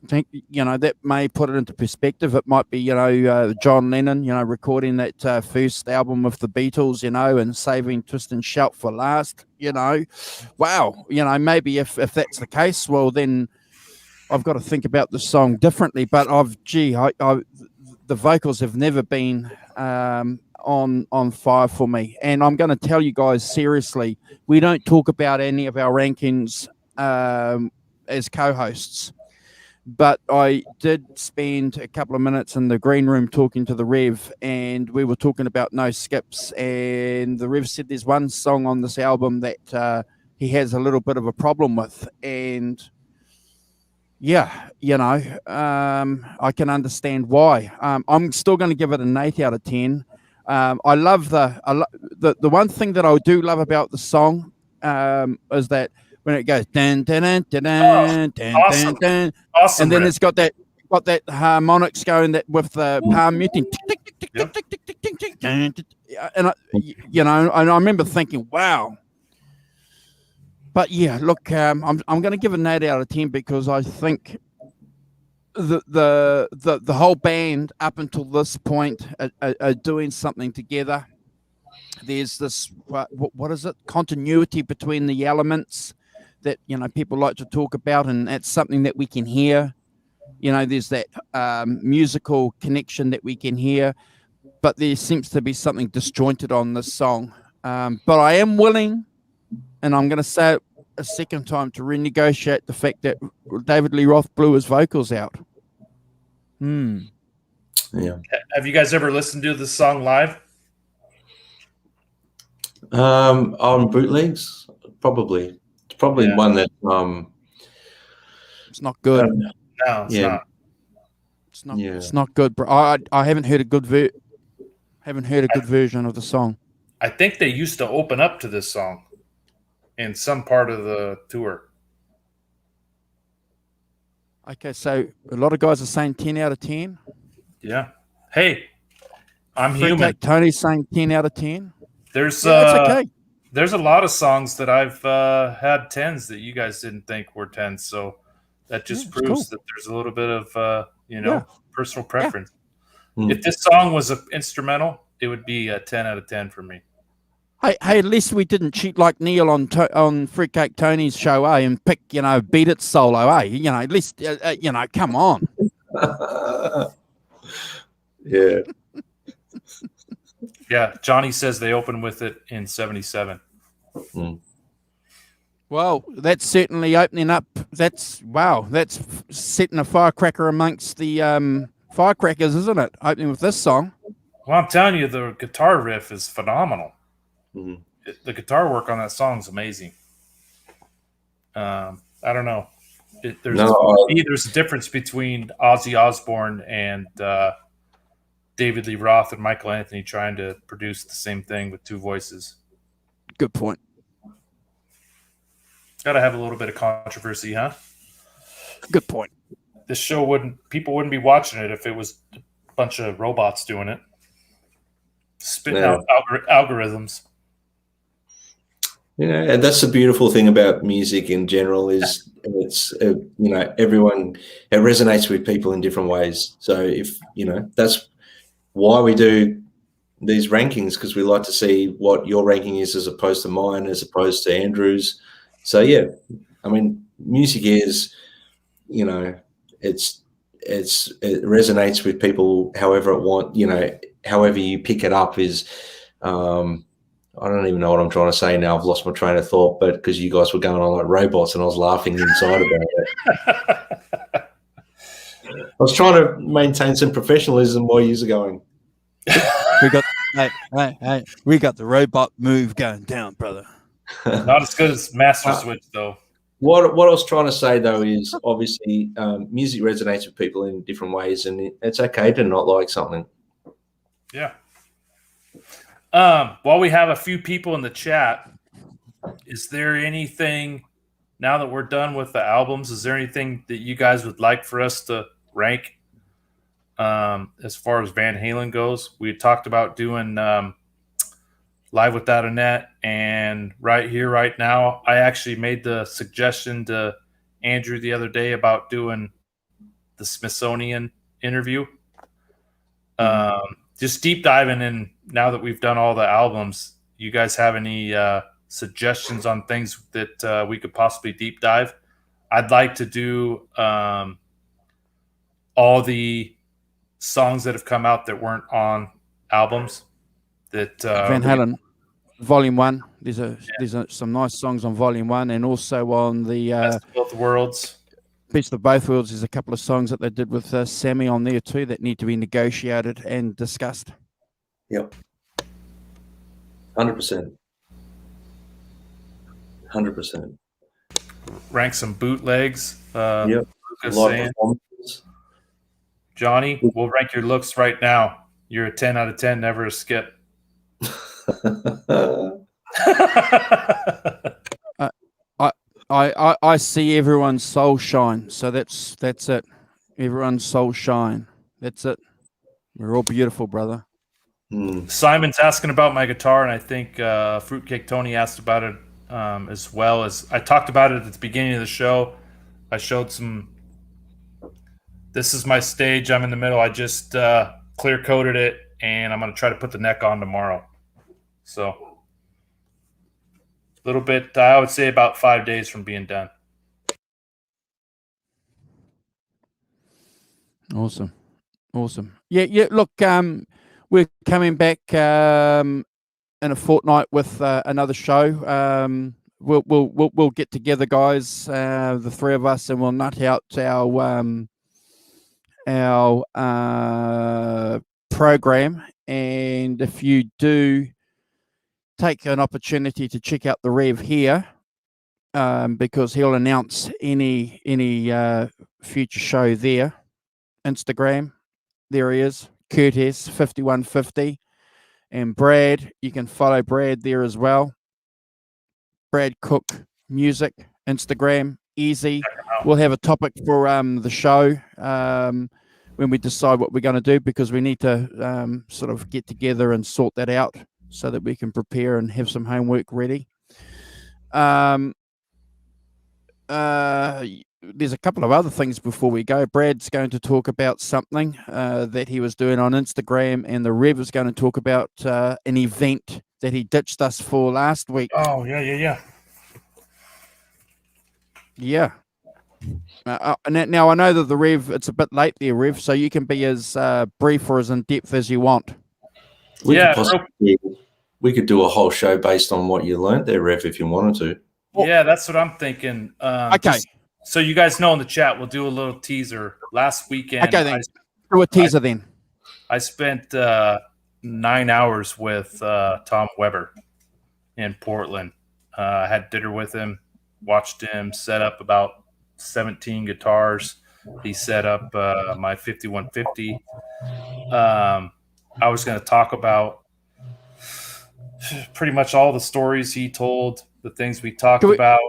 That may put it into perspective. It might be, John Lennon, recording that first album with the Beatles, and saving Twist and Shout for last, wow, maybe if that's the case, well, then I've got to think about the song differently. But the vocals have never been on fire for me. And I'm going to tell you guys seriously, we don't talk about any of our rankings as co-hosts. But I did spend a couple of minutes in the green room talking to the Rev, and we were talking about no skips. And the Rev said there's one song on this album that he has a little bit of a problem with. And yeah, I can understand why. I'm still going to give it an 8 out of 10. I love the one thing that I do love about the song is that when it goes dun dun dun dun dun dun Awesome. dun, Awesome. and then riff. it's got that harmonics going that with the palm muting, and I remember thinking, wow. But yeah, look, I'm going to give it an 8 out of 10 because I think the whole band up until this point are doing something together. There's this what is it? Continuity between the elements that people like to talk about, and that's something that we can hear. There's that musical connection that we can hear, but there seems to be something disjointed on this song. But I am willing, and I'm going to say it a second time, to renegotiate the fact that David Lee Roth blew his vocals out. Yeah. Have you guys ever listened to this song live? On bootlegs, probably. It's probably one that it's not good. No, it's not. It's not. Yeah. It's not good, bro. I haven't heard a good version of the song. I think they used to open up to this song in some part of the tour. Okay, so a lot of guys are saying 10 out of 10. Yeah. Hey, I'm Freak human. Like Tony's saying 10 out of 10. There's that's okay. There's a lot of songs that I've had 10s that you guys didn't think were 10s, so that just proves that there's a little bit of personal preference. Yeah. If this song was an instrumental, it would be a 10 out of 10 for me. Hey, at least we didn't cheat like Neil on Fruitcake Tony's show, and pick, Beat It solo, at least, come on. Yeah. Yeah, Johnny says they opened with it in '77. Well, that's certainly opening up. That's setting a firecracker amongst the firecrackers, isn't it? Opening with this song. Well, I'm telling you, the guitar riff is phenomenal. Mhm. The guitar work on that song is amazing. I don't know. There's a difference between Ozzy Osbourne and David Lee Roth and Michealanthony trying to produce the same thing with two voices. Good point. Got to have a little bit of controversy, huh? Good point. This show people wouldn't be watching it if it was a bunch of robots doing it, spitting out algorithms. Yeah, and that's the beautiful thing about music in general is it's everyone, it resonates with people in different ways. So if that's why we do these rankings, because we like to see what your ranking is as opposed to mine, as opposed to Andrew's. So yeah, I mean, music is, it resonates with people however however you pick it up is. I don't even know what I'm trying to say now. I've lost my train of thought, but because you guys were going on like robots and I was laughing inside about it. I was trying to maintain some professionalism while you were going. We got the robot move going down, brother. Not as good as Master Switch, though. What I was trying to say, though, is obviously music resonates with people in different ways, and it's okay to not like something. Yeah. While we have a few people in the chat, is there anything, now that we're done with the albums, is there anything that you guys would like for us to rank as far as Van Halen goes? We had talked about doing Live Without a Net and Right Here, Right Now. I actually made the suggestion to Andrew the other day about doing the Smithsonian interview. Just deep diving in now that we've done all the albums. You guys have any suggestions on things that we could possibly deep dive? I'd like to do all the songs that have come out that weren't on albums. That Van Halen, Volume 1. There's some nice songs on Volume 1, and also on the Best of Both Worlds. Best of Both Worlds, there's a couple of songs that they did with Sammy on there too that need to be negotiated and discussed. Yep. 100%. 100%. Rank some bootlegs. Yep. Johnny, we'll rank your looks right now. You're a 10 out of 10, never a skip. I see everyone's soul shine, so that's it. Everyone's soul shine. That's it. We're all beautiful, brother. Simon's asking about my guitar, and I think Fruitcake Tony asked about it as well. As I talked about it at the beginning of the show. I showed some. This is my stage. I'm in the middle. I just clear coated it, and I'm going to try to put the neck on tomorrow. So a little bit, I would say about 5 days from being done. Awesome. Yeah. Look, we're coming back in a fortnight with another show. We'll get together, guys, the three of us, and we'll nut out our program. And if you do take an opportunity to check out the Rev here, because he'll announce any future show there. Instagram, there he is, Curtis 5150, and Brad. You can follow Brad there as well. Brad Cook Music, Instagram, easy. We'll have a topic for the show when we decide what we're going to do, because we need to sort of get together and sort that out so that we can prepare and have some homework ready. There's a couple of other things before we go. Brad's going to talk about something that he was doing on Instagram, and the Rev is going to talk about an event that he ditched us for last week. Oh, yeah. Yeah. Now I know that the Rev, it's a bit late there, Rev, so you can be as brief or as in depth as you want. We could do a whole show based on what you learned there, Rev, if you wanted to. Yeah, that's what I'm thinking. Okay. So you guys know in the chat, we'll do a little teaser. Last weekend, okay, then. Do a teaser then. I spent 9 hours with Tom Weber in Portland. I had dinner with him, watched him set up about 17 guitars. He set up my 5150. I was going to talk about pretty much all the stories he told, the things we talked about.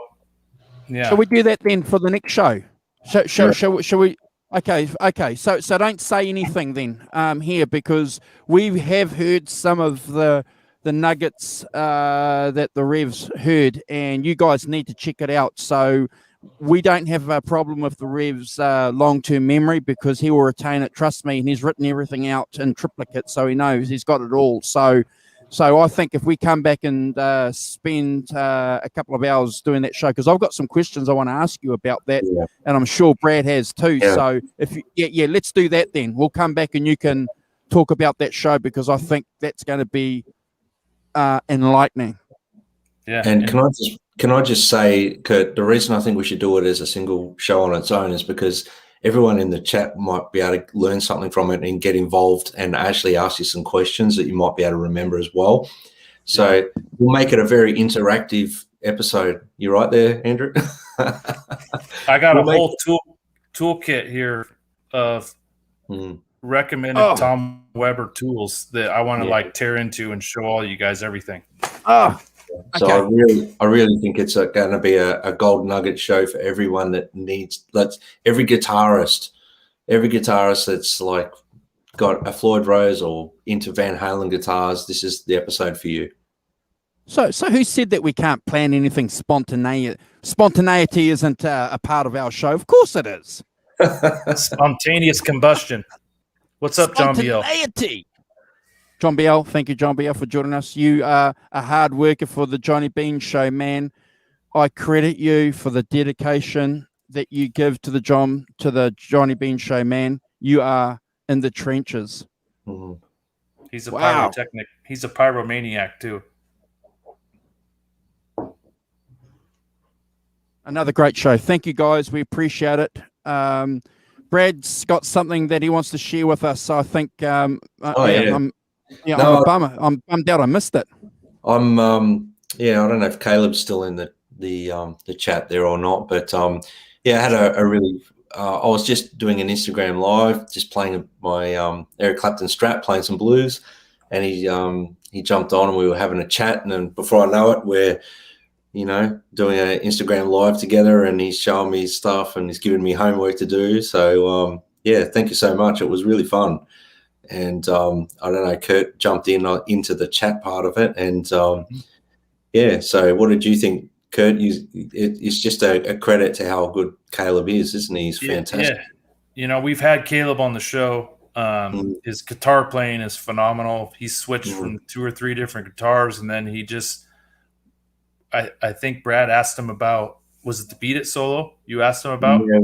Yeah. Shall we do that then for the next show? Shall we? Okay. So don't say anything then here, because we have heard some of the nuggets that the Revs heard, and you guys need to check it out. So we don't have a problem with the Revs long-term memory, because he will retain it. Trust me, and he's written everything out in triplicate, so he knows he's got it all. So I think if we come back and spend a couple of hours doing that show, because I've got some questions I want to ask you about that, and I'm sure Brad has too. Yeah. So let's do that then. We'll come back and you can talk about that show, because I think that's going to be enlightening. Yeah. And can I just say, Kurt, the reason I think we should do it as a single show on its own is because everyone in the chat might be able to learn something from it and get involved and actually ask you some questions that you might be able to remember as well. So we'll make it a very interactive episode. You right there, Andrew? I got a whole toolkit here of recommended Tom Weber tools that I want to like tear into and show all you guys everything. So I really think it's going to be a gold nugget show for everyone that needs. Every guitarist that's like got a Floyd Rose or into Van Halen guitars. This is the episode for you. So who said that we can't plan anything spontaneous? Spontaneity isn't a part of our show. Of course it is. Spontaneous combustion. What's up, John Biel? John Biel, thank you, John Biel, for joining us. You are a hard worker for the Johnny Bean Show, man. I credit you for the dedication that you give to the Johnny Bean Show, man. You are in the trenches. Mm-hmm. He's a pyrotechnic. He's a pyromaniac too. Another great show. Thank you, guys. We appreciate it. Brad's got something that he wants to share with us. So I think I'm a bummer. I'm bummed out I missed it. I don't know if Caleb's still in the chat there or not, but I had a really I was just doing an Instagram live, just playing my Eric Clapton Strat, playing some blues, and he jumped on and we were having a chat, and then before I know it, we're doing an Instagram live together, and he's showing me stuff and he's giving me homework to do. So thank you so much. It was really fun. And I don't know, Kurt jumped into the chat part of it, and so what did you think, Kurt? It's just a credit to how good Caleb is, isn't he? He's fantastic. Yeah. We've had Caleb on the show. His guitar playing is phenomenal. He switched from 2 or 3 different guitars, and then he just I think Brad asked him about, was it the Beat It solo you asked him about? Yeah.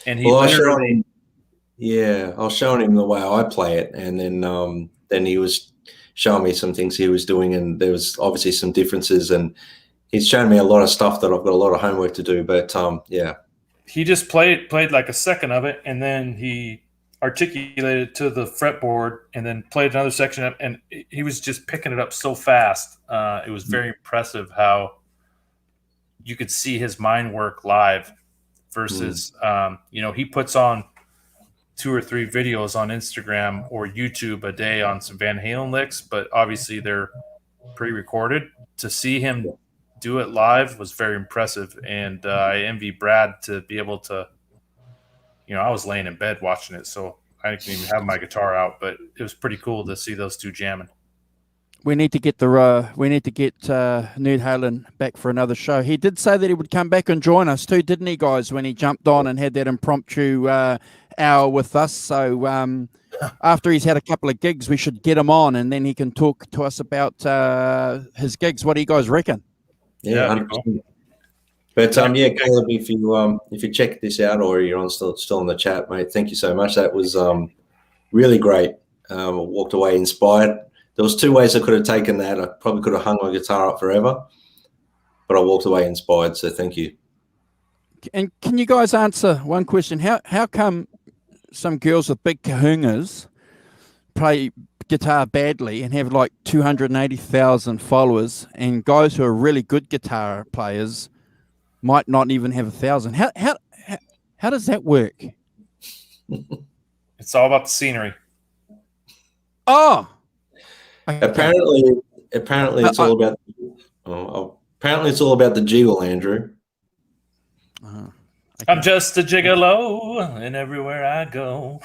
And he literally I was showing him the way I play it, and then he was showing me some things he was doing, and there was obviously some differences, and he's shown me a lot of stuff that I've got a lot of homework to do. But he just played like a second of it, and then he articulated it to the fretboard, and then played another section up, and he was just picking it up so fast. It was very impressive how you could see his mind work live versus he puts on 2 or 3 videos on Instagram or YouTube a day on some Van Halen licks, but obviously they're pre-recorded. To see him do it live was very impressive, and I envy Brad to be able to. I was laying in bed watching it, so I didn't even have my guitar out, but it was pretty cool to see those two jamming. We need to get Nerd Halen back for another show. He did say that he would come back and join us too, didn't he, guys, when he jumped on and had that impromptu hour with us. So after he's had a couple of gigs, we should get him on, and then he can talk to us about his gigs. What do you guys reckon? Yeah, 100%. But Caleb, if you check this out or you're still in the chat, mate, thank you so much. That was really great. Walked away inspired. there was two ways I could have taken that. I probably could have hung my guitar up forever, but I walked away inspired. So thank you. And can you guys answer one question? How come some girls with big kahunas play guitar badly and have like 280,000 followers, and guys who are really good guitar players might not even have 1,000? How does that work? It's all about the scenery. Oh, okay. Apparently it's all about. Apparently it's all about the jiggle, Andrew. Okay. I'm just a gigolo, and everywhere I go.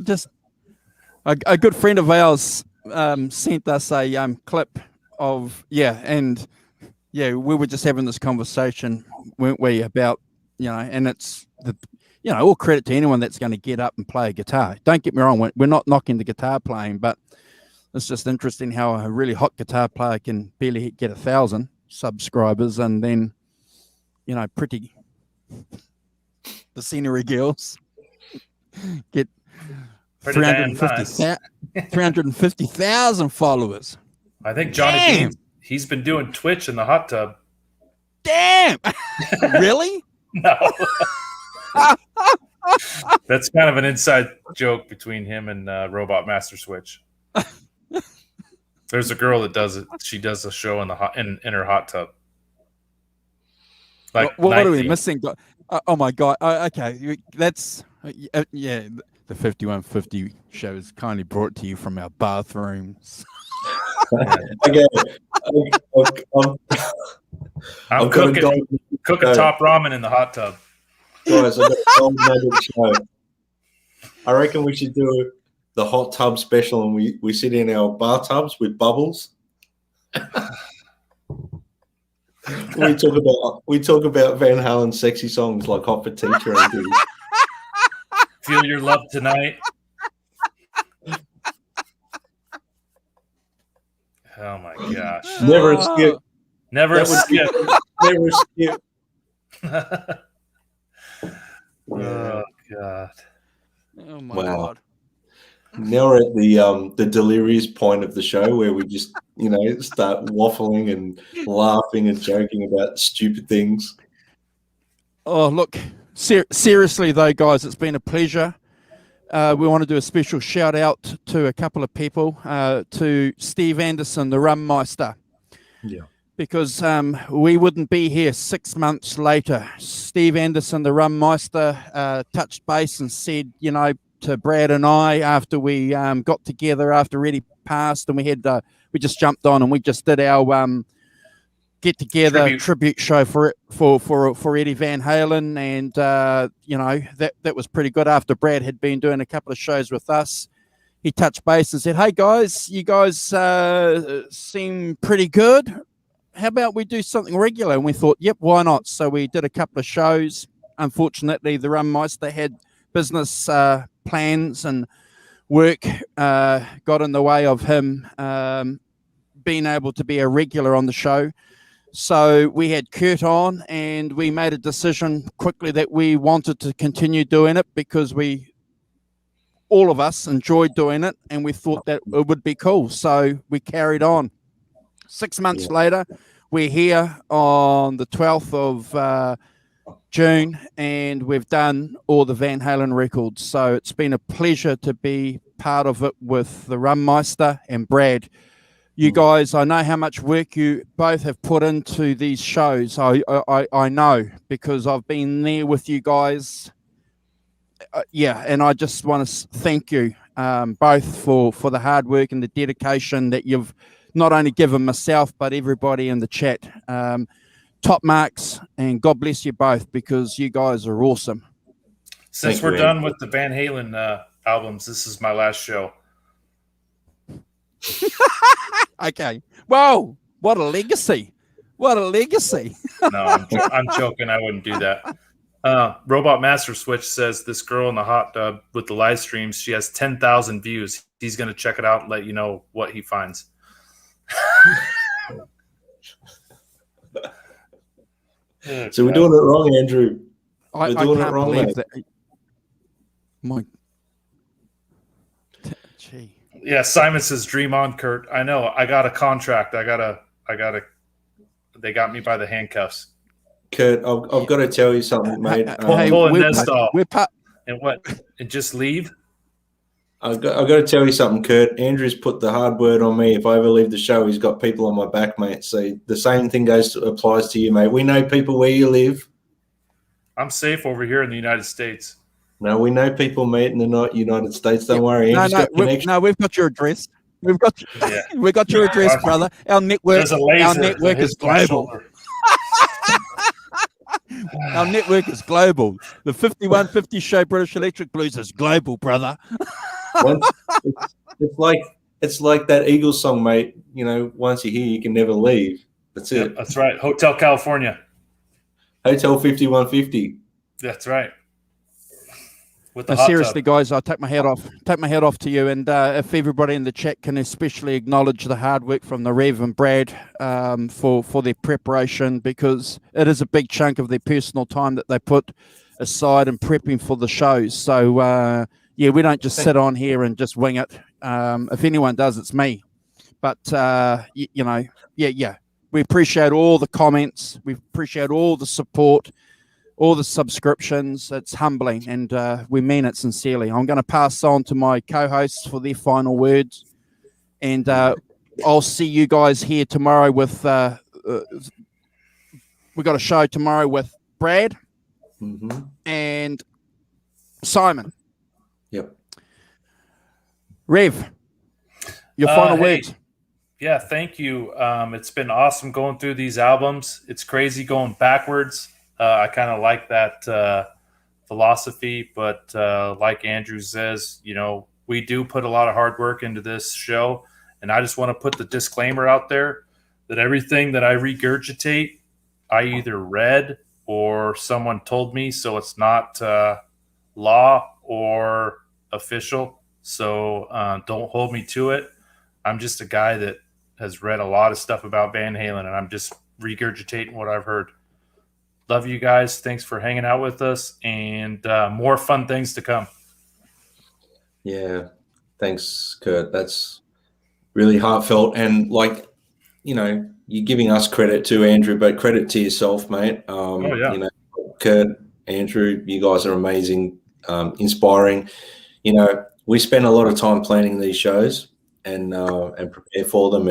Just a good friend of ours sent us a clip of we were just having this conversation, weren't we, about and it's all credit to anyone that's going to get up and play a guitar. Don't get me wrong, we're not knocking the guitar playing, but it's just interesting how a really hot guitar player can barely get 1,000 subscribers, and then the scenery girls get 350,000 followers. I think Johnny Bean, he's been doing Twitch in the hot tub. Damn! Really? No. That's kind of an inside joke between him and Robot Master Switch. There's a girl that does it. She does a show in the in her hot tub. Like what are we missing? Oh my God! Okay, that's the 5150 show is kindly brought to you from our bathrooms. Okay. I'm cooking top ramen in the hot tub. Guys, I've got a gold nugget show. I reckon we should do the hot tub special, and we sit in our bathtubs with bubbles. we talk about Van Halen sexy songs like Hot for Teacher and things. Feel Your Love Tonight. Oh my gosh. Never skip. Never skip. Never skip. Oh God. Oh my God. Now we're at the delirious point of the show where we just, start waffling and laughing and joking about stupid things. Oh, look, seriously though, guys, it's been a pleasure. We want to do a special shout out to a couple of people, to Steve Anderson, the Rum Meister. Yeah. Because we wouldn't be here 6 months later. Steve Anderson, the Rum Meister, touched base and said, to Brad and I, after we got together after Eddie passed, and we just jumped on and we just did our get together tribute show for Eddie Van Halen, and that was pretty good. After Brad had been doing a couple of shows with us, he touched base and said, "Hey guys, you guys seem pretty good. How about we do something regular?" And we thought, yep, why not? So we did a couple of shows. Unfortunately, the Rum Meister had business plans and work got in the way of him being able to be a regular on the show. So we had Kurt on, and we made a decision quickly that we wanted to continue doing it because all of us enjoyed doing it, and we thought that it would be cool. So we carried on. 6 months later, we're here on the 12th of June, and we've done all the Van Halen records. So it's been a pleasure to be part of it with the Rum Meister and Brad. You guys, I know how much work you both have put into these shows. I know, because I've been there with you guys. And I just want to thank you both for the hard work and the dedication that you've not only given myself, but everybody in the chat. Top marks, and God bless you both, because you guys are awesome. Since we're done with the Van Halen albums, this is my last show. Okay. Whoa, what a legacy. What a legacy. No, I'm joking. I wouldn't do that. Robot Master Switch says this girl in the hot tub with the live streams, she has 10,000 views. He's going to check it out and let you know what he finds. So we're doing it wrong, Andrew. We're doing it wrong, mate. Gee. Yeah, Simon says, "Dream on, Kurt." I know. I got a contract. They got me by the handcuffs. Kurt, I've got to tell you something, mate. Pull a nest off. We're And what? And just leave? I've got to tell you something, Kurt. Andrew's put the hard word on me. If I ever leave the show, he's got people on my back, mate. So the same thing applies to you, mate. We know people where you live. I'm safe over here in the United States. No, we know people, mate, in the United States. Don't worry. No, we've got your address. We've got your address, brother. Our network is global. Our network is global. The 5150 show British Electric Blues is global, brother. It's like that Eagles song, mate. You know, once you're here, you can never leave. That's it. Yep, that's right. Hotel California. Hotel 5150. That's right. With the seriously, guys, I'll take my hat off. Take my hat off to you. And if everybody in the chat can especially acknowledge the hard work from the Rev and Brad for their preparation, because it is a big chunk of their personal time that they put aside in prepping for the shows. So, yeah, we don't just sit on here and just wing it. If anyone does, it's me. But, you know, yeah. We appreciate all the comments. We appreciate all the support, all the subscriptions. It's humbling, and we mean it sincerely. I'm going to pass on to my co-hosts for their final words, and I'll see you guys here tomorrow with we got a show tomorrow with Brad and Simon. Yep. Rev, your final words. Yeah, thank you. It's been awesome going through these albums. It's crazy going backwards. I kind of like that philosophy, but like Andrew says, you know, we do put a lot of hard work into this show, and I just want to put the disclaimer out there that everything that I regurgitate, I either read or someone told me, so it's not law or official. So don't hold me to it. I'm just a guy that has read a lot of stuff about Van Halen, and I'm just regurgitating what I've heard. Love you guys. Thanks for hanging out with us, and more fun things to come. Yeah. Thanks, Kurt. That's really heartfelt. And like, you know, you're giving us credit too, Andrew, but credit to yourself, mate. You know, Kurt, Andrew, you guys are amazing, inspiring. You know, we spend a lot of time planning these shows and prepare for them,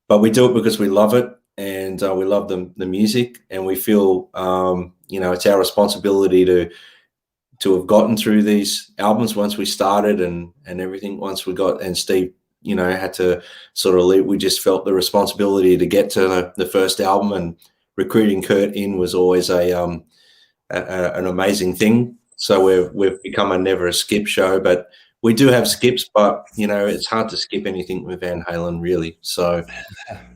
but we do it because we love it, and we love the music, and we feel you know, it's our responsibility to have gotten through these albums once we started and everything. Once we got, and Steve, you know, had to sort of leave. We just felt the responsibility to get to the first album, and recruiting Kurt in was always an amazing thing. So we've become a never a skip show, but we do have skips, but you know, it's hard to skip anything with Van Halen, really. So,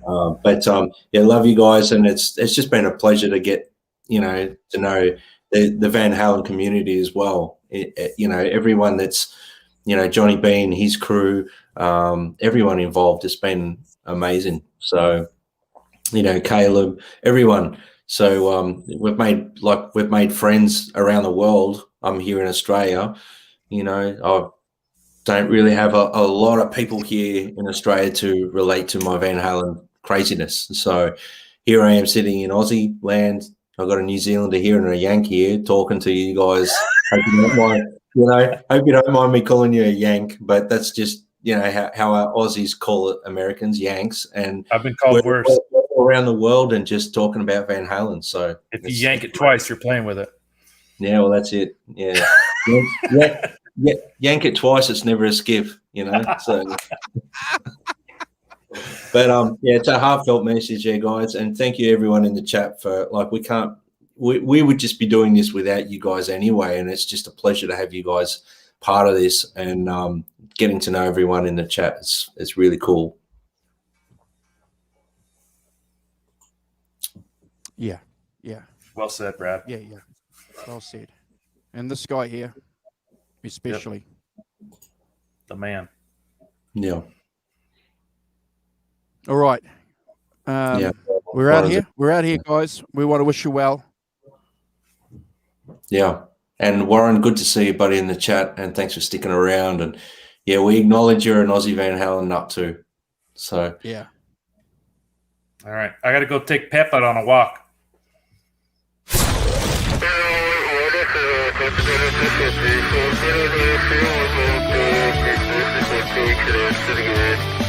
yeah, love you guys, and it's just been a pleasure to get, you know, to know the Van Halen community as well. You know, everyone that's, you know, Johnny Bean, his crew, everyone involved has been amazing. So, you know, Caleb, everyone. So we've made friends around the world. I'm here in Australia. You know, I don't really have a lot of people here in Australia to relate to my Van Halen craziness. So here I am sitting in Aussie land. I've got a New Zealander here and a Yankee here talking to you guys. Hope you don't mind me calling you a Yank, but that's just, you know, how our Aussies call it, Americans, Yanks. And I've been called worse. All around the world and just talking about Van Halen. So if you yank it twice, you're playing with it. Yeah, well, that's it. Yeah. Yank it twice, it's never a skip, you know. So, but yeah, it's a heartfelt message here, guys, and thank you everyone in the chat for, like, we would just be doing this without you guys anyway, and it's just a pleasure to have you guys part of this, and getting to know everyone in the chat. It's really cool. Yeah. Well said, Brad. Yeah. Well said. And this guy here, especially. Yep. The man. Yeah. All right. We're out here. We're out here, guys. We want to wish you well. Yeah. And Warren, good to see you, buddy, in the chat. And thanks for sticking around. And, yeah, we acknowledge you're an Aussie Van Halen nut too. So Yeah. All right. I got to go take Pep out on a walk. What